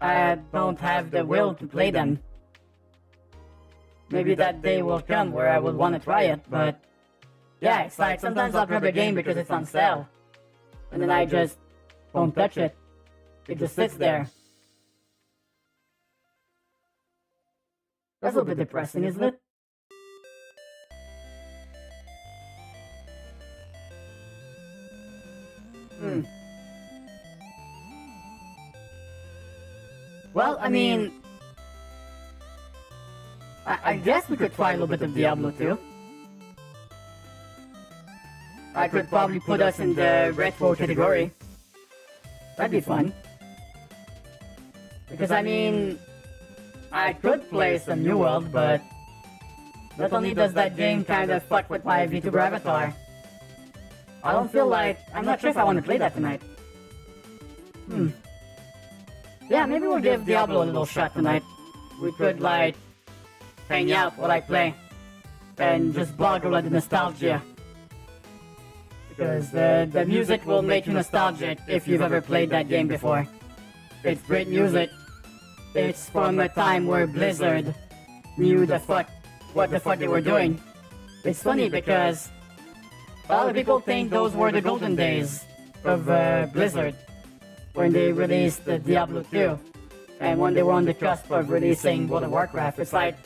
[SPEAKER 4] I don't have the will to play them. Maybe that day will come where I would want to try it, but yeah, it's like sometimes I'll grab a game because it's on sale. And then I just won't touch it. It just sits there. That's a little bit depressing, isn't it? Well, I mean, I guess we could try a little bit of Diablo 2. I could probably put us in the retro category. That'd be fun. Because I mean, I could play some New World, but not only does that game kind of fuck with my VTuber avatar, I don't feel like, I'm not sure if I want to play that tonight. Yeah, maybe we'll give Diablo a little shot tonight. We could like, hang out while I play, and just boggle at the nostalgia. Because the music will make you nostalgic if you've ever played that game before. It's great music. It's from a time where Blizzard knew what the fuck they were doing. It's funny because a lot of people think those were the golden days of Blizzard when they released Diablo 2 and when they were on the cusp of releasing World of Warcraft. It's like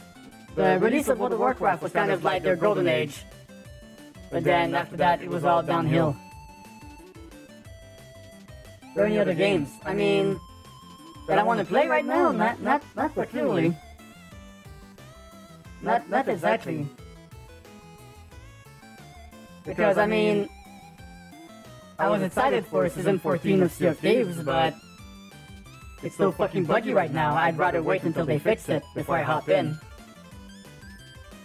[SPEAKER 4] the release of World of Warcraft was kind of like their golden age. But then after that, it was all downhill. Are there any other games? I mean, that I want to play right now? Not particularly. Not exactly. Because I mean, I was excited for Season 14 of Sea of Thieves, but it's so fucking buggy right now. I'd rather wait until they fix it before I hop in.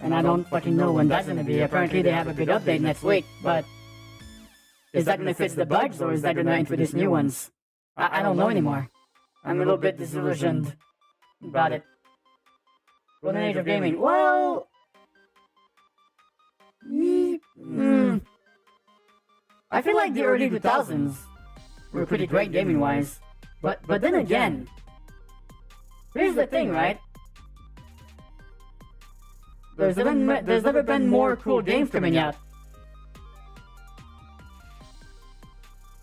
[SPEAKER 4] And I don't fucking know when that's gonna be. Apparently they have a big update next week, but is that gonna fix the bugs or is that gonna introduce new ones? I don't know anymore. I'm a little bit disillusioned about it. Golden Age of Gaming. Well, I feel like the early 2000s were pretty great gaming-wise. But then again, here's the thing, right? There's never been more cool games coming out.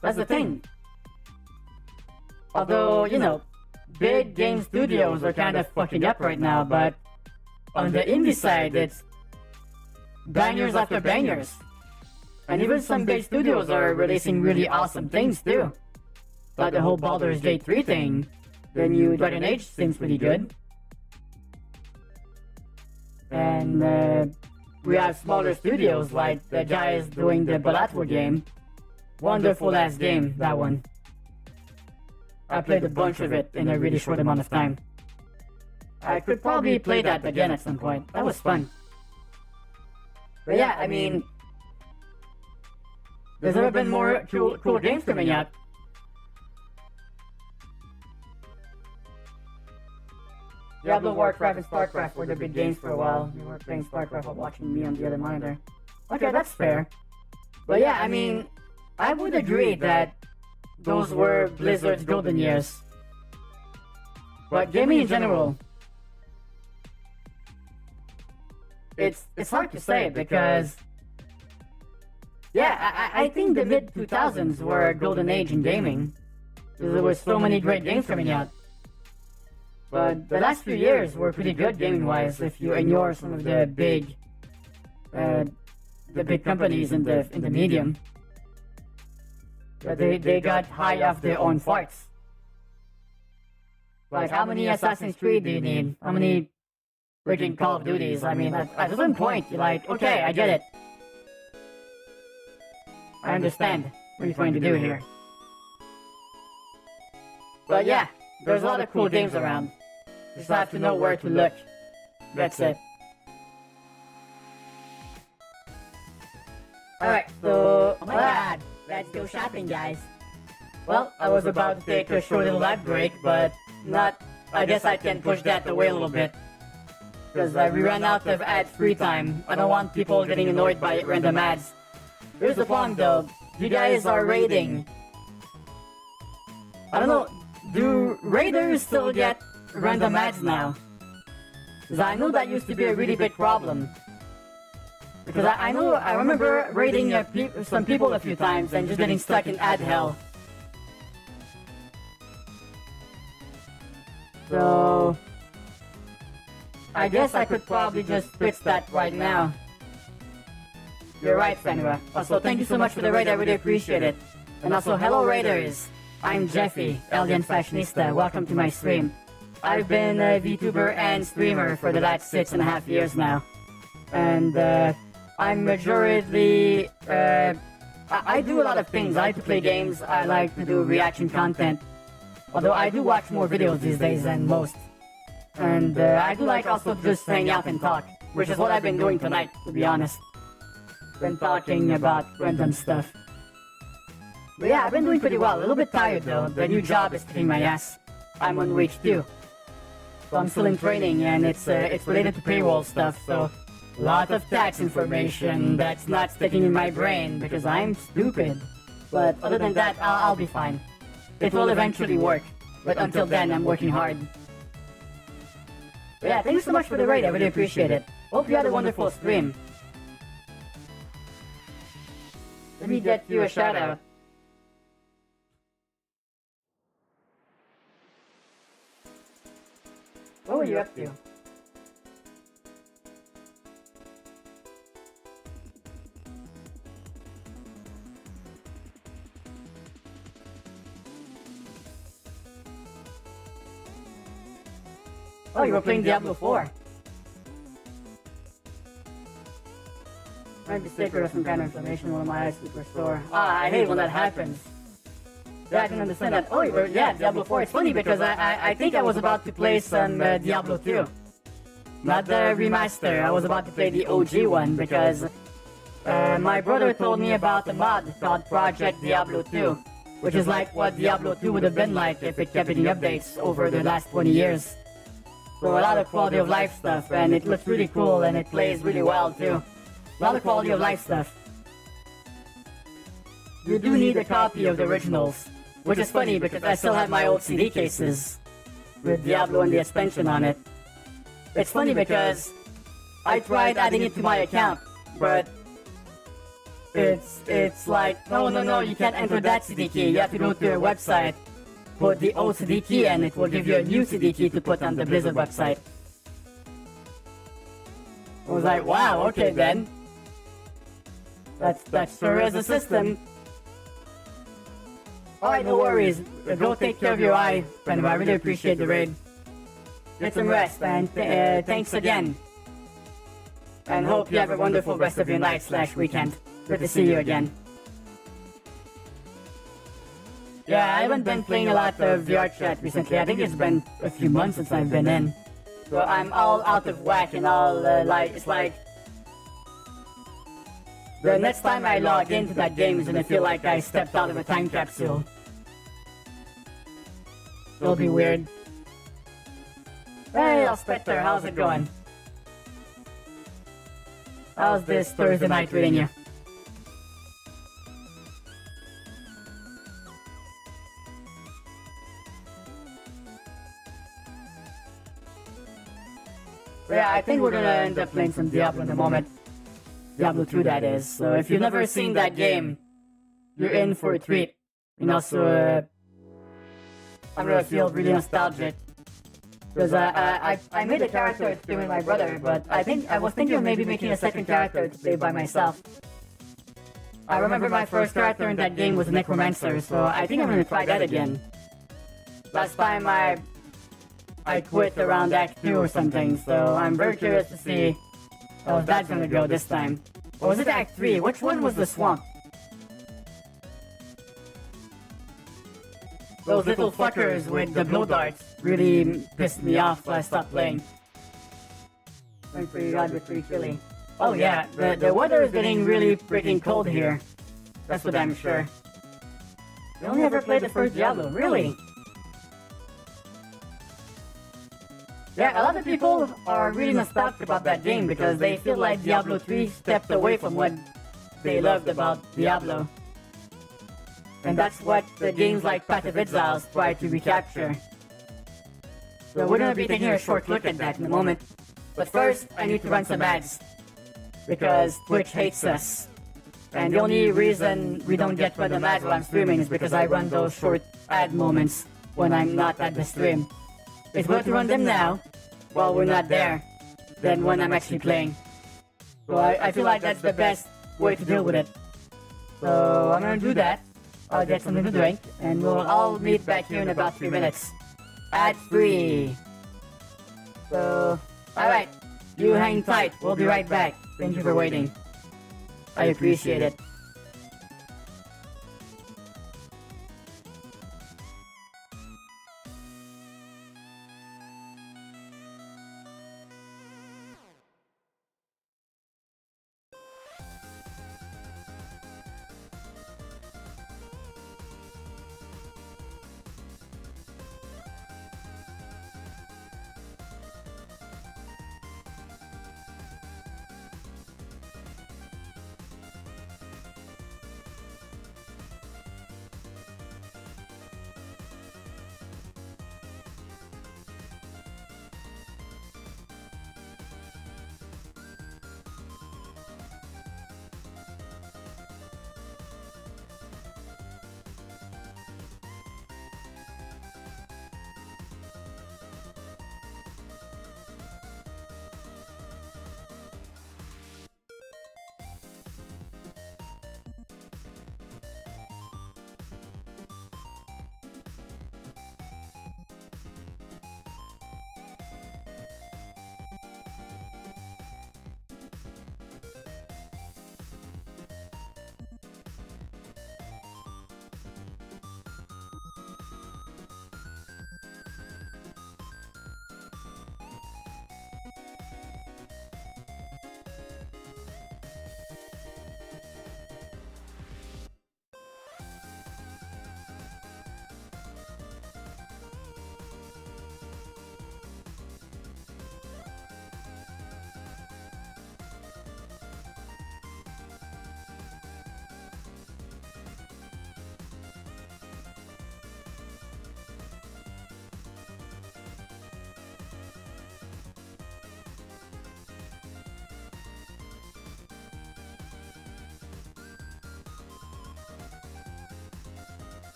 [SPEAKER 4] That's the thing. Although, you know, big game studios are kind of fucking up right now, but on the indie side, it's bangers after bangers. And even some big studios are releasing really awesome things too. Like the whole Baldur's Gate 3 thing. The new Dragon Age seems pretty good. And we have smaller studios like the guys doing the Balatro game. Wonderful ass game, that one. I played a bunch of it in a really short amount of time. I could probably play that again at some point. That was fun. But yeah, I mean, there's never been more cool games coming out. Diablo, Warcraft, and StarCraft were the big games for a while. You were playing StarCraft while watching me on the other monitor. Okay, that's fair. But yeah, I mean, I would agree that those were Blizzard's golden years. But gaming in general, it's hard to say because, yeah, I think the mid-2000s were a golden age in gaming. There were so many great games coming out. But the last few years were pretty good gaming-wise if you ignore some of the big companies in the medium. But they got high off their own farts. Like, how many Assassin's Creed do you need? How many freaking Call of Duties? I mean, at a certain point, you're like, okay, I get it. I understand what you're trying to do here. But yeah, there's a lot of cool games around. You just have to know where to look. That's it. Alright, so... Oh my god, let's go shopping, guys. Well, I was about to take a short little ad break, but not... I guess I can push that away a little bit. Because we ran out of ad-free time. I don't want people getting annoyed by random ads. Here's the problem though. You guys are raiding. I don't know, do raiders still get random ads now? Because I know that used to be a really big problem. Because I remember raiding some people a few times and just getting stuck in ad hell. So I guess I could probably just fix that right now. You're right, Fenua. Also, thank you so much for the raid, I really appreciate it. And also, hello raiders! I'm Jeffy, Alien Fashionista, welcome to my stream. I've been a VTuber and streamer for the last 6.5 years now. And I'm majority... I do a lot of things. I like to play games, I like to do reaction content. Although I do watch more videos these days than most. And I do like also just hang out and talk, which is what I've been doing tonight, to be honest. Been talking about random stuff. But yeah, I've been doing pretty well. A little bit tired though. The new job is kicking my ass. I'm on week 2. So I'm still in training and it's related to payroll stuff, so a lot of tax information that's not sticking in my brain because I'm stupid. But other than that, I'll be fine. It will eventually work. But until then, I'm working hard. But yeah, thank you so much for the raid. I really appreciate it. Hope you had a wonderful stream. Let me get you a shout out. What were you up to? Oh, you were playing Diablo 4. Might be sick or some kind of inflammation in one of my eyes super sore. Ah, I hate when that happens. Yeah, I can understand that. Oh, yeah, Diablo 4. It's funny because I think I was about to play some Diablo 2. Not the remaster. I was about to play the OG one because my brother told me about a mod called Project Diablo 2, which is like what Diablo 2 would have been like if it kept getting updates over the last 20 years. So a lot of quality of life stuff, and it looks really cool, and it plays really well too. A lot of quality of life stuff. You do need a copy of the originals, which is funny because I still have my old CD cases with Diablo and the expansion on it. It's funny because I tried adding it to my account, but it's like, no, you can't enter that CD key, you have to go to your website, put the old CD key, and it will give you a new CD key to put on the Blizzard website. I was like, wow, okay then. That's sure is a system. Alright, no worries. Go take care of your eye, friend. I really appreciate the raid. Get some rest, and thanks again. And hope you have a wonderful rest of your night/weekend. Good to see you again. Yeah, I haven't been playing a lot of VR chat recently. I think it's been a few months since I've been in. So I'm all out of whack and all, it's like... The next time I log into that game is gonna feel like I stepped out of a time capsule. It'll be weird. Hey, Spectre, how's it going? How's this Thursday night treating you? Yeah, I think we're gonna end up playing some Diablo in a moment. Diablo 2, that is. So if you've never seen that game, you're in for a treat. And also, I'm gonna feel really nostalgic. Because I made a character to play with my brother, but I was thinking of maybe making a second character to play by myself. I remember my first character in that game was a Necromancer, so I think I'm gonna try that again. Last time I quit around Act 2 or something, so I'm very curious to see how that's gonna go this time. Or was it Act 3? Which one was the swamp? Those little fuckers with the blow darts really pissed me off, so I stopped playing. Went pretty rad but pretty chilly. Oh yeah, the weather is getting really freaking cold here. That's what I'm sure. You only ever played the first Diablo, really? Yeah, a lot of people are really nostalgic about that game because they feel like Diablo 3 stepped away from what they loved about Diablo. And that's what the games like Path of Exiles try to recapture. So we're gonna be taking a short look at that in a moment. But first, I need to run some ads. Because Twitch hates us. And the only reason we don't get random ads while I'm streaming is because I run those short ad moments when I'm not at the stream. It's better to run them now, while we're not there, than when I'm actually playing. So I feel like that's the best way to deal with it. So I'm gonna do that. I'll get something to drink, and we'll all meet back here in about 3 minutes. Ad free. So, alright. You hang tight. We'll be right back. Thank you for waiting. I appreciate it.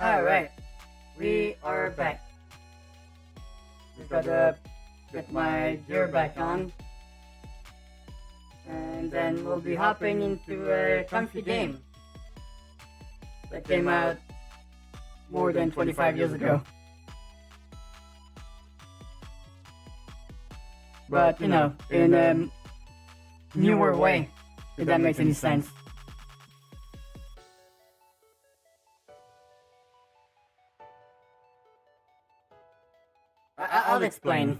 [SPEAKER 4] Alright, we are back. Just gotta get my gear back on. And then we'll be hopping into a comfy game that came out more than 25 years ago. But, you know, in a newer way, if that makes any sense. I'll explain.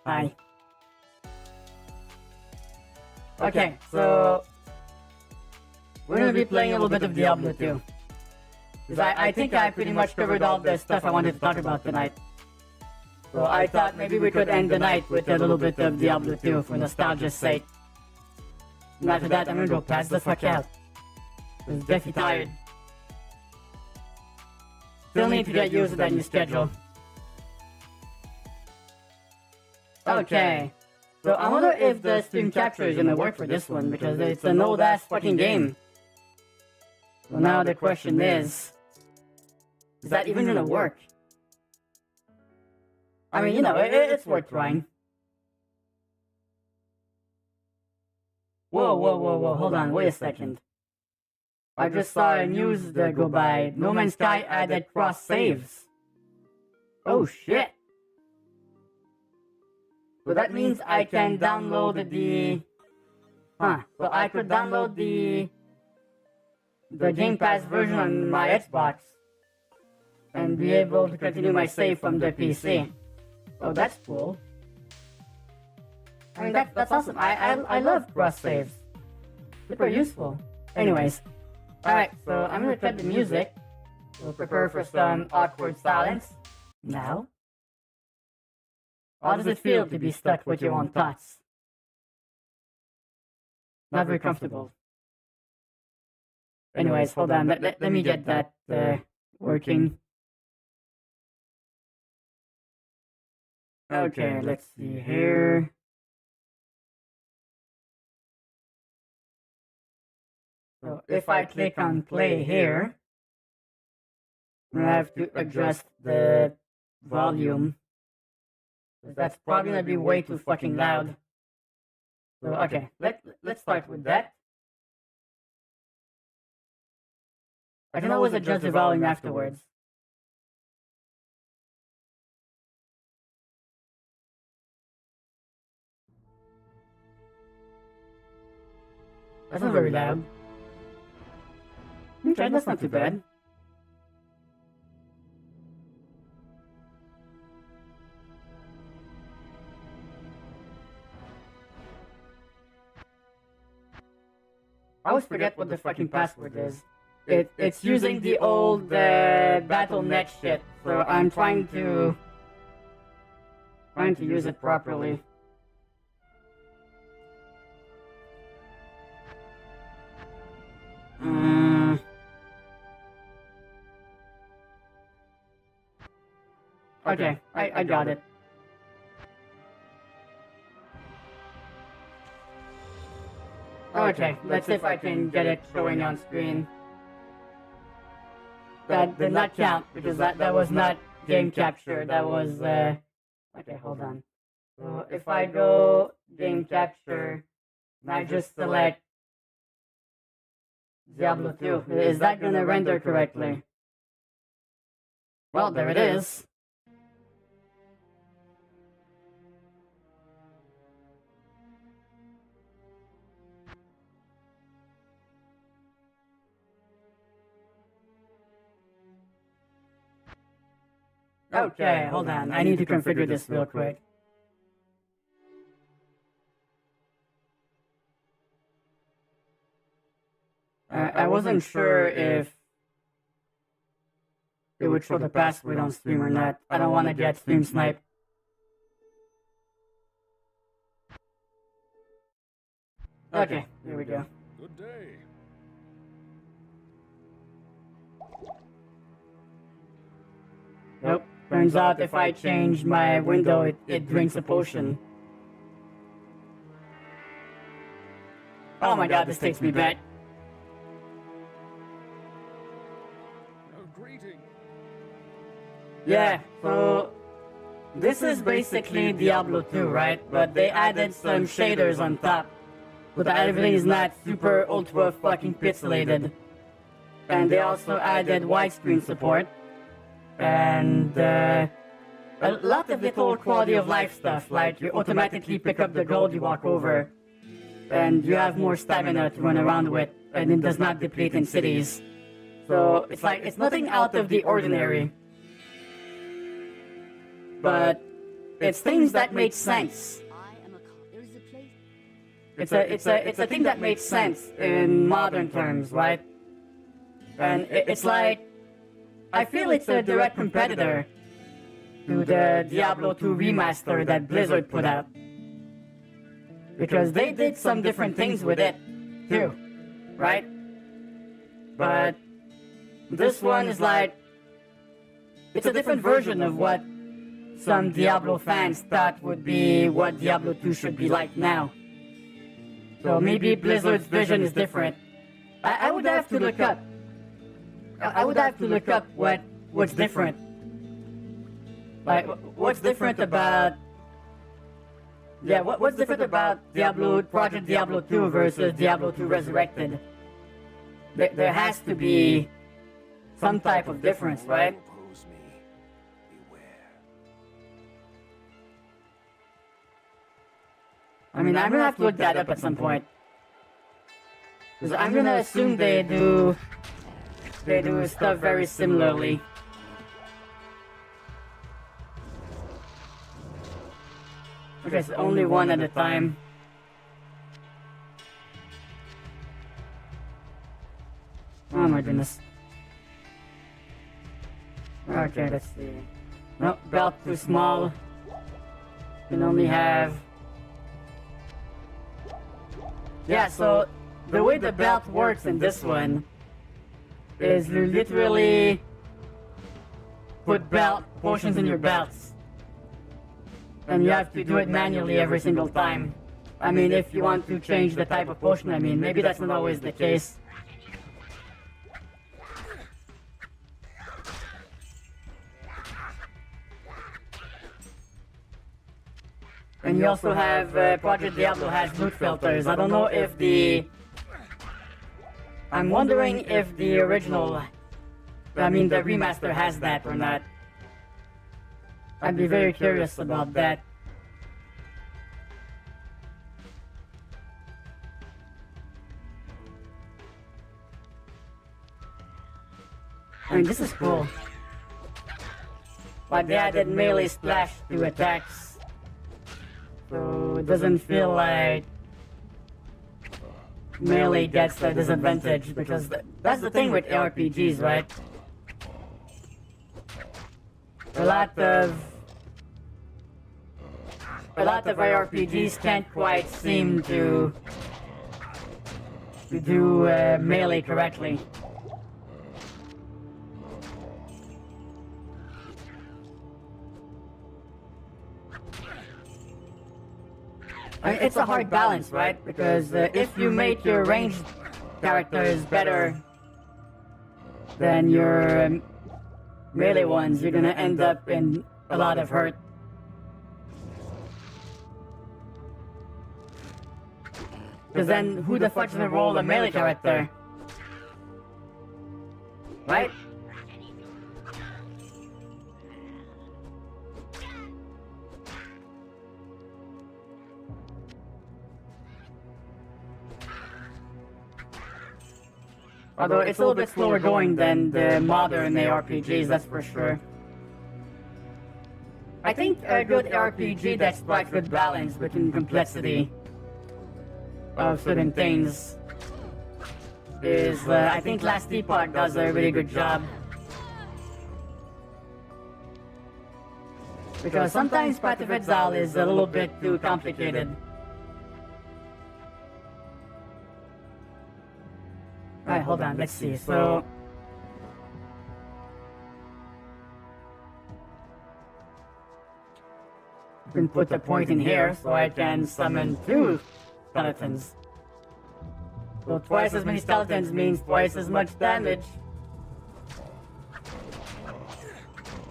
[SPEAKER 4] Hi. Okay, so we're gonna be playing a little bit of Diablo 2. Because I think I pretty much covered all the stuff I wanted to talk about tonight. So I thought maybe we could end the night with a little bit of Diablo 2 for nostalgia's sake. And after that, I'm gonna go pass the fuck out. I'm definitely tired. Still need to get used to that new schedule. Okay. So I wonder if the stream capture is gonna work for this one, because it's an old ass fucking game. So now the question is that even gonna work? I mean, you know, it's worth trying. Whoa, hold on, wait a second. I just saw news that go by. No Man's Sky added cross saves. Oh shit. So that means I can download the... So I could download the Game Pass version on my Xbox and be able to continue my save from the PC. Oh, that's cool. I mean, that's awesome. I love cross saves. Super useful. Anyways. Alright, so I'm gonna cut the music. We'll prepare for some awkward silence. Now. How does it feel to be stuck with your own thoughts? Not very comfortable. Anyways, hold on. Let me get that working. Okay, let's see here. So if I click on play here, I have to adjust the volume. That's probably gonna be way too fucking loud. So okay, let's start with that. I can always adjust the volume afterwards. That's not very loud. Okay, that's not too bad. I always forget what the fucking password is. It's using the old Battle.net shit, so I'm trying to use it properly. Okay, I got it. Okay, let's see if I can get it showing on screen. That did not count, because that was not game capture, that was, okay, hold on. So if I go game capture, and I just select Diablo 2, is that gonna render correctly? Well, there it is. Okay, hold on. I need to configure this real quick. I wasn't sure if it would show the password on stream or not. I don't want to get stream sniped. Okay, here we go.
[SPEAKER 6] Good day.
[SPEAKER 4] Nope. Turns out if I change my window, it drinks a potion. Oh my god, this takes me back. Yeah, so this is basically Diablo 2, right? But they added some shaders on top, so that everything is not super ultra fucking pixelated. And they also added widescreen support, and a lot of little quality of life stuff, like you automatically pick up the gold you walk over, and you have more stamina to run around with, and it does not deplete in cities. So it's like, it's nothing out of the ordinary, but it's things that make sense. It's a thing that makes sense in modern terms, right? And it's like, I feel it's a direct competitor to the Diablo 2 remaster that Blizzard put out. Because they did some different things with it, too, right? But this one is like, it's a different version of what some Diablo fans thought would be what Diablo 2 should be like now. So maybe Blizzard's vision is different. I would have to look up. I would have to look up what's different. Like, what's different about... Yeah, what's different about Project Diablo 2 versus Diablo 2 Resurrected? There has to be some type of difference, right?
[SPEAKER 6] Oppose me. Beware.
[SPEAKER 4] I mean, I'm gonna have to look that up at some point. Because I'm gonna assume they do stuff very similarly. Okay, so only one at a time. Oh my goodness. Okay, let's see. Nope, belt too small. Can only have... Yeah, so the way the belt works in this one is you literally put potions in your belts. And you have to do it manually every single time. I mean, if you want to change the type of potion, I mean, maybe that's not always the case. And you also have, Project Diablo has loot filters. I don't know if I'm wondering if the original, the remaster has that or not. I'd be very curious about that. I mean, this is cool. Like, they added melee splash to attacks. So it doesn't feel like melee gets a disadvantage, because that's the thing with RPGs, right? A lot of RPGs can't quite seem to do melee correctly. I mean, it's a hard balance, right? Because if you make your ranged characters better than your melee ones, you're gonna end up in a lot of hurt. Because then, who the fuck's gonna roll a melee character? Right? Although it's a little bit slower going than the modern ARPGs, that's for sure. I think a good RPG that strikes good balance between complexity of certain things is, I think Last Epoch does a really good job. Because sometimes Path of Exile is a little bit too complicated. Alright, hold on, let's see. So you can put a point in here so I can summon 2 skeletons. So twice as many skeletons means twice as much damage.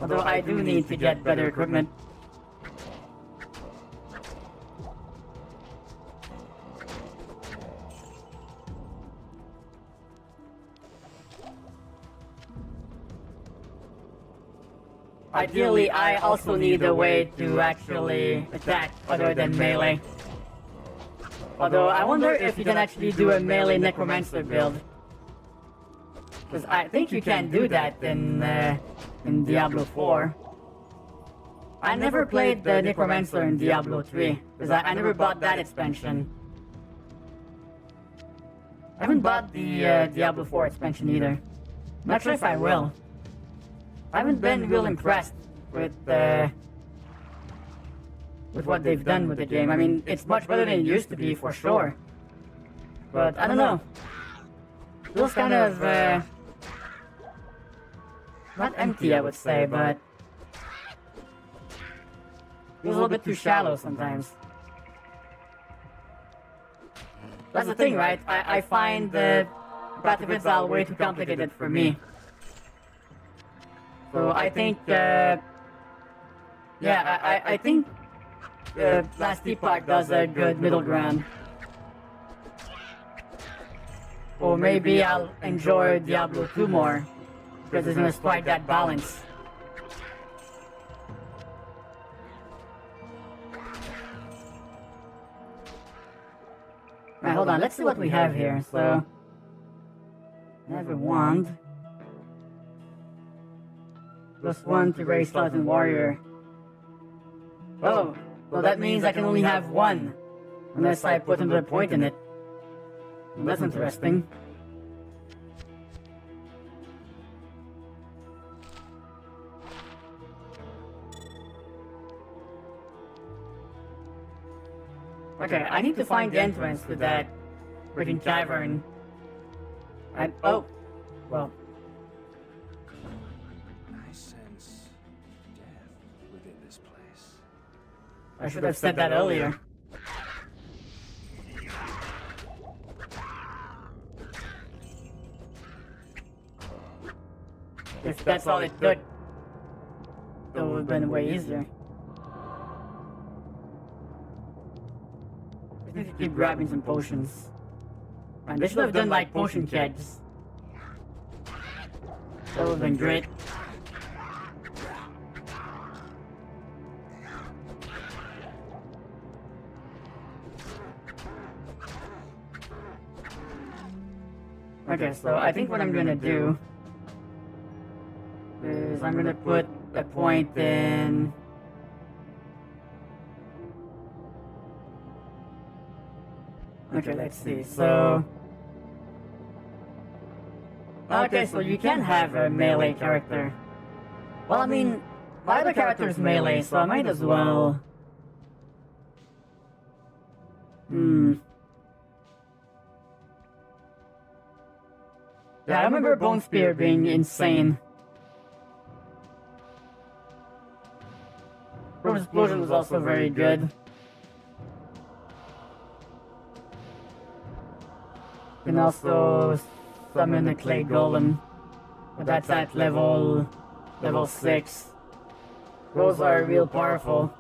[SPEAKER 4] Although I do need to get better equipment. Ideally, I also need a way to actually attack other than melee. Although, I wonder if you can actually do a melee necromancer build. Because I think you can do that in Diablo 4. I never played the necromancer in Diablo 3, because I never bought that expansion. I haven't bought the Diablo 4 expansion either. Not sure if I will. I haven't been real impressed with what they've done with the game. I mean, it's much better than it used to be, for sure. But, I don't know. Feels kind of, not empty, I would say, but feels a little bit too shallow sometimes. That's the thing, right? I find the Path of Exile way too complicated for me. So I think, I think Last Epoch does a good middle ground. Or maybe I'll enjoy Diablo 2 more, because it's gonna strike that balance. Alright, hold on, let's see what we have here. So, I have a wand. +1 to raise Skeleton Warrior. Oh, well that means I can only have one, unless I put another point in it. Well, that's interesting. Okay, I need to find the entrance to that freaking cavern. Oh, well.
[SPEAKER 6] I sense death within this place.
[SPEAKER 4] I should have said that earlier. If that's all it took, it would have been way easier. I need to keep grabbing some potions. Man, they should have done like potion kegs. That would have been great. Okay, so I think what I'm gonna do is I'm gonna put a point in. Okay, let's see. So, okay, so you can have a melee character. Well, I mean, my other character is melee, so I might as well. Yeah, I remember Bone Spear being insane. Rose Explosion was also very good. You can also summon the Clay Golem, but that's at level 6. Those are real powerful.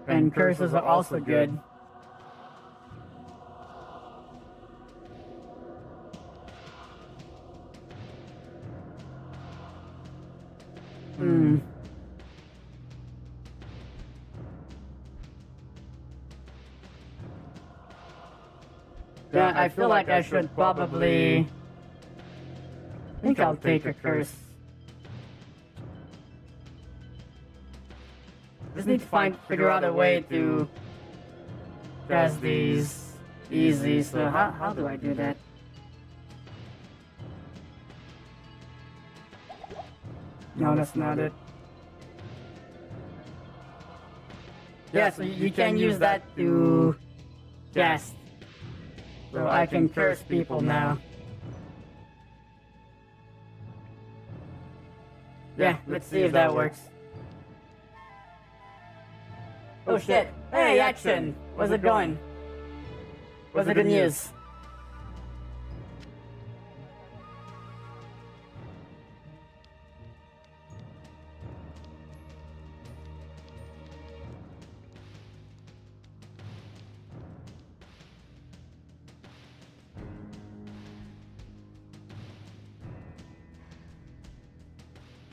[SPEAKER 4] And curses are also good. Yeah, I feel like I should probably. I think I'll take a curse. Just need to figure out a way to cast these easy. So how do I do that? No, that's not it. Yeah, so you can use that to cast. So I can curse people now. Yeah, let's see if that works. Oh shit! Hey, action! Where's it going? What's the good news?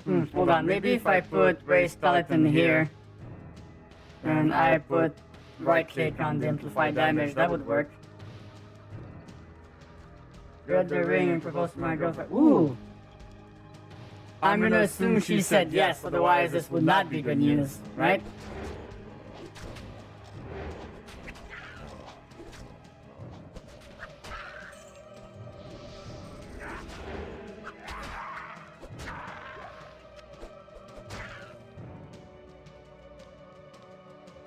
[SPEAKER 4] Hold on, maybe if I put Ray Skeleton here, and I put right click on the amplify damage, that would work. Read the ring and proposed to my girlfriend. Ooh! I'm gonna assume she said yes, otherwise this would not be good news, right?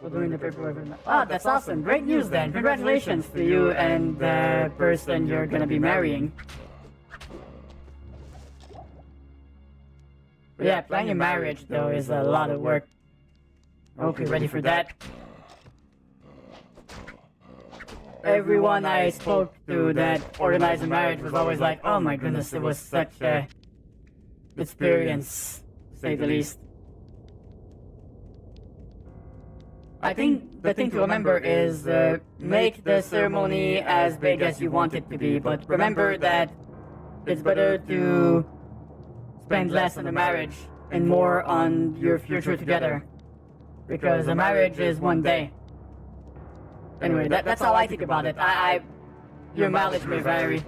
[SPEAKER 4] We're doing the paperwork. Ah, that's awesome. Great news then. Congratulations to you and the person you're gonna be marrying. But yeah, planning a marriage though is a lot of work. Okay, ready for that? Everyone I spoke to that organized a marriage was always like, oh my goodness, it was such a experience, to say the least. I think the thing to remember is make the ceremony as big as you want it to be, but remember that it's better to spend less on the marriage and more on your future together, because a marriage is one day. Anyway, that's how I think about it. Your mileage may vary.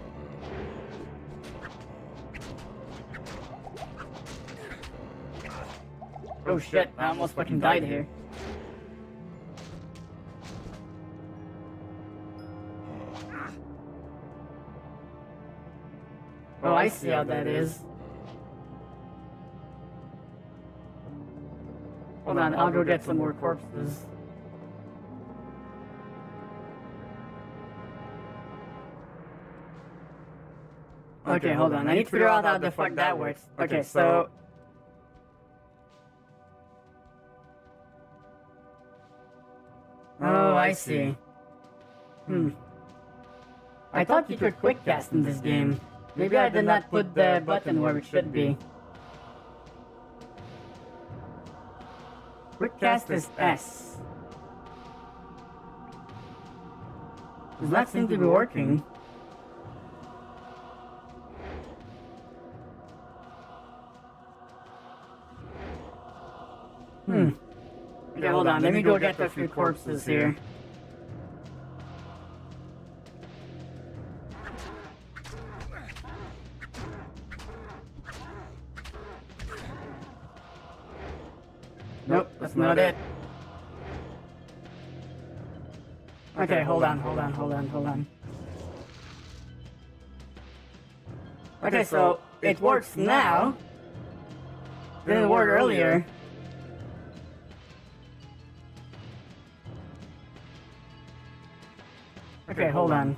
[SPEAKER 4] Oh shit, I almost fucking died here. Oh, I see how that is. Hold on, I'll go get some more corpses. Okay, hold on. I need to figure out how the fuck that works. Okay, so... Oh, I see. I thought you could quick cast in this game. Maybe I did not put the button where it should be. Quick cast is S. Does not seem to be working. Okay, hold on. Let me go get a few corpses here. Nope, that's not it. Okay, hold on. Okay, so it works now. Didn't work earlier. Okay, hold on.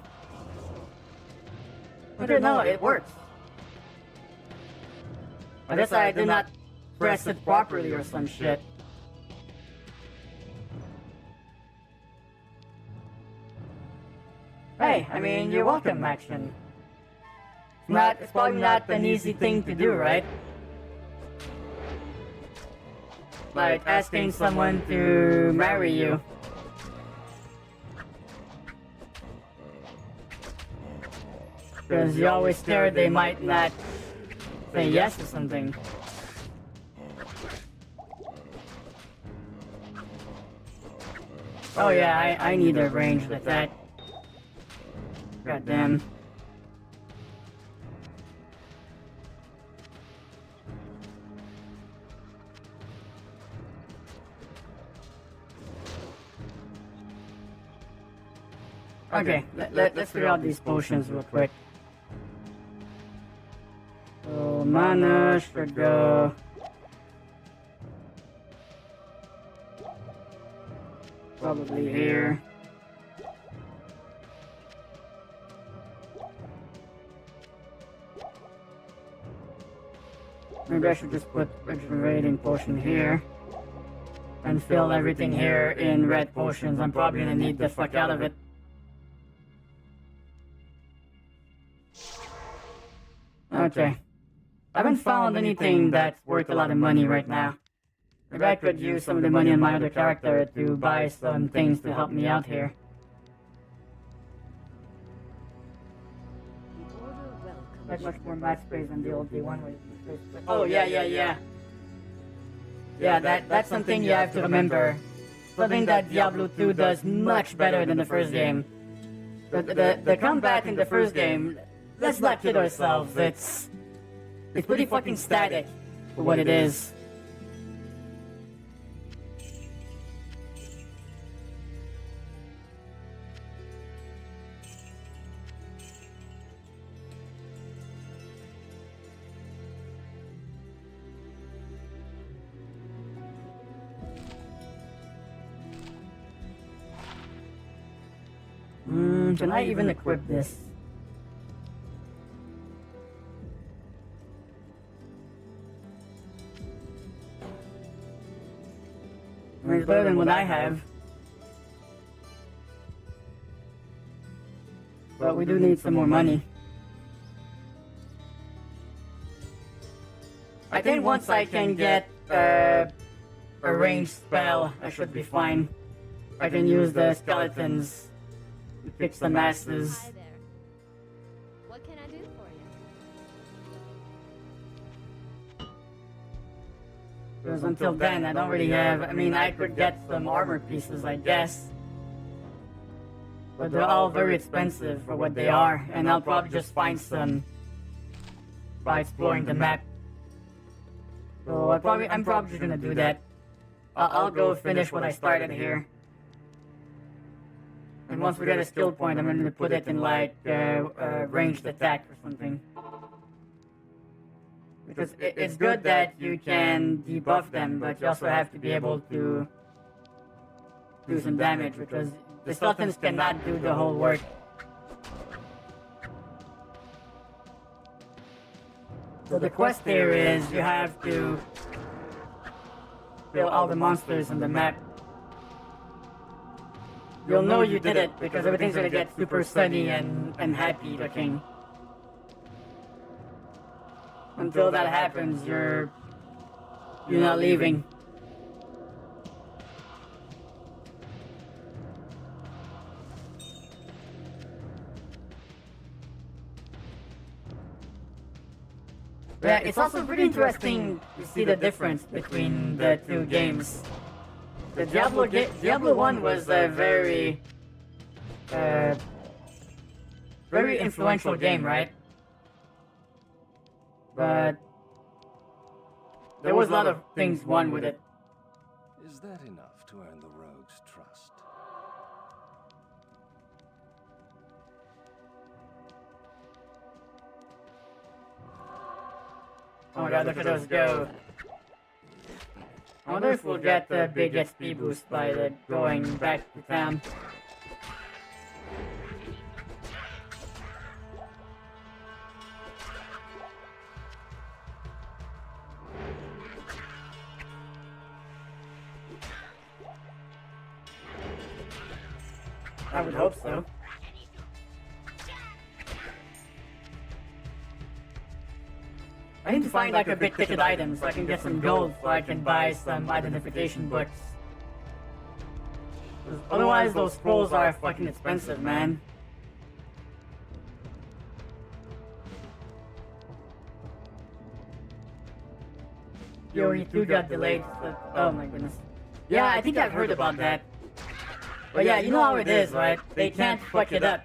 [SPEAKER 4] Okay, no, it works. I guess I did not press it properly or some shit. Hey, I mean, you're welcome, Action. It's probably not an easy thing to do, right? Like asking someone to marry you. Because you're always scared they might not say yes or something. Oh yeah, I need a range with that. Goddamn. Okay, let's figure out these potions real quick. So, mana should go... probably here. Maybe I should just put regenerating potion here. And fill everything here in red potions. I'm probably gonna need the fuck out of it. Okay. I haven't found anything that's worth a lot of money right now. Maybe I could use some of the money on my other character to buy some things to help me out here. Like much more match space than the old D1 with space. Oh yeah. Yeah, that's something you have to remember. Something that Diablo 2 does much better than the first game. The combat in the first game, let's not kid ourselves, it's pretty fucking static for what it is. Can I even equip this? I mean, it's better than what I have. But we do need some more money. I think once I can get a ranged spell, I should be fine. I can use the skeletons to kick some asses.
[SPEAKER 7] Hi there. What can I do for you?
[SPEAKER 4] Because until then, I don't really have... I mean, I could get some armor pieces, I guess. But they're all very expensive for what they are. And I'll probably just find some by exploring the map. So I'm probably just gonna do that. I'll go finish what I started here. And once we get a skill point, I'm gonna put it in like ranged attack or something. Because it's good that you can debuff them, but you also have to be able to do some damage, because the skeletons cannot do the whole work. So the quest here is you have to kill all the monsters on the map. You'll know you did it because everything's gonna get super sunny and happy looking. Until that happens, you're not leaving. Yeah, it's also pretty interesting to see the difference between the two games. The Diablo 1 was a very influential game, right? But there was a lot of things wrong with it.
[SPEAKER 6] Is that enough to earn the rogue's trust?
[SPEAKER 4] Oh my god, look at us go. I wonder if we'll get the big XP boost by going back to town. I would hope so. I need to find like a big ticket item so I can get some gold so I can buy some identification books. 'Cause otherwise those scrolls are fucking expensive, man. PoE2 got delayed. Oh my goodness. Yeah, I think I've heard about that. But yeah, you know how it is, right? They can't fuck it up.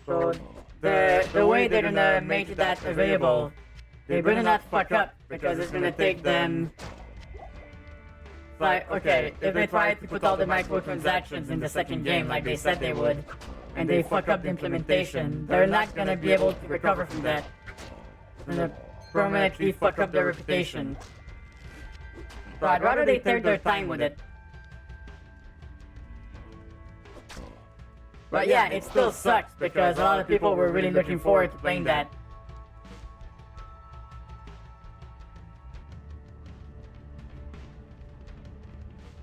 [SPEAKER 4] So the way they're gonna make that available, they better not fuck up, because it's gonna take them... Like, okay, if they try to put all the microtransactions in the second game like they said they would, and they fuck up the implementation, they're not gonna be able to recover from that. They're gonna permanently fuck up their reputation. So I'd rather they take their time with it. But yeah, it still sucks because a lot of people were really looking forward to playing that.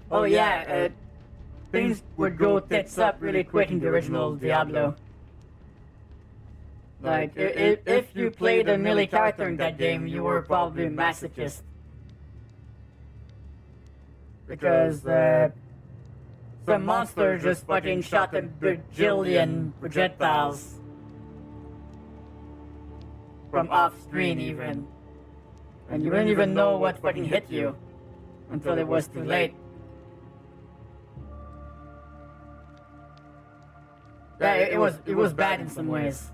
[SPEAKER 4] Oh yeah, things would go tits up really quick in the original Diablo. Like, if you played a melee character in that game, you were probably a masochist. Because, some monster just fucking shot a bajillion projectiles. From off screen even. And you wouldn't even know what fucking hit you. until it was too late. Yeah, it was bad in some ways.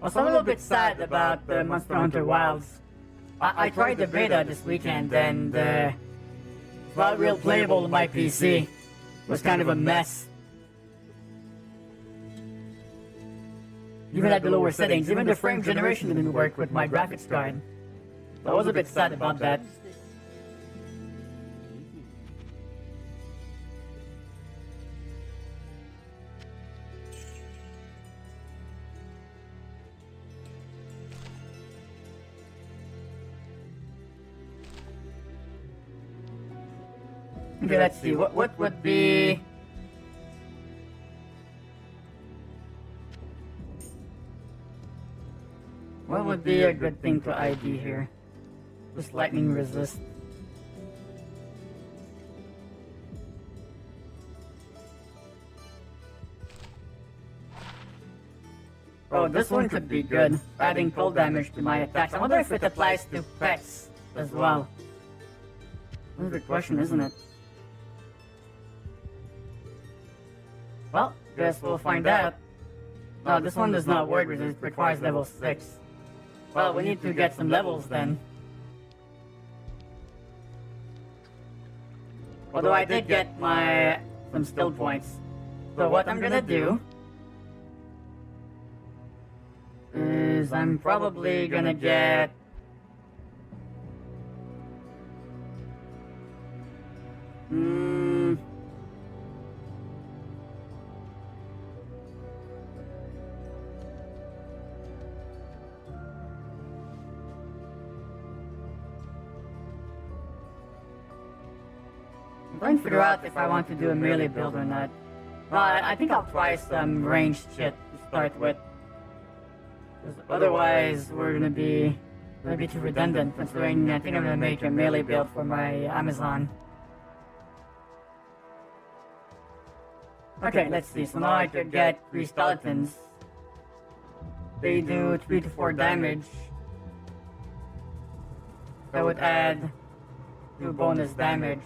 [SPEAKER 4] I was a little bit sad about the Monster Hunter Wilds. I tried the beta this weekend and it's not real playable on my PC. It was kind of a mess. Even at the lower settings, even the frame generation didn't work with my graphics card. So I was a bit sad about that. Okay, let's see. What would be... What would be a good thing to ID here? Just lightning resist. Oh, this one could be good. Adding cold damage to my attacks. I wonder if it applies to pets as well. That's a good question, isn't it? Well, guess we'll find out. No, this one does not work because it requires level 6. Well, we need to get some levels then. Although I did get some skill points. So what I'm gonna do is I'm probably gonna get I'm trying to figure out if I want to do a melee build or not. Well, I think I'll try some ranged shit to start with. Because otherwise, we're gonna be too redundant, considering I think I'm gonna make a melee build for my Amazon. Okay, let's see. So now I could get 3 skeletons. They do 3 to 4 damage. That would add 2 bonus damage.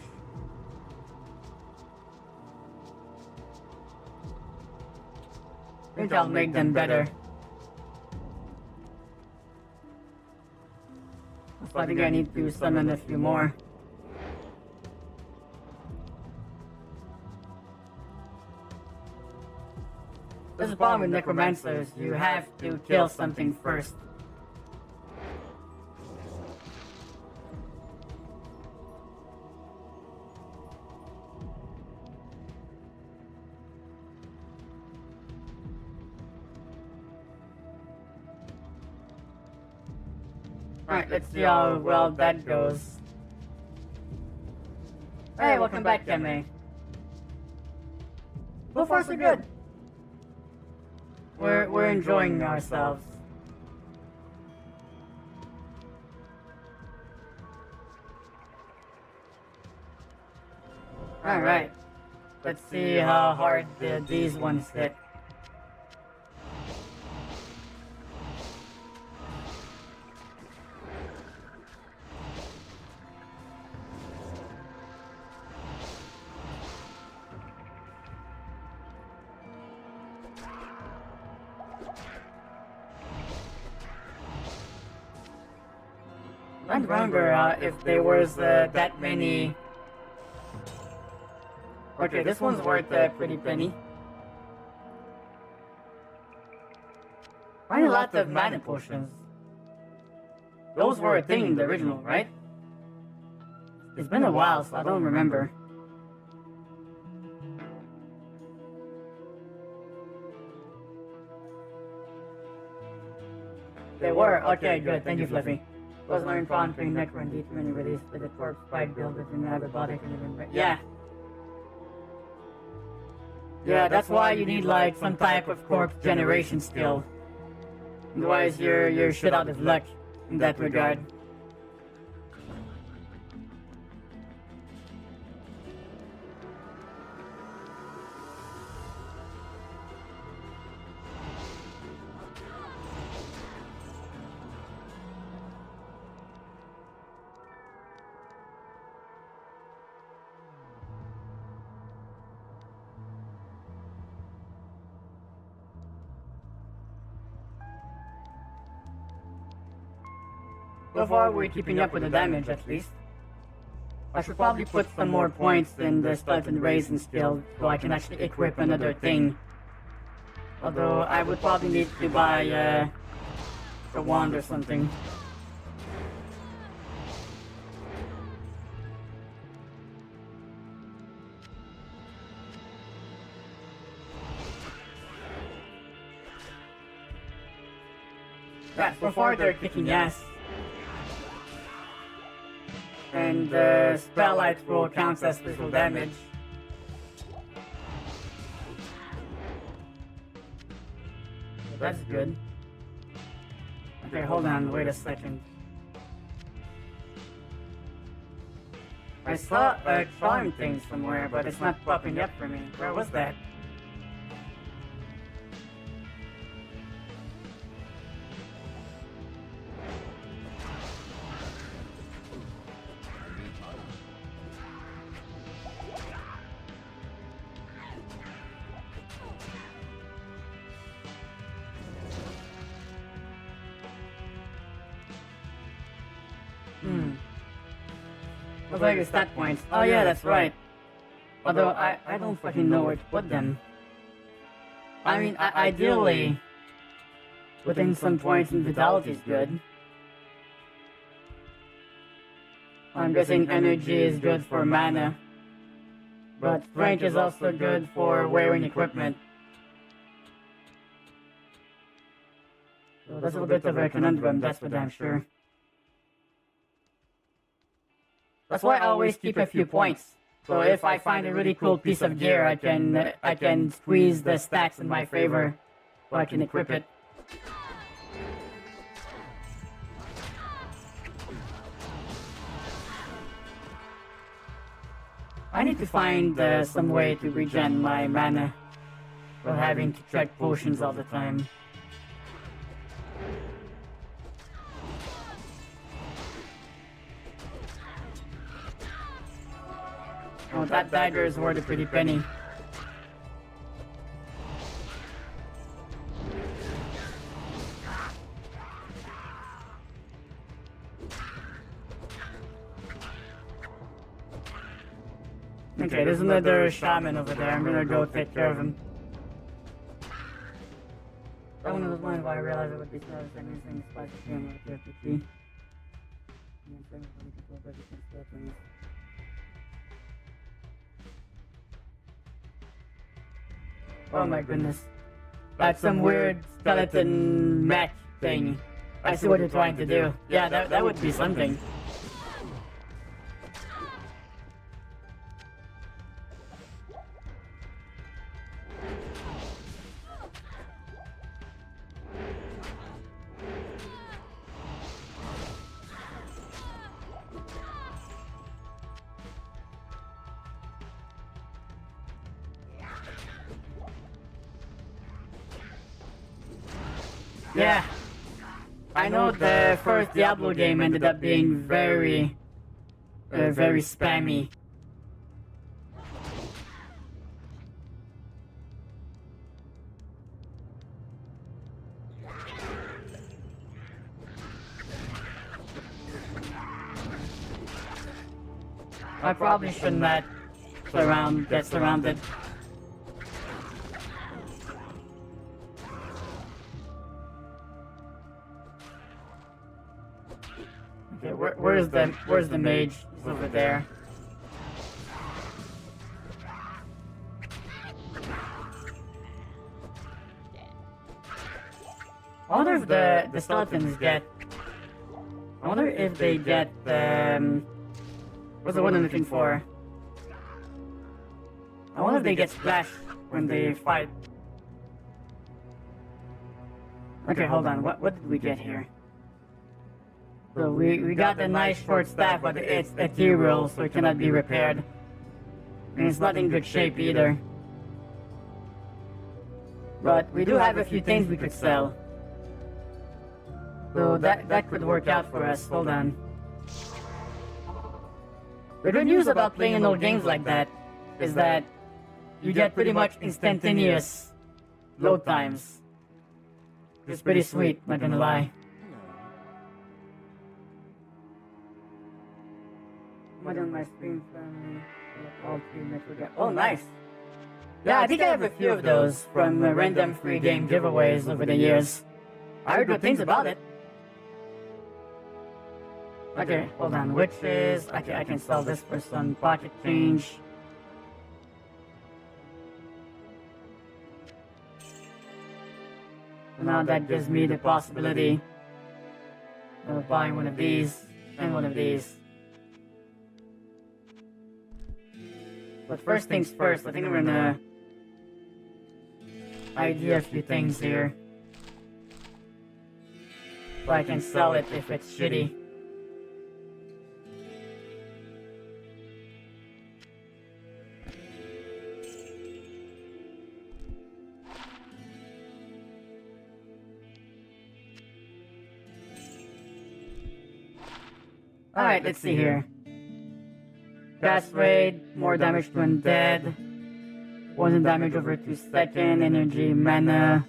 [SPEAKER 4] I think I'll make them better. So I think I need to summon a few more. This is the problem with necromancers. You have to kill something first. Alright, let's see how well that goes. Hey, welcome back, Keme. So far so good. We're enjoying ourselves. Alright. Let's see how hard these ones hit. I don't remember if there was that many. Okay, this one's worth a pretty penny. Find a lot of mana potions. Those were a thing in the original, right? It's been a while, so I don't remember. They were? Okay, good. Thank you, Fluffy. Was not encountering Necro and D2 when you released with the corpse spike build that didn't have a body and even yeah. Yeah, that's why you need like some type of corpse generation skill. Otherwise you're shit out of luck in that regard. So far, we're keeping up with the damage at least. I should probably put some more points in the skeleton raising skill so I can actually equip another thing. Although I would probably need to buy a wand or something. Yeah, so far they're kicking ass. And Spellite roll counts as physical damage. That's good. Okay, hold on, wait a second. I saw a charm thing somewhere, but it's not popping up for me. Where was that? Looks like your stat points. Oh yeah, that's right. Although I don't fucking know where to put them. I mean, ideally, putting some points in vitality is good. I'm guessing energy is good for mana. But strength is also good for wearing equipment. So that's a bit of a conundrum, that's for damn sure. That's why I always keep a few points. So if I find a really cool piece of gear, I can squeeze the stacks in my favor, so I can equip it. I need to find some way to regen my mana without having to check potions all the time. Oh, that dagger is worth a pretty penny. Okay, there's another shaman over there. I'm gonna go take care of him. That one was mine, but I realized it would be slow. So I'm using spicy camera quickly. Oh my goodness. That's some weird skeleton mech thing. I see what you're trying to do. Yeah, that would be something. Yeah, I know the first Diablo game ended up being very spammy. I probably should not get surrounded. Okay, where's the mage? He's over there. I wonder if the skeletons get. I wonder if they get what's the one I'm looking for? I wonder if they get splashed when they fight. Okay, hold on. What did we get here? So we got the nice short staff, but it's ethereal, so it cannot be repaired. And it's not in good shape either. But we do have a few things we could sell. So that could work out for us. Hold on. The good news about playing in old games like that is that you get pretty much instantaneous load times. It's pretty sweet, not gonna lie. Put on my stream family. All 3 Metro Game. Oh, nice! Yeah, I think I have a few of those from random free game giveaways over the years. I heard good things about it. Okay, hold on. Witches. Okay, I can sell this for some pocket change. So now that gives me the possibility of buying one of these and one of these. But first things first, I think I'm gonna ID a few things here. So I can sell it if it's shitty. Alright, let's see here. Gas raid, more damage to undead. 1 damage over 2 second, energy, mana.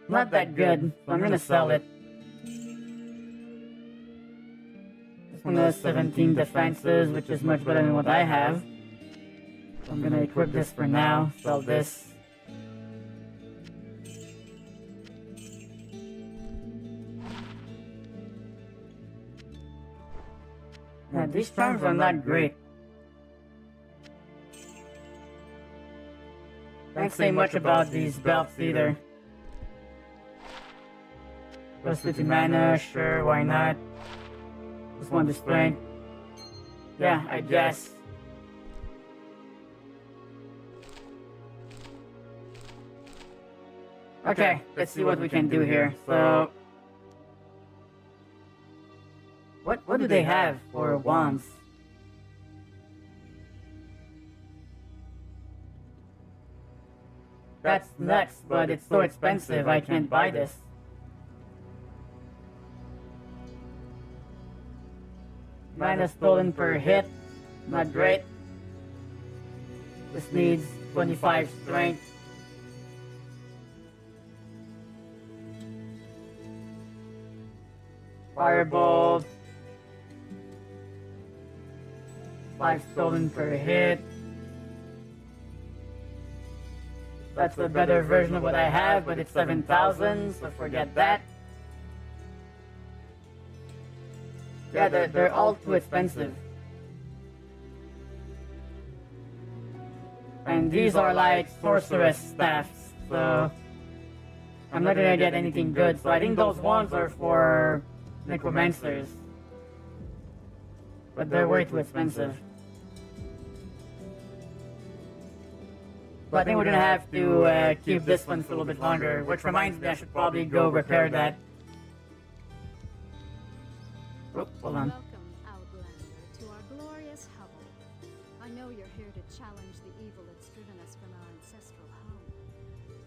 [SPEAKER 4] Not that good, so I'm gonna sell it. This one has 17 defenses, which is much better than what I have. So I'm gonna equip this for now, sell this. Yeah, these charms are not great. Don't say much about these belts either. Plus 50 mana, sure, why not? Just want the strength. Yeah, I guess. Okay, let's see what we can do here. So, what do they have for wands? That's nuts, but it's so expensive, I can't buy this. Mana stolen per hit, not great. This needs 25 strength. Firebolt. 5 stolen per hit. That's a better version of what I have, but it's 7,000, so forget that. Yeah, they're all too expensive. And these are like sorceress staffs, so I'm not gonna get anything good. So I think those ones are for necromancers. But they're way too expensive. So I think we're gonna have to keep this one for a little bit longer, which reminds me I should probably go repair that. Oh, hold on.
[SPEAKER 7] Welcome, Outlander, to our glorious hovel. I know you're here to challenge the evil that's driven us from our ancestral home.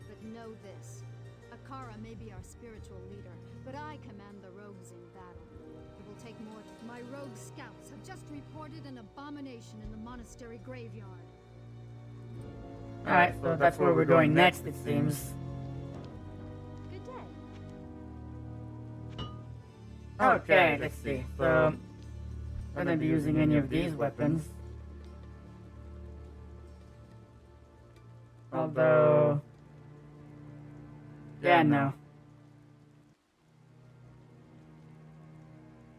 [SPEAKER 7] But know this. Akara may be our spiritual leader, but I command the rogues in battle. It will take more. My rogue scouts have just reported an abomination in the monastery graveyard.
[SPEAKER 4] Alright, so that's where we're going next, it seems.
[SPEAKER 7] Good day.
[SPEAKER 4] Okay, let's see. So, I'm not gonna be using any of these weapons. Although... yeah, no.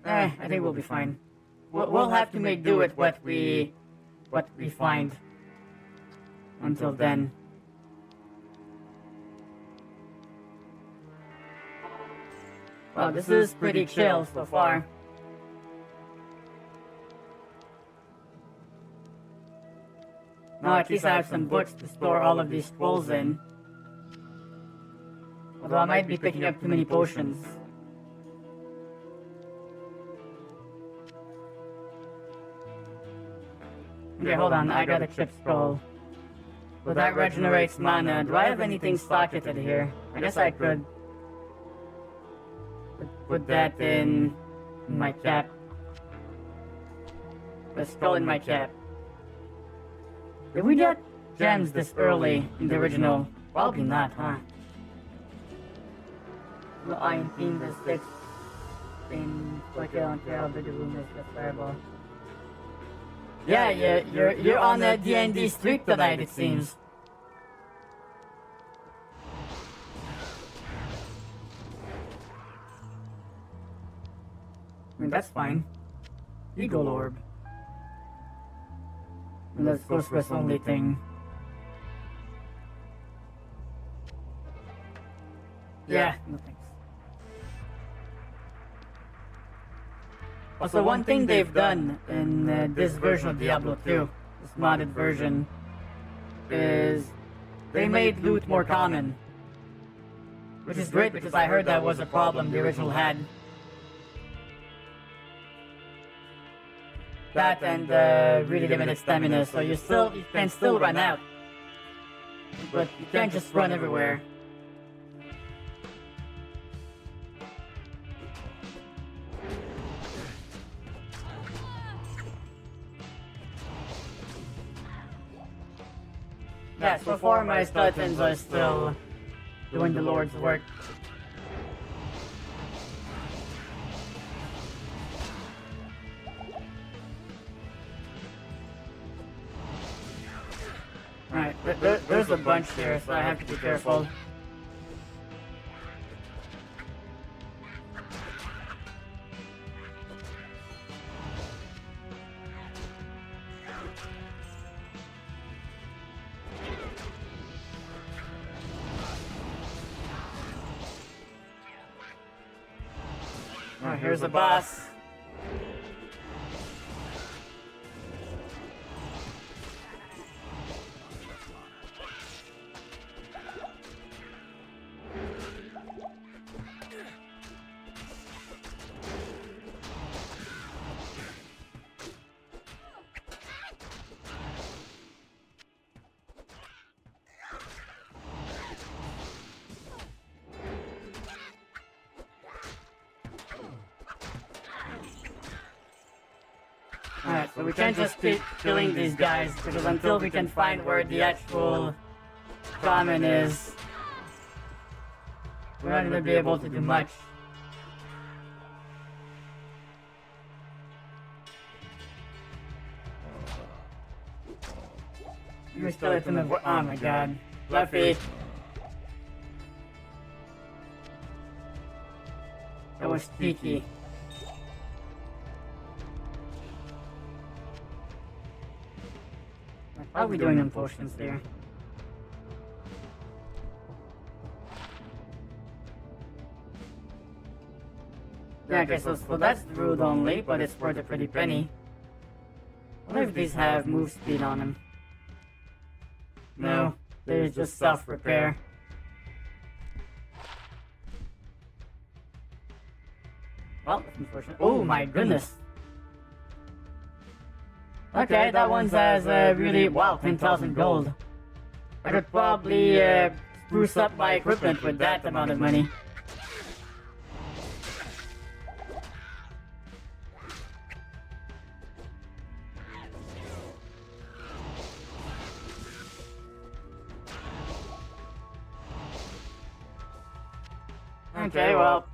[SPEAKER 4] I think we'll be fine. We'll have to make do with what we find. Until then. Well, this is pretty chill so far. Now at least I have some books to store all of these scrolls in. Although I might be picking up too many potions. Okay, hold on, I got a chip scroll. So that regenerates mana. Do I have anything socketed here? I guess I could put that in my cap. The skull in my cap. Did we get gems this early in the original? Probably not, huh? Well, I am in the 6th in Tokyo and the room is just terrible. Yeah, you're on a D&D streak tonight, it seems. I mean, that's fine. Eagle Orb. And that's Sorceress only thing. Yeah, no thanks. Also, one thing they've done in this version of Diablo 2, this modded version, is they made loot more common. Which is great because I heard that was a problem the original had. That and really limited stamina, so you can still run out. But you can't just run everywhere. Yeah, so far my skeletons are still doing the Lord's work. Alright, there's a bunch here, so I have to be careful. Oh, here's the boss. Alright, so we can't just keep killing these guys, because until we can find where the actual shaman is, we're not going to be able to do much. You're skeleton of... Oh my god. Fluffy! That was sneaky. How are we doing on potions there? Yeah, okay, so that's the root only, but it's worth a pretty penny. I wonder if these have move speed on them. No, they're just self-repair. Well, that's unfortunate. Oh my goodness! Okay, that one has really, wow, 10,000 gold. I could probably spruce up my equipment with that amount of money. Okay, well...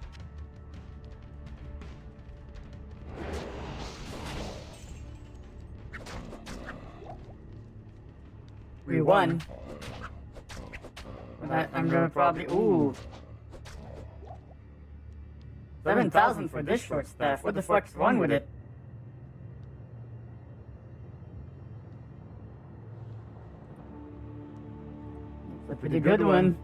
[SPEAKER 4] we won. But I'm gonna probably... Ooh. 7,000 for this short staff. What the fuck's wrong with it? It's a pretty good one.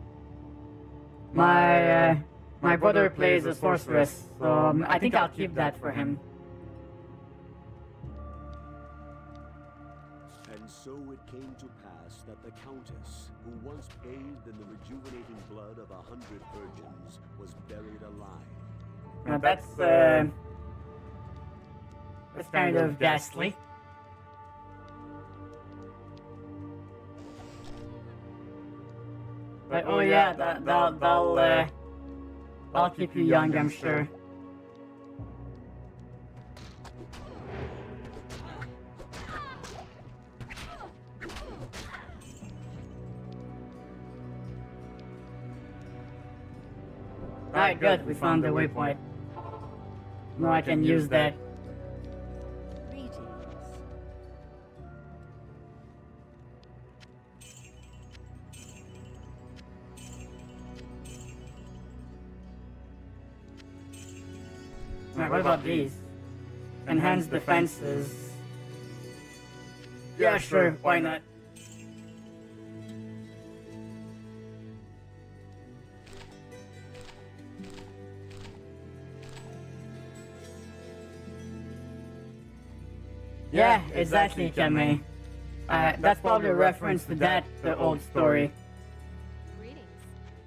[SPEAKER 4] My brother plays a sorceress, so I think I'll keep that for him.
[SPEAKER 6] And so it came to pass that the Countess, who once bathed in the rejuvenating blood of 100 virgins, was buried alive.
[SPEAKER 4] Now that's kind of ghastly. But oh yeah, I'll keep you young, I'm sure. Alright, good, we found the waypoint. Now I can use that.
[SPEAKER 8] Greetings.
[SPEAKER 4] Alright, what about these? Enhance defenses. Yeah, sure, why not? Yeah, exactly, Kame. That's probably a reference to the old story.
[SPEAKER 7] Greetings.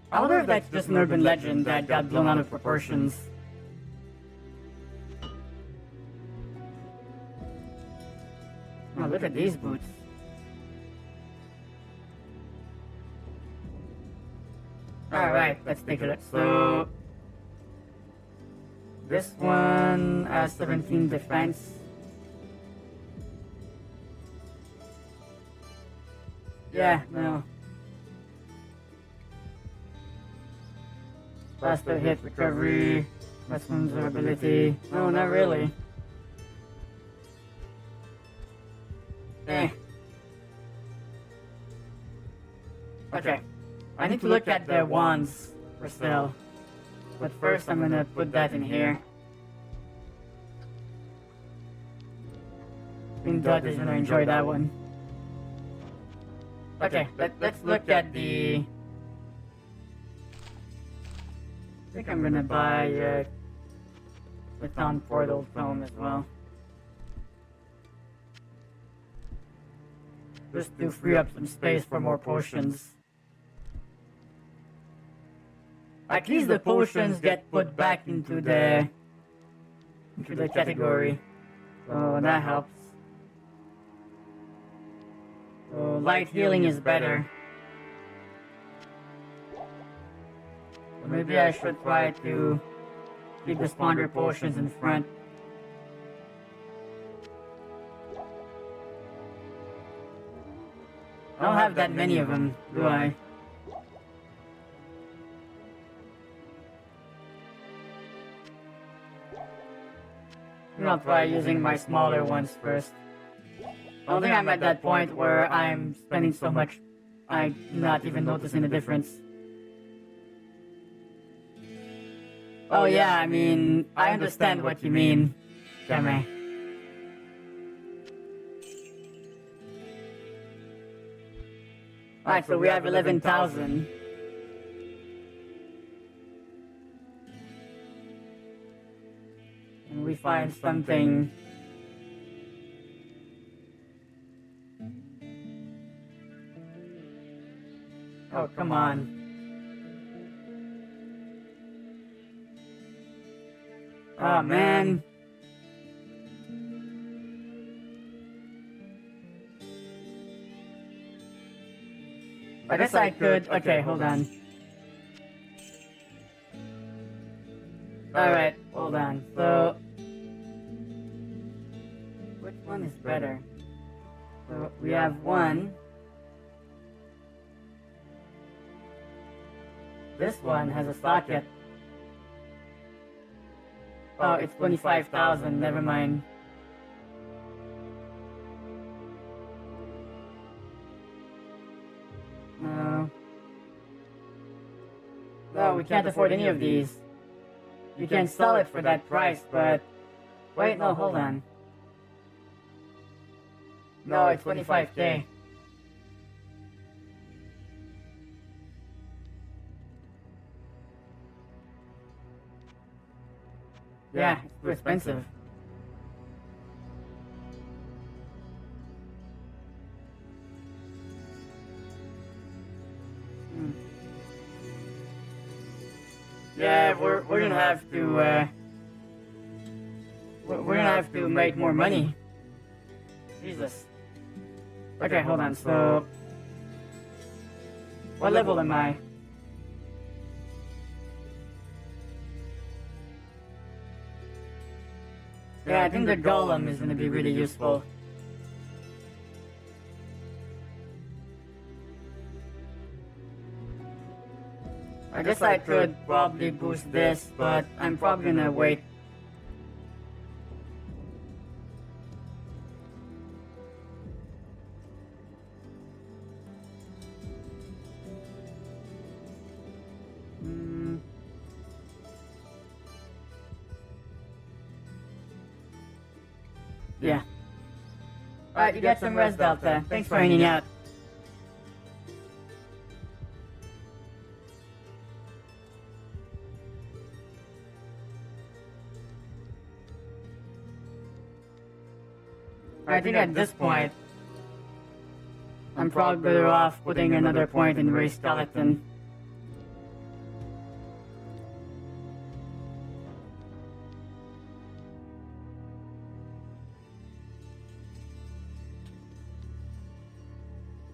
[SPEAKER 4] I wonder if that's just an urban legend that got blown out of proportions. Oh, look at these boots. Alright, let's take a look. So, this one has 17 defense. Yeah, no. Faster hit recovery, lessens durability. No, not really. Eh. Okay. I need to look at the wands for sale. But first I'm gonna put that in here. I think Dot is gonna enjoy that one. Okay, let's look at the... I think I'm gonna buy the Town Portal Tome as well. Just to free up some space for more potions. At least the potions get put back into the category. So that helps. So light healing is better. So maybe I should try to keep the spawner potions in front. I don't have that many of them, do I? I'll try using my smaller ones first. I don't think I'm at that point where I'm spending so much I'm not even noticing the difference. Oh yeah, I mean, I understand what you mean, Kame. Alright, so we have 11,000. And we find something. Oh, come on. Oh, man. I guess I could. Okay, hold on. Alright, hold on. So, which one is better? So, we have one. This one has a socket. Oh, it's 25,000, never mind. No. No, we can't afford any of these. You can sell it for that price, but... Wait, no, hold on. No, it's 25k. Yeah, it's too expensive. Yeah, we're gonna have to we're gonna have to make more money. Jesus. Okay, hold on. So, what level am I? Yeah, I think the golem is gonna be really useful. I guess I could probably boost this, but I'm probably gonna wait. Alright, you get some rest, Delta. Thanks for hanging out. I think at this point, I'm probably better off putting another point in Ray's skeleton.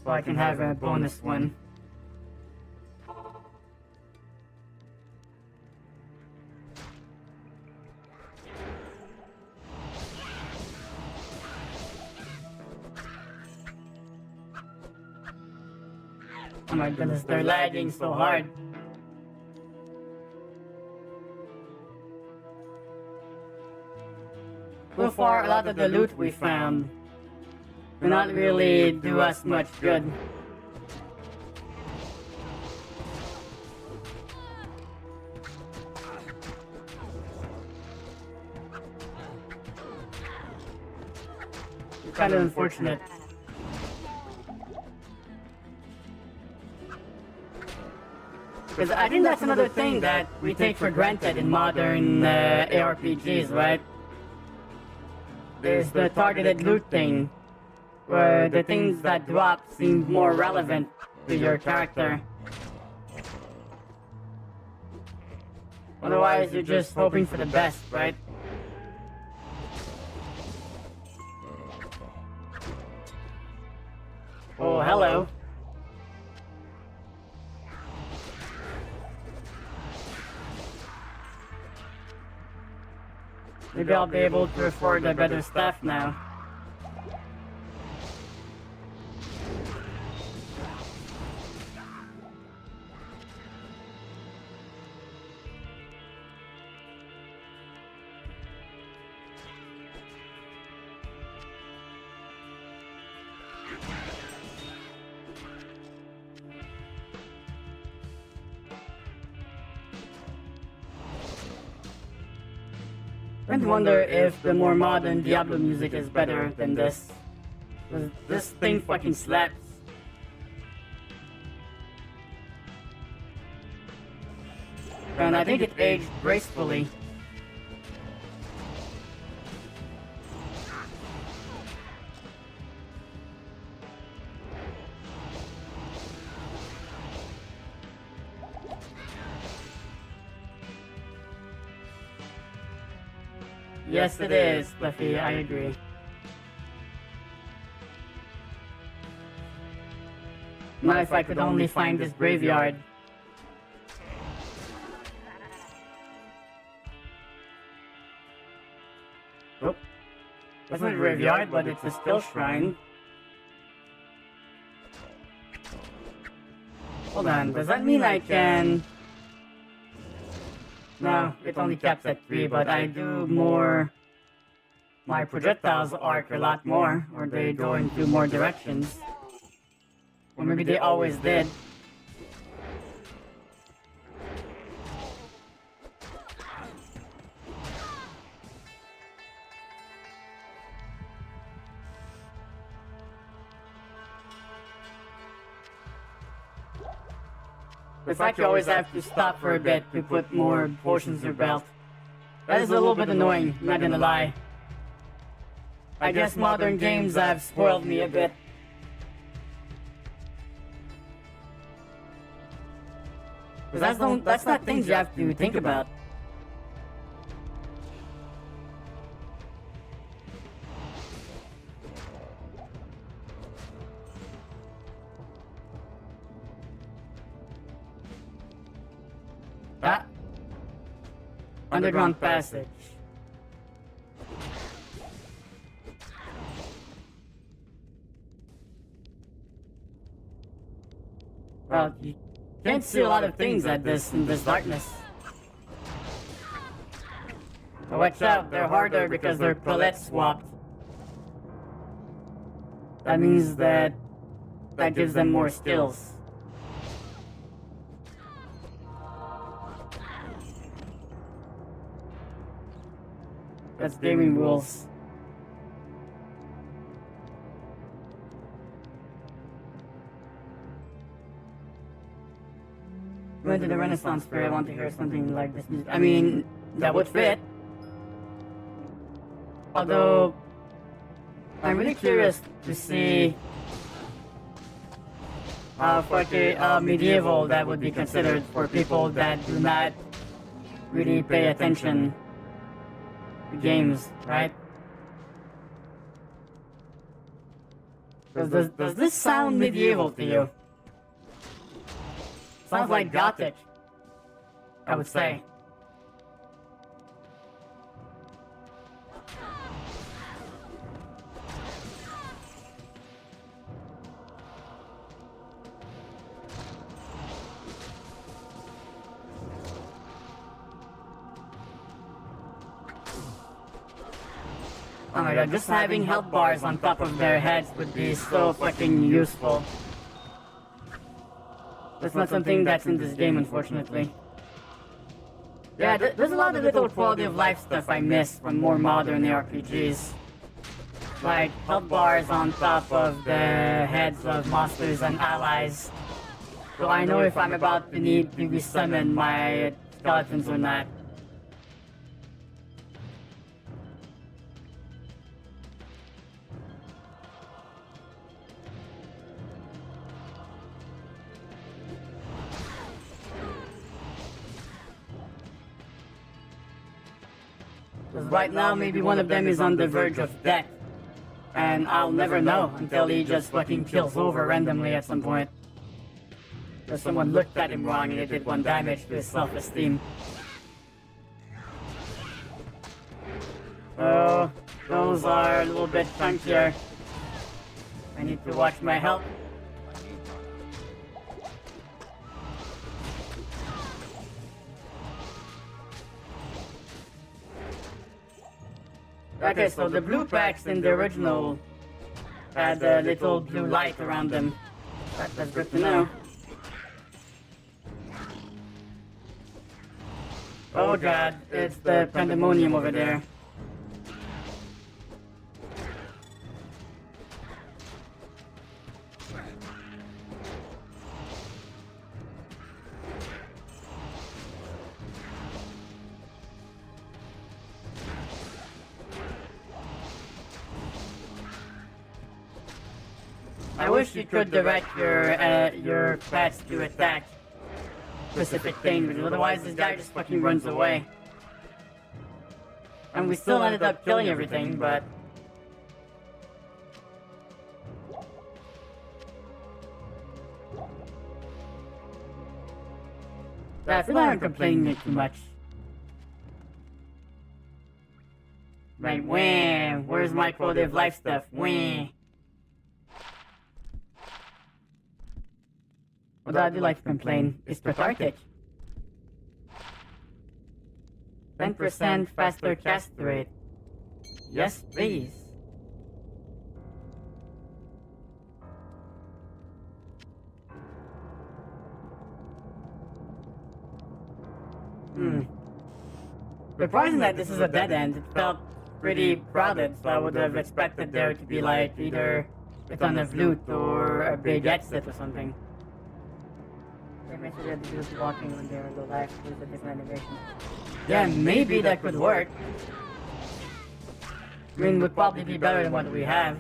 [SPEAKER 4] So I can have a bonus one. Oh my goodness, they're lagging so hard. So far, a lot of the loot we found do not really do us much good. Kind of unfortunate. Because I think that's another thing that we take for granted in modern ARPGs, right? There's the targeted loot thing, where the things that drop seem more relevant to your character. Otherwise, you're just hoping for the best, right? Oh, hello. Maybe I'll be able to afford a better staff now. I wonder if the more modern Diablo music is better than this. 'Cause this thing fucking slaps. And I think it aged gracefully. Yes, it is, Fluffy, I agree. Now if I could only find this graveyard. Oh, that's not a graveyard, but it's a skill shrine. Hold on, does that mean I can... No, it only caps at 3, but I do more... My projectiles arc a lot more, or they go into more directions. Or maybe they always did. The fact you always have to stop for a bit to put more potions in your belt. That is a little bit annoying, not gonna lie. I guess modern games have spoiled me a bit. Because that's not things you have to think about. Ah. Underground passage. Well, you can't see a lot of things in this darkness. But watch out, they're harder because they're palette swapped. That means that gives them more skills. That's gaming rules. Went to the Renaissance fair, I want to hear something like this music. I mean, that would fit. Although, I'm really curious to see for medieval that would be considered for people that do not really pay attention to games, right? Does this sound medieval to you? Sounds like Gothic, I would say. Oh my god, just having health bars on top of their heads would be so fucking useful. That's not something that's in this game, unfortunately. Yeah, there's a lot of little quality of life stuff I miss from more modern RPGs. Like health bars on top of the heads of monsters and allies. So I know if I'm about to need to resummon my skeletons or not. Because right now, maybe one of them is on the verge of death. And I'll never know until he just fucking kills over randomly at some point. Because someone looked at him wrong and it did 1 damage to his self-esteem. Oh, those are a little bit chunkier. I need to watch my health. Okay, so the blue packs in the original had a little blue light around them. That's good to know. Oh god, it's the pandemonium over there. I wish you could direct your pets to attack specific things, because otherwise this guy just fucking runs away. And we still ended up killing everything, but... yeah, I feel like I'm complaining too much. Right, wah! Where's my quality of life stuff? Wah! Although I do like to complain, it's cathartic. 10% faster cast rate. Yes, please. Surprising that this is a dead end. It felt pretty crowded, so I would have expected there to be like either a ton of loot or a big exit or something. They mentioned that they was walking when they were low life with a different animation. Yeah, maybe that could work. I mean, would probably be better than what we have.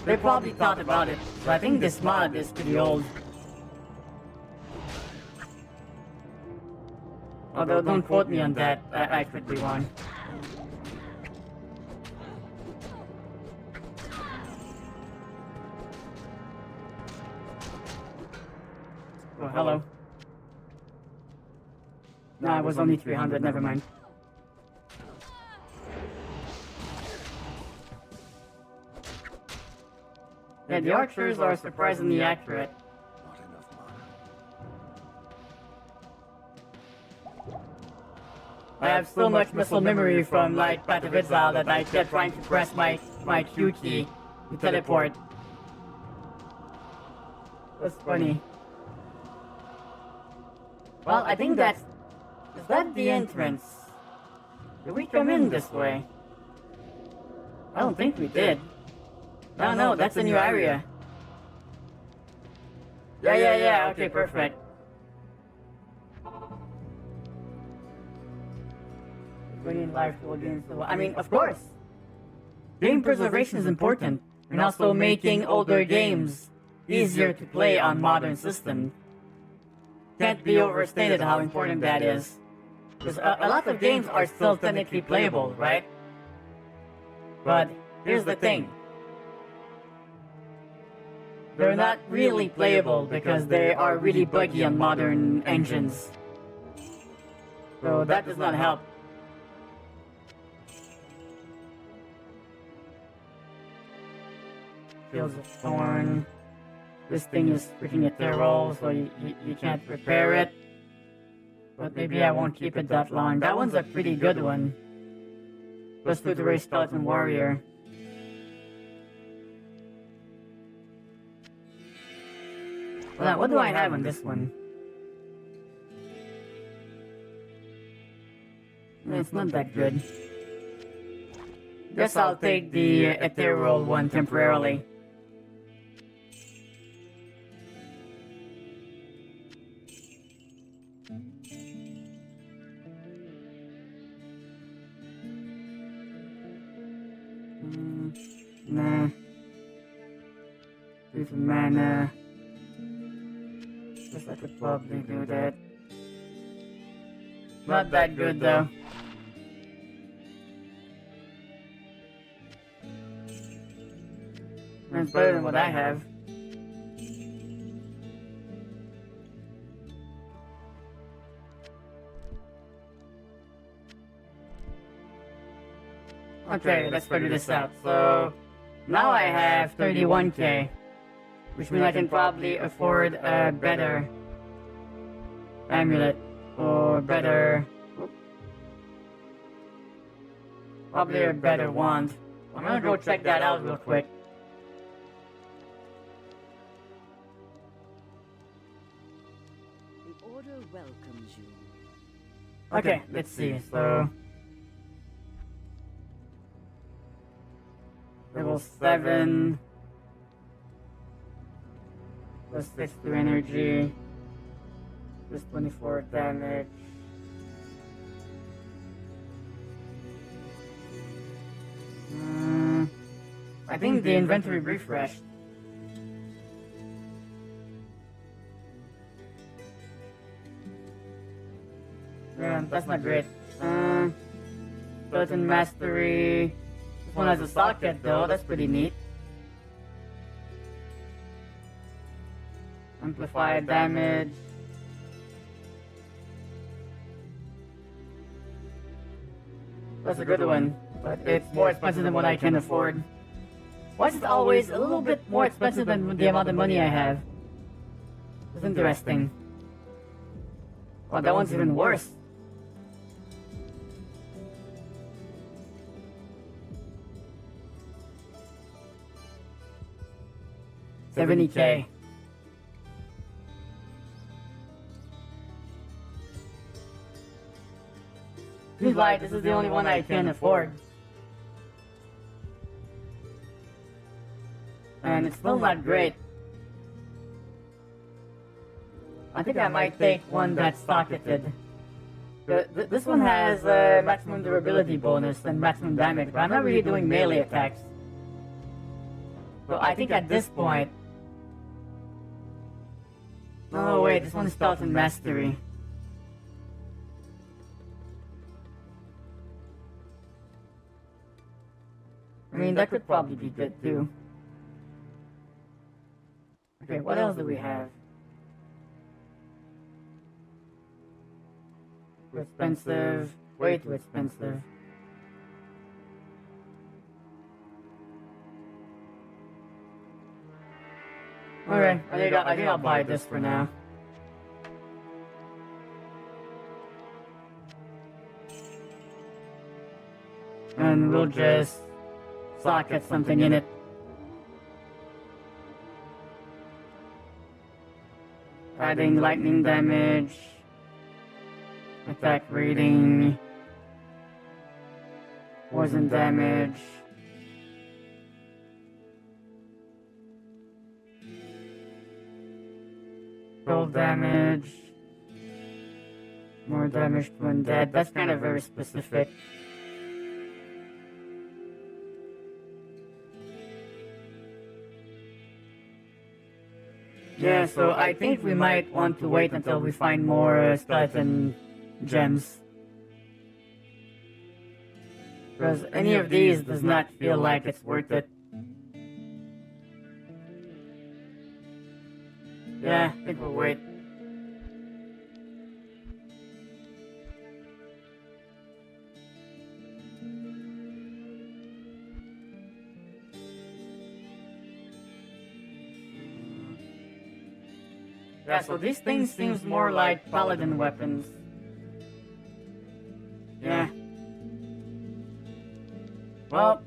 [SPEAKER 4] They probably thought about it, but I think this mod is pretty old. Although, don't quote me on that, I could be wrong. Oh, hello. Nah, it was only 300, never mind. Yeah, the archers are surprisingly accurate.
[SPEAKER 6] Not enough mana.
[SPEAKER 4] I have so much muscle memory from, like, Path of Exile that I kept trying to press my Q key to teleport. That's funny. Well, I think that's... is that the entrance? Did we come in this way? I don't think we did. No, that's a new area. Yeah, okay, perfect. Bringing life to audience. I mean, of course. Game preservation is important, and also making older games easier to play on modern systems. Can't be overstated how important that is. Because a lot of games are still technically playable, right? But here's the thing. They're not really playable because they are really buggy on modern engines. So that does not help. Fields of Thorn. This thing is freaking ethereal, so you can't repair it. But maybe I won't keep it that long. That one's a pretty good one. Plus 2 to raise Skeleton Warrior. Well, what do I have on this one? It's not that good. Guess I'll take the ethereal one temporarily. Nah. Do some mana. Guess I could probably do that. Not that good though. That's better than what I have. Okay, let's figure this out. So, now I have 31k, which means I can probably afford a better amulet, or better... Probably a better wand. I'm gonna go check that out real quick.
[SPEAKER 8] The Order welcomes you.
[SPEAKER 4] Okay, let's see, so... Level 7... Plus 6 to energy... Plus 24 damage... I think the inventory refreshed. Yeah, that's not great. Skeleton Mastery. This one has a socket though, that's pretty neat. Amplified damage. That's a good one, but it's more expensive than what I can afford. Why is it always a little bit more expensive than the amount of money I have? It's interesting. Well, that one's even worse. $70k. He's right, this is the only one I can afford. And it's still not great. I think I might take one that's socketed. This one has a maximum durability bonus and maximum damage, but I'm not really doing melee attacks. So I think at this point... Oh wait, this one's Skeleton Mastery. I mean, that could probably be good too. Okay, what else do we have? Too expensive. Way too expensive. Alright, I think I'll buy this for now. And we'll just socket something in it. Adding lightning damage, attack rating, poison damage. Cold damage. More damage when dead. That's kind of very specific. Yeah, so I think we might want to wait until we find more skeleton gems. Because any of these does not feel like it's worth it. Yeah, I think we'll wait. Yeah, so these things seems more like paladin weapons. Yeah. Well,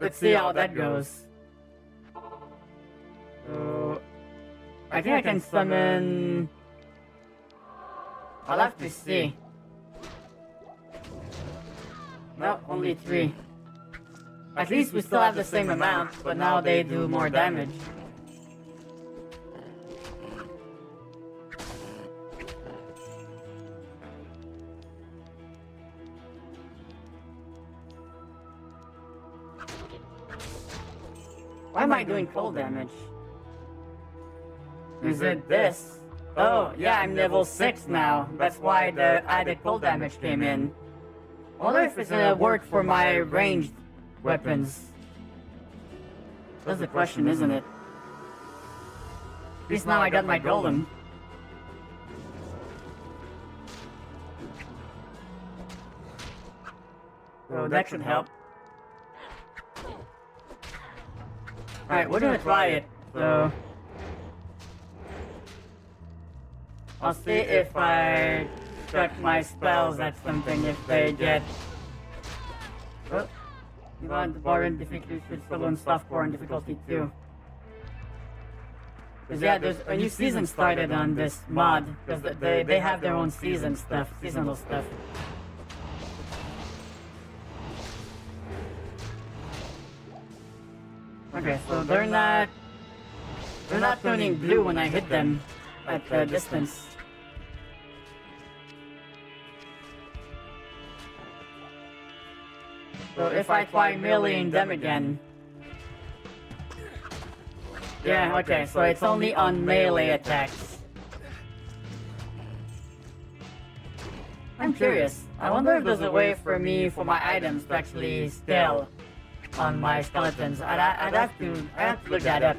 [SPEAKER 4] let's see how that goes. So, I think I can summon... I'll have to see. No, only 3. At least we still have the same amount, but now they do more damage. Why am I doing cold damage? Is it this? Oh, yeah, I'm level 6 now. That's why the added cold damage came in. I wonder if it's gonna work for my ranged weapons. That's the question, isn't it? At least now I got my golem. So that should help. Alright, we're gonna try it, so... I'll see if I check my spells at something if they get... Oh, you want the bar and difficulty should still on softcore and difficulty too. Because yeah, there's a new season started on this mod, because they have their own seasonal stuff. Okay, so they're not turning blue when I hit them at the distance. So if I try meleeing them again... Yeah, okay, so it's only on melee attacks. I'm curious. I wonder if there's a way for my items to actually scale on my skeletons. I'd have to look that up.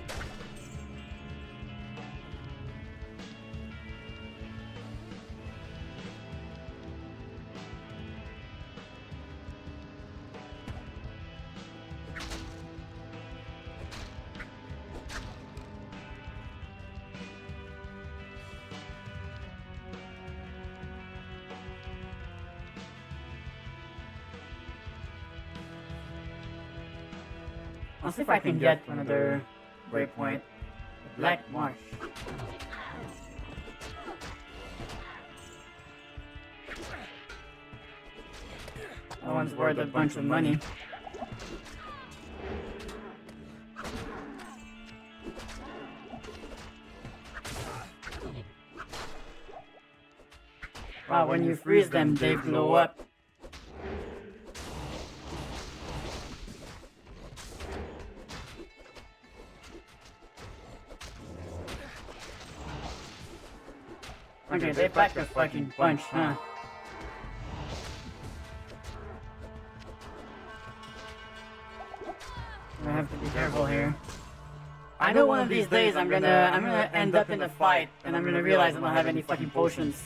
[SPEAKER 4] I'll see if I can get another waypoint. Black Marsh. That one's worth a bunch of money. Wow, when you freeze them, they blow up. Okay, they packed a fucking punch, huh? I have to be careful here. I know one of these days I'm gonna end up in a fight and I'm gonna realize I don't have any fucking potions.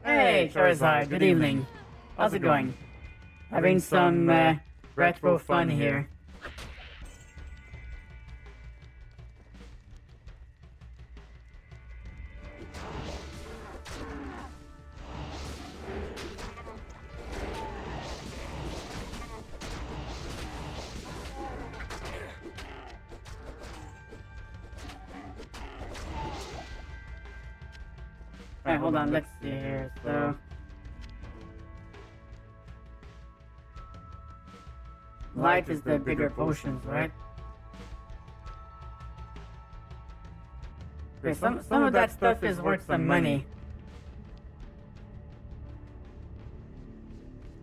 [SPEAKER 4] Hey, Charizard, good evening. How's it going? Having some retro fun here. Alright, hold on, let's see here. So light is the bigger potions, right? Okay, some of that stuff is worth some money.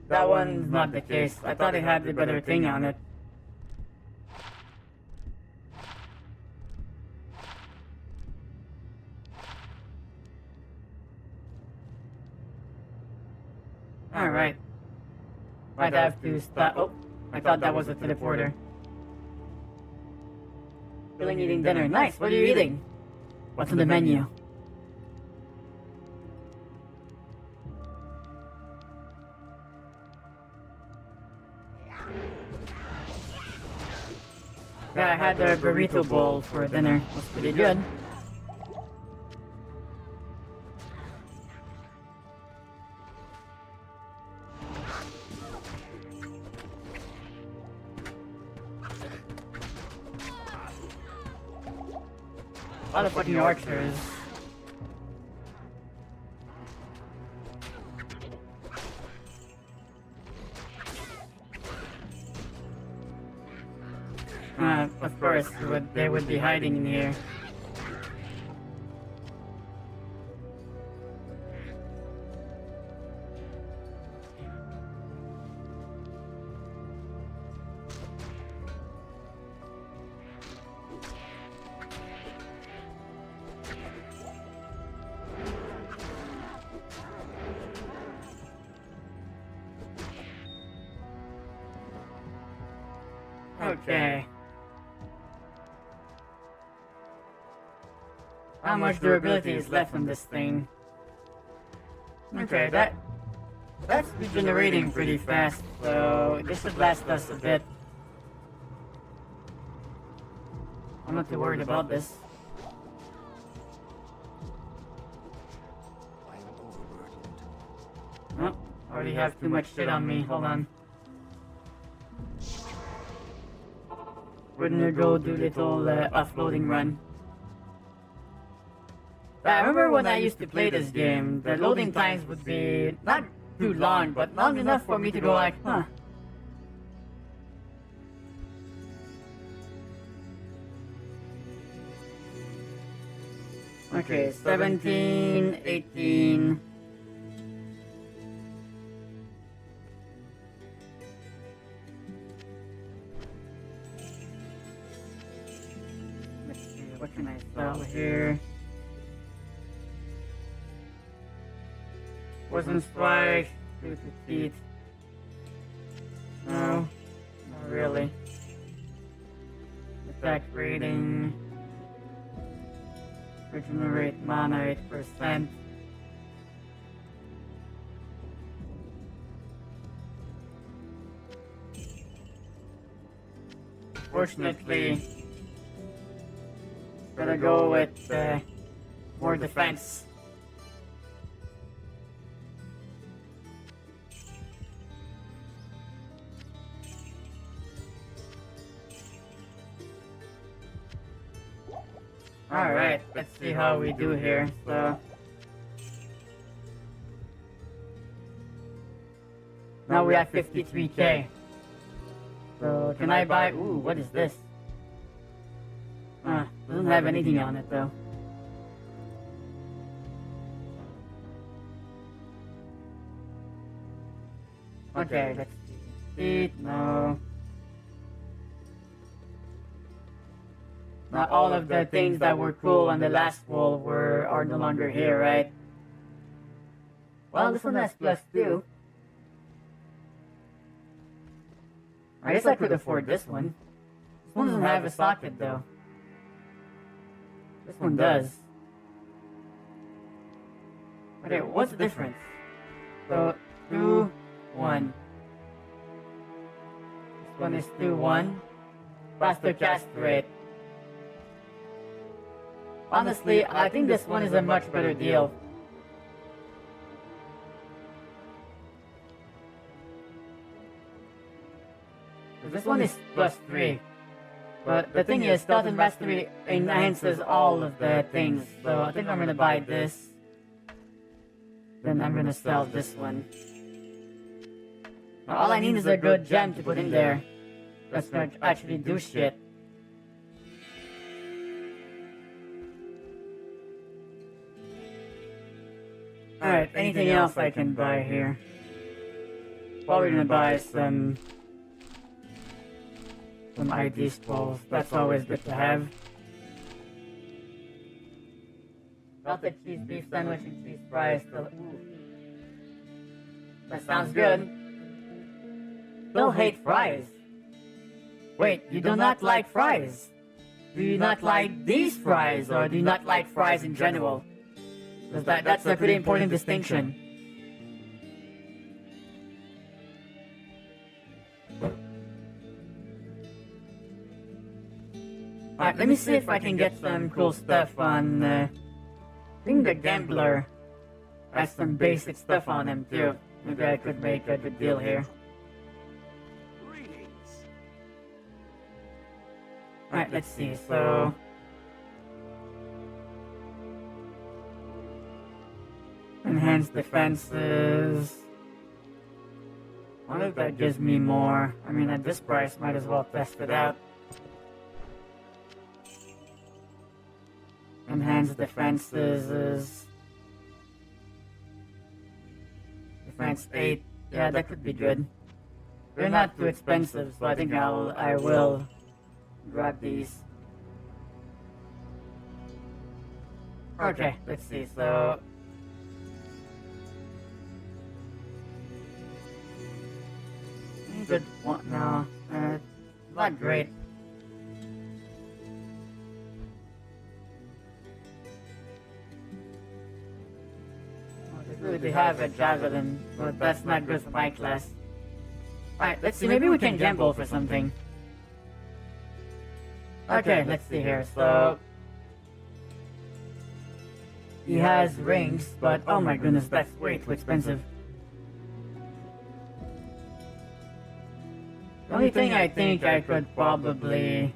[SPEAKER 4] That one's not the case. I thought it had the better thing on it. Alright. Might have to stop. Oh, I thought that was a teleporter. Feeling eating dinner. Nice, what are you eating? What's on the menu? Yeah, I had a burrito bowl for dinner. It was pretty good. A lot of fucking archers. Of course, they would be hiding in here. Okay. How much durability is left on this thing? Okay, that's regenerating pretty fast, so this should last us a bit. I'm not too worried about this. Oh, already have too much shit on me. Hold on. We're gonna go do little offloading run. I remember when I used to play this game, the loading times would be not too long, but long enough for me to go like, huh. Okay, 17, 18. Let's see, what can I sell here? Poison strike, 2 defeat. No, not really. Attack rating. Regenerate mana 8%. Fortunately, gonna go with more defense. Alright, let's see how we do here. So now we have 53k. So can I buy? Ooh, what is this? Doesn't have anything on it though. Okay, let's see. No. Not all of the things that were cool on the last wall are no longer here, right? Well, this one has +2. I guess I could afford this one. This one doesn't have a socket though. This one does. Okay, what's the difference? So 2, 1. This one is 2, 1. Faster cast rate. Honestly, I think this one is a much better deal. This one is +3. But the thing is, Stealth and Mastery enhances all of the things. So I think I'm gonna buy this. then I'm gonna sell this one. All I need is a good gem to put in there. That's gonna actually do shit. Alright, anything else I can buy here? Probably gonna buy some ID scrolls. That's always good to have. Melted cheese beef sandwich and cheese fries. Ooh. That sounds good. Still hate fries. Wait, you do not like fries? Do you not like these fries, or do you not like fries in general? Because that's a pretty important distinction. Alright, let me see if I can get some cool stuff on, I think the Gambler has some basic stuff on him too. Maybe I could make a good deal here.
[SPEAKER 6] Greetings.
[SPEAKER 4] Alright, let's see, so... Enhanced defenses... I wonder if that gives me more. I mean, at this price, might as well test it out. Enhanced defenses is... Defense 8. Yeah, that could be good. They're not too expensive, so I think I will grab these. Okay, let's see, so... Good one, no, not great. They have a javelin, but that's not good for my class. Alright, let's see, maybe we can gamble for something. Okay, let's see here, so... He has rings, but oh my goodness, that's way too expensive. The only thing I think I could probably...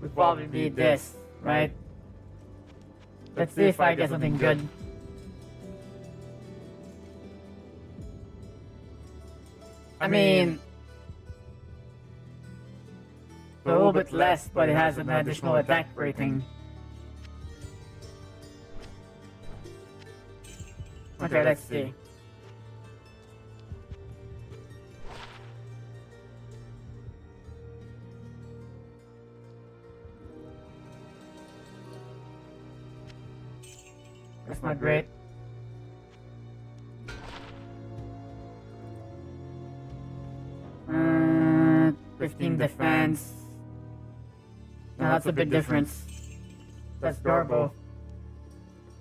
[SPEAKER 4] would probably be this, right? Let's see if I get something good. I mean... a little bit less, but it has an additional attack rating. Okay, let's see. That's not great. Uh, 15 defense. No, that's a big difference. That's Garbo.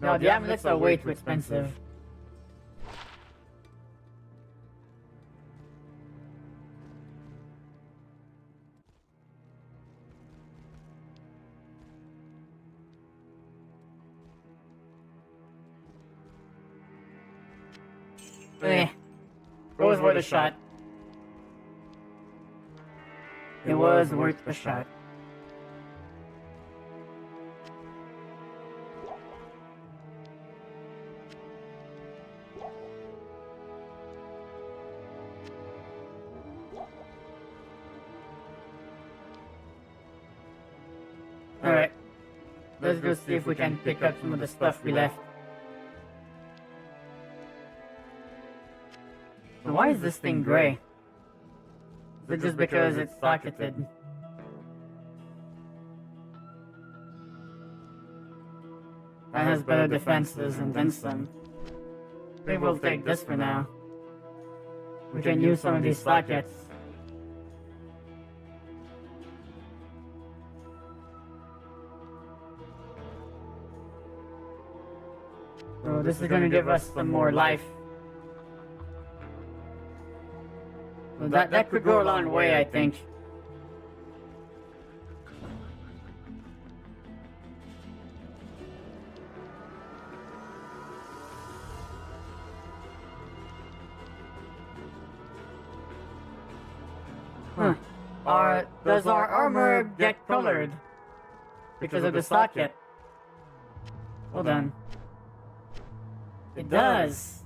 [SPEAKER 4] No, the amulets are way too expensive. Eh, it was worth a shot. It was worth a shot. Alright, let's go see if we can pick up some of the stuff we left. Why is this thing gray? Is it just because it's socketed? That has better defenses and then some. Maybe we'll take this for now. We can use some of these sockets. So this is gonna give us some more life. Well, that could go a long way, I think. Huh. Does our armor get colored? Because of the socket? Hold on. It does.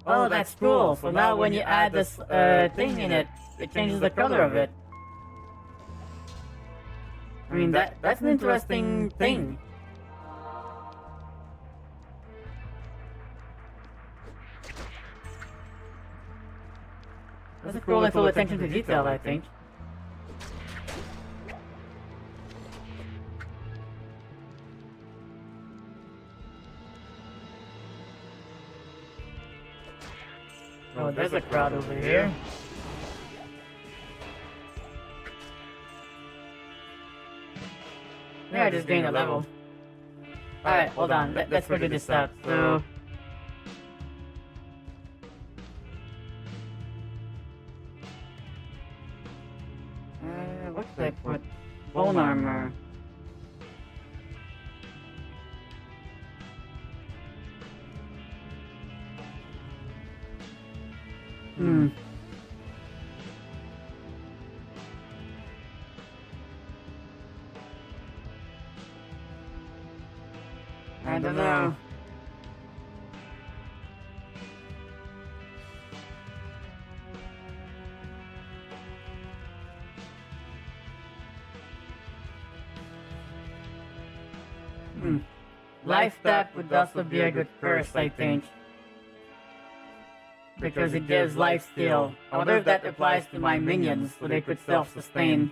[SPEAKER 4] Oh, that's cool. So now when you add this thing in it, it changes the color of it. I mean, that's an interesting thing. That's a cool little attention to detail, I think. Oh, there's a crowd over here. Yeah, I just gained a level. Alright, hold on. Let's figure this out. So... what should I put? Bone armor. I don't know. Life tap would also be a good curse, I think. Because it gives life steal. I wonder if that applies to my minions, so they could self-sustain.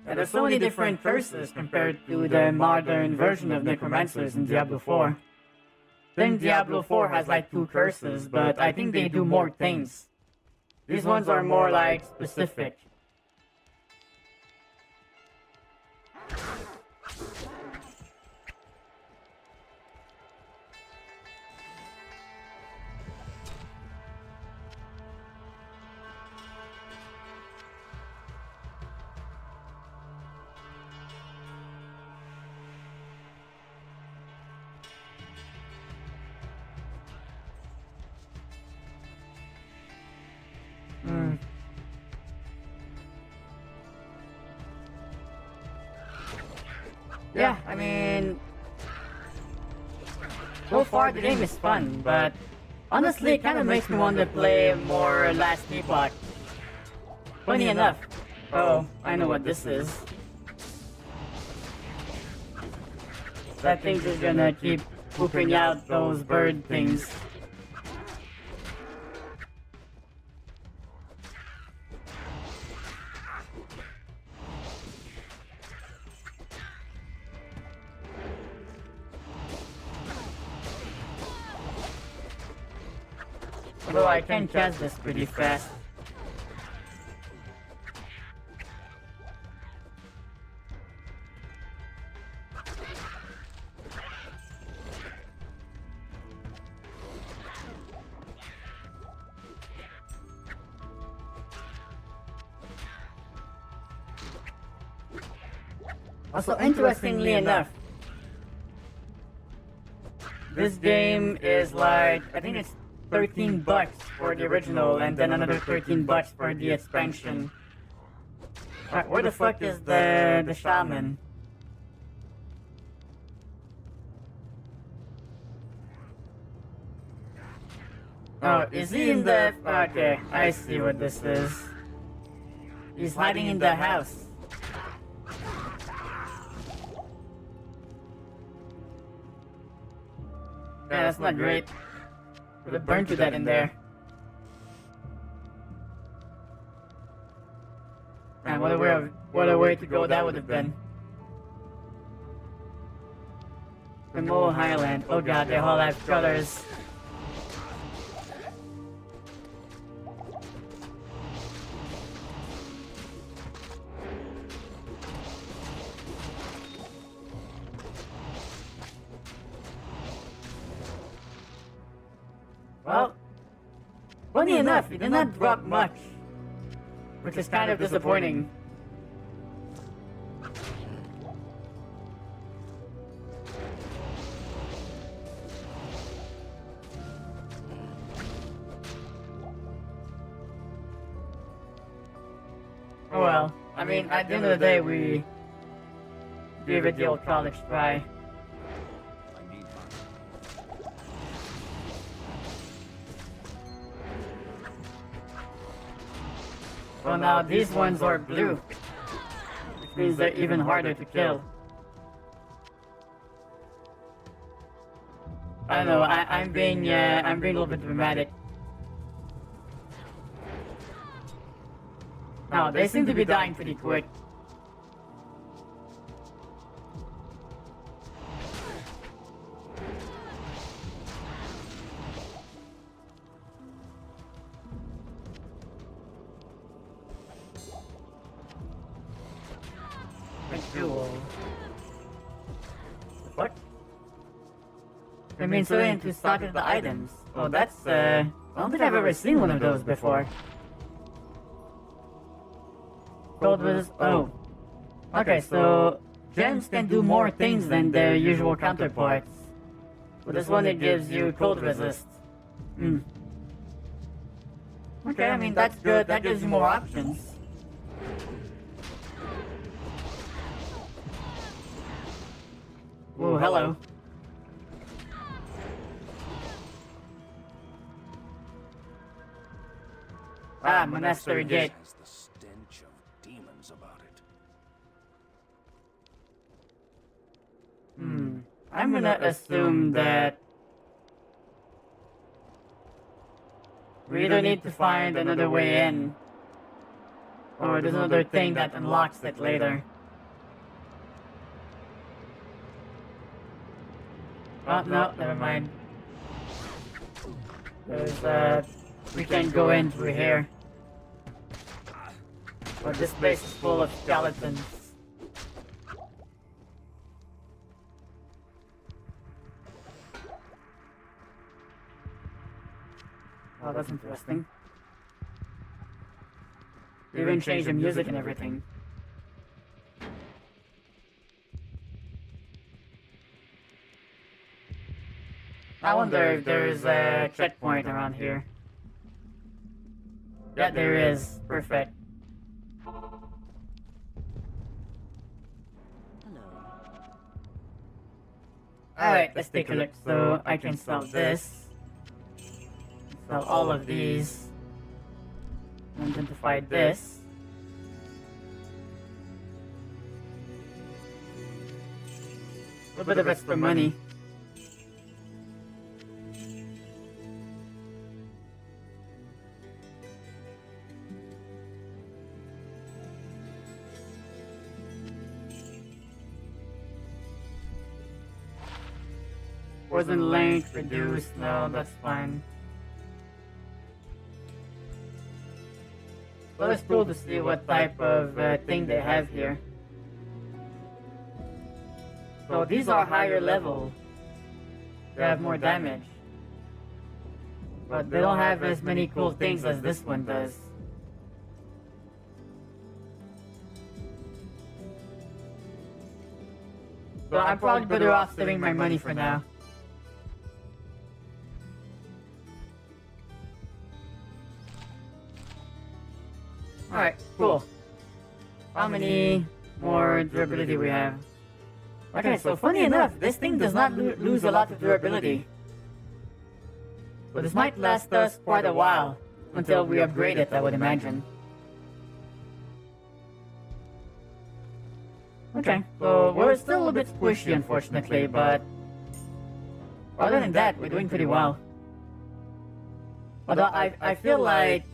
[SPEAKER 4] And there's so many different curses compared to the modern version of Necromancers in Diablo 4. Then Diablo 4 has like 2 curses, but I think they do more things. These ones are more like specific. Yeah, I mean... so far the game is fun, but... honestly, it kinda makes me want to play more Last Epoch. Funny enough. Oh, I know what this is. That thing's just gonna keep pooping out those bird things. Although I can catch this pretty fast. Also, interestingly enough, this game is like, I think it's $13 for the original, and then another $13 for the expansion. Where the fuck is the shaman? Oh, is he in the... okay, I see what this is. He's hiding in the house. Yeah, that's not great. Would have burned you that in there. Man, what a way to go that would have been. The Mole Highland. Oh god, they all have colors. Well, funny enough, he did not drop much, which is kind of disappointing. Oh well, I mean, at the end of the day, we give it the old college try.
[SPEAKER 6] I need money.
[SPEAKER 4] Well, now these ones are blue, which means they're even harder to kill. I know, I'm being a little bit dramatic. No, they seem to be dying pretty quick. Ritual. What? I mean, so into stocking the items. Oh, that's, I don't think I've ever seen one of those before. Gold resist. Oh. Okay, so gems can do more things than their usual counterparts. With this one, it gives you cold resist. Hmm. Okay, I mean, that's good. That gives you more options. Ooh, hello. Ah, monastery gate.
[SPEAKER 6] Has the stench of demons about it.
[SPEAKER 4] I'm gonna assume that we either need to find another way in, or there's another thing that unlocks it later. Oh, no, never mind. There's, we can't go in through here. But this place is full of skeletons. Oh, that's interesting. They even changed the music and everything. I wonder if there's a checkpoint around here. Yeah, there is. Perfect.
[SPEAKER 8] Hello.
[SPEAKER 4] Alright, let's take a look. So, I can sell this. Sell all of these. Identify this. A little bit of extra money. Poison length reduced. No, that's fine. Well, it's cool to see what type of thing they have here. So these are higher level. They have more damage. But they don't have as many cool things as this one does. So I'm probably better off saving my money for now. Alright, cool. How many more durability we have? Okay, so funny enough, this thing does not lose a lot of durability. So this might last us quite a while, until we upgrade it, I would imagine. Okay, so we're still a little bit squishy, unfortunately, but other than that, we're doing pretty well. Although I feel like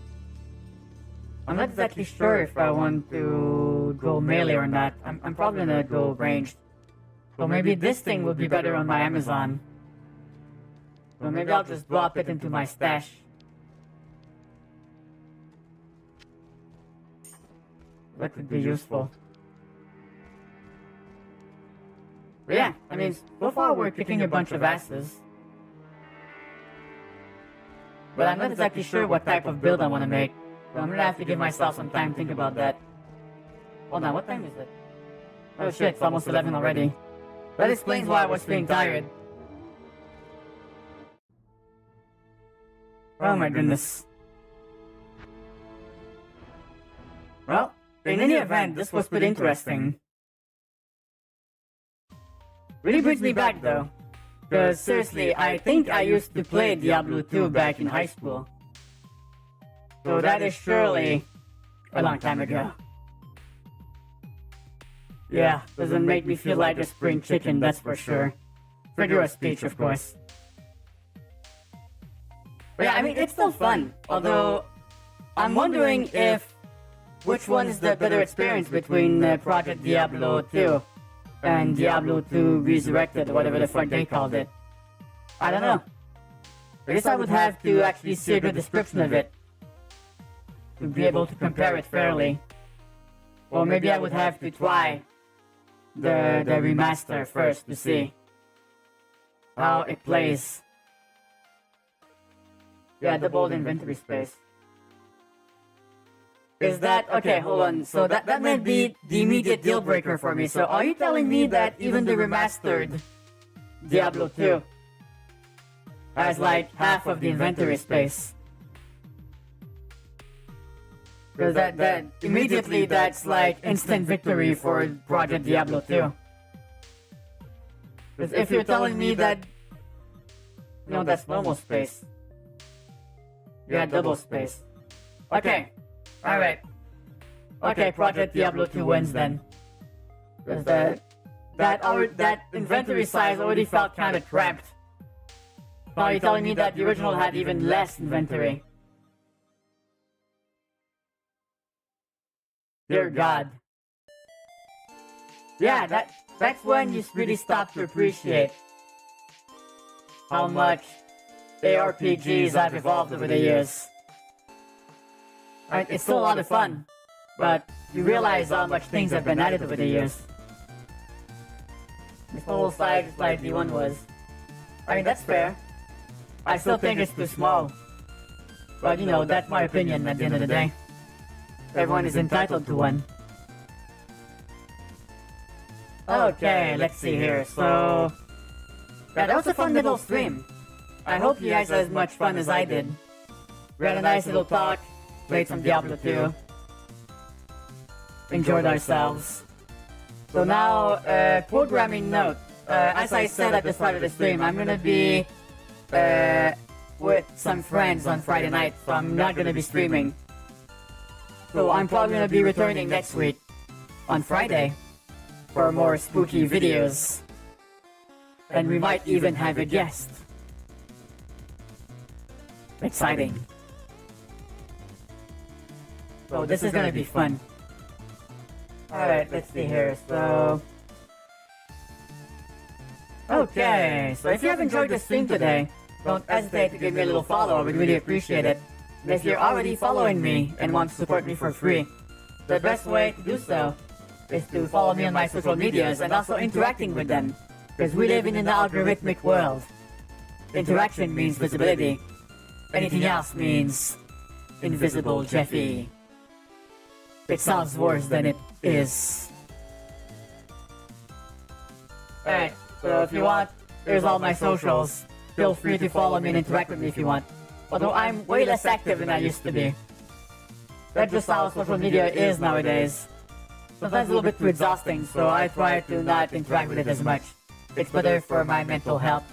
[SPEAKER 4] I'm not exactly sure if I want to go melee or not. I'm probably gonna go ranged. So maybe this thing would be better on my Amazon. So maybe I'll just drop it into my stash. That could be useful. But yeah, I mean, so far we're kicking a bunch of asses. But I'm not exactly sure what type of build I want to make. So I'm gonna have to give myself some time to think about that. Hold on, what time is it? Oh shit, it's almost 11 already. That explains why I was feeling tired. Oh my goodness. Well, in any event, this was pretty interesting. really brings me back though. Because seriously, I think I used to play Diablo 2 back in high school. So that is surely a long time ago. Yeah, doesn't make me feel like a spring chicken, that's for sure. Figure of speech, of course. But yeah, I mean, it's still fun. Although, I'm wondering if which one is the better experience between Project Diablo 2 and Diablo 2 Resurrected, or whatever the fuck they called it. I don't know. I guess I would have to actually see a good description of it to be able to compare it fairly. Or maybe I would have to try the remaster first to see how it plays. Yeah, the bold inventory space. Is that okay? Hold on. So that might be the immediate deal breaker for me. So are you telling me that even the remastered Diablo 2 has like half of the inventory space? Because that immediately that's like instant victory for Project Diablo 2. Because if you're telling me that, no, that's normal space. Yeah, double space. Okay. Alright. Okay, Project Diablo 2 wins then. Because that inventory size already felt kind of cramped. Now you're telling me that the original had even less inventory. Dear God. Yeah, that's when you really stop to appreciate how much ARPGs have evolved over the years. Right, it's still a lot of fun, but you realize how much things have been added over the years. This whole side is like the one was. I mean, that's fair. I still think it's too small. But you know, that's my opinion at the end of the day. Everyone is entitled to one. Okay, let's see here. So, yeah, that was a fun little stream. I hope you guys had as much fun as I did. We had a nice little talk, played some Diablo 2, enjoyed ourselves. So now, programming note. As I said at the start of the stream, I'm gonna be with some friends on Friday night, so I'm not gonna be streaming. So I'm probably gonna be returning next week on Friday for more spooky videos. And we might even have a guest. Exciting. So this is gonna be fun. Alright, let's see here. So okay, so if you have enjoyed the stream today, don't hesitate to give me a little follow, I would really appreciate it. And if you're already following me and want to support me for free, the best way to do so is to follow me on my social medias and also interacting with them. Because we live in an algorithmic world. Interaction means visibility. Anything else means invisible Jeffy. It sounds worse than it is. Alright, so if you want, here's all my socials. Feel free to follow me and interact with me if you want. Although I'm way less active than I used to be. That's just how social media is nowadays. Sometimes a little bit too exhausting, so I try to not interact with it as much. It's better for my mental health.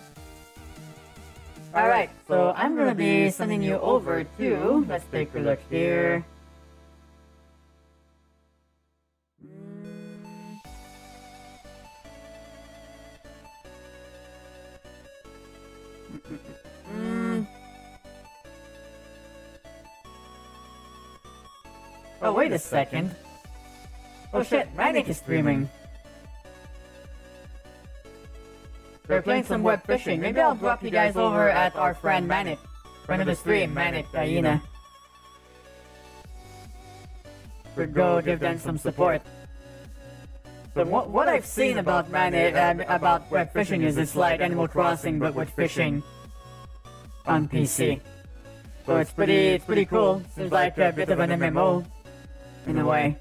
[SPEAKER 4] Alright, so I'm gonna be sending you over to... Let's take a look here. Oh, wait a second. Oh shit, Manic is streaming. They're playing some web fishing. Maybe I'll drop you guys over at our friend Manic. Friend of the stream, Manic Hyena. We'll go give them some support. So what I've seen about Manic, about web fishing is it's like Animal Crossing but with fishing on PC. So it's pretty cool. Seems like a bit of an MMO in a way.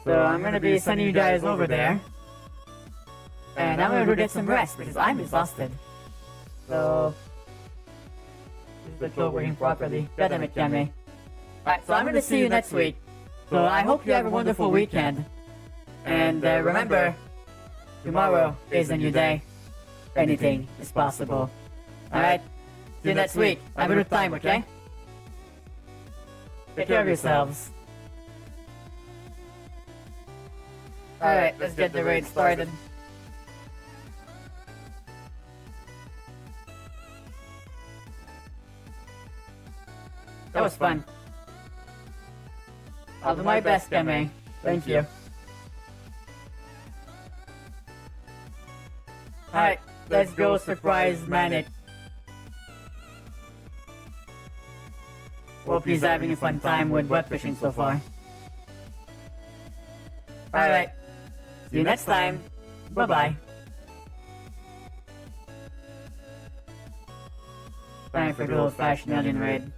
[SPEAKER 4] So I'm gonna be sending you guys over there. And I'm gonna go get some rest because I'm exhausted. So just go working properly. Goddammit, Yami. Alright, so I'm gonna see you next week. So I hope you have a wonderful weekend. And remember, Tomorrow is a new day. Anything is possible. Alright? See you next week. Have a good time, okay? Take care of yourselves. Alright, let's get the raid started. That was fun. I'll do my best, Kame. Thank you. Alright, let's go surprise Manic. Hope he's having a fun time with wet fishing so far. Alright, see you next time. Bye-bye. Time for the old-fashioned alien raid.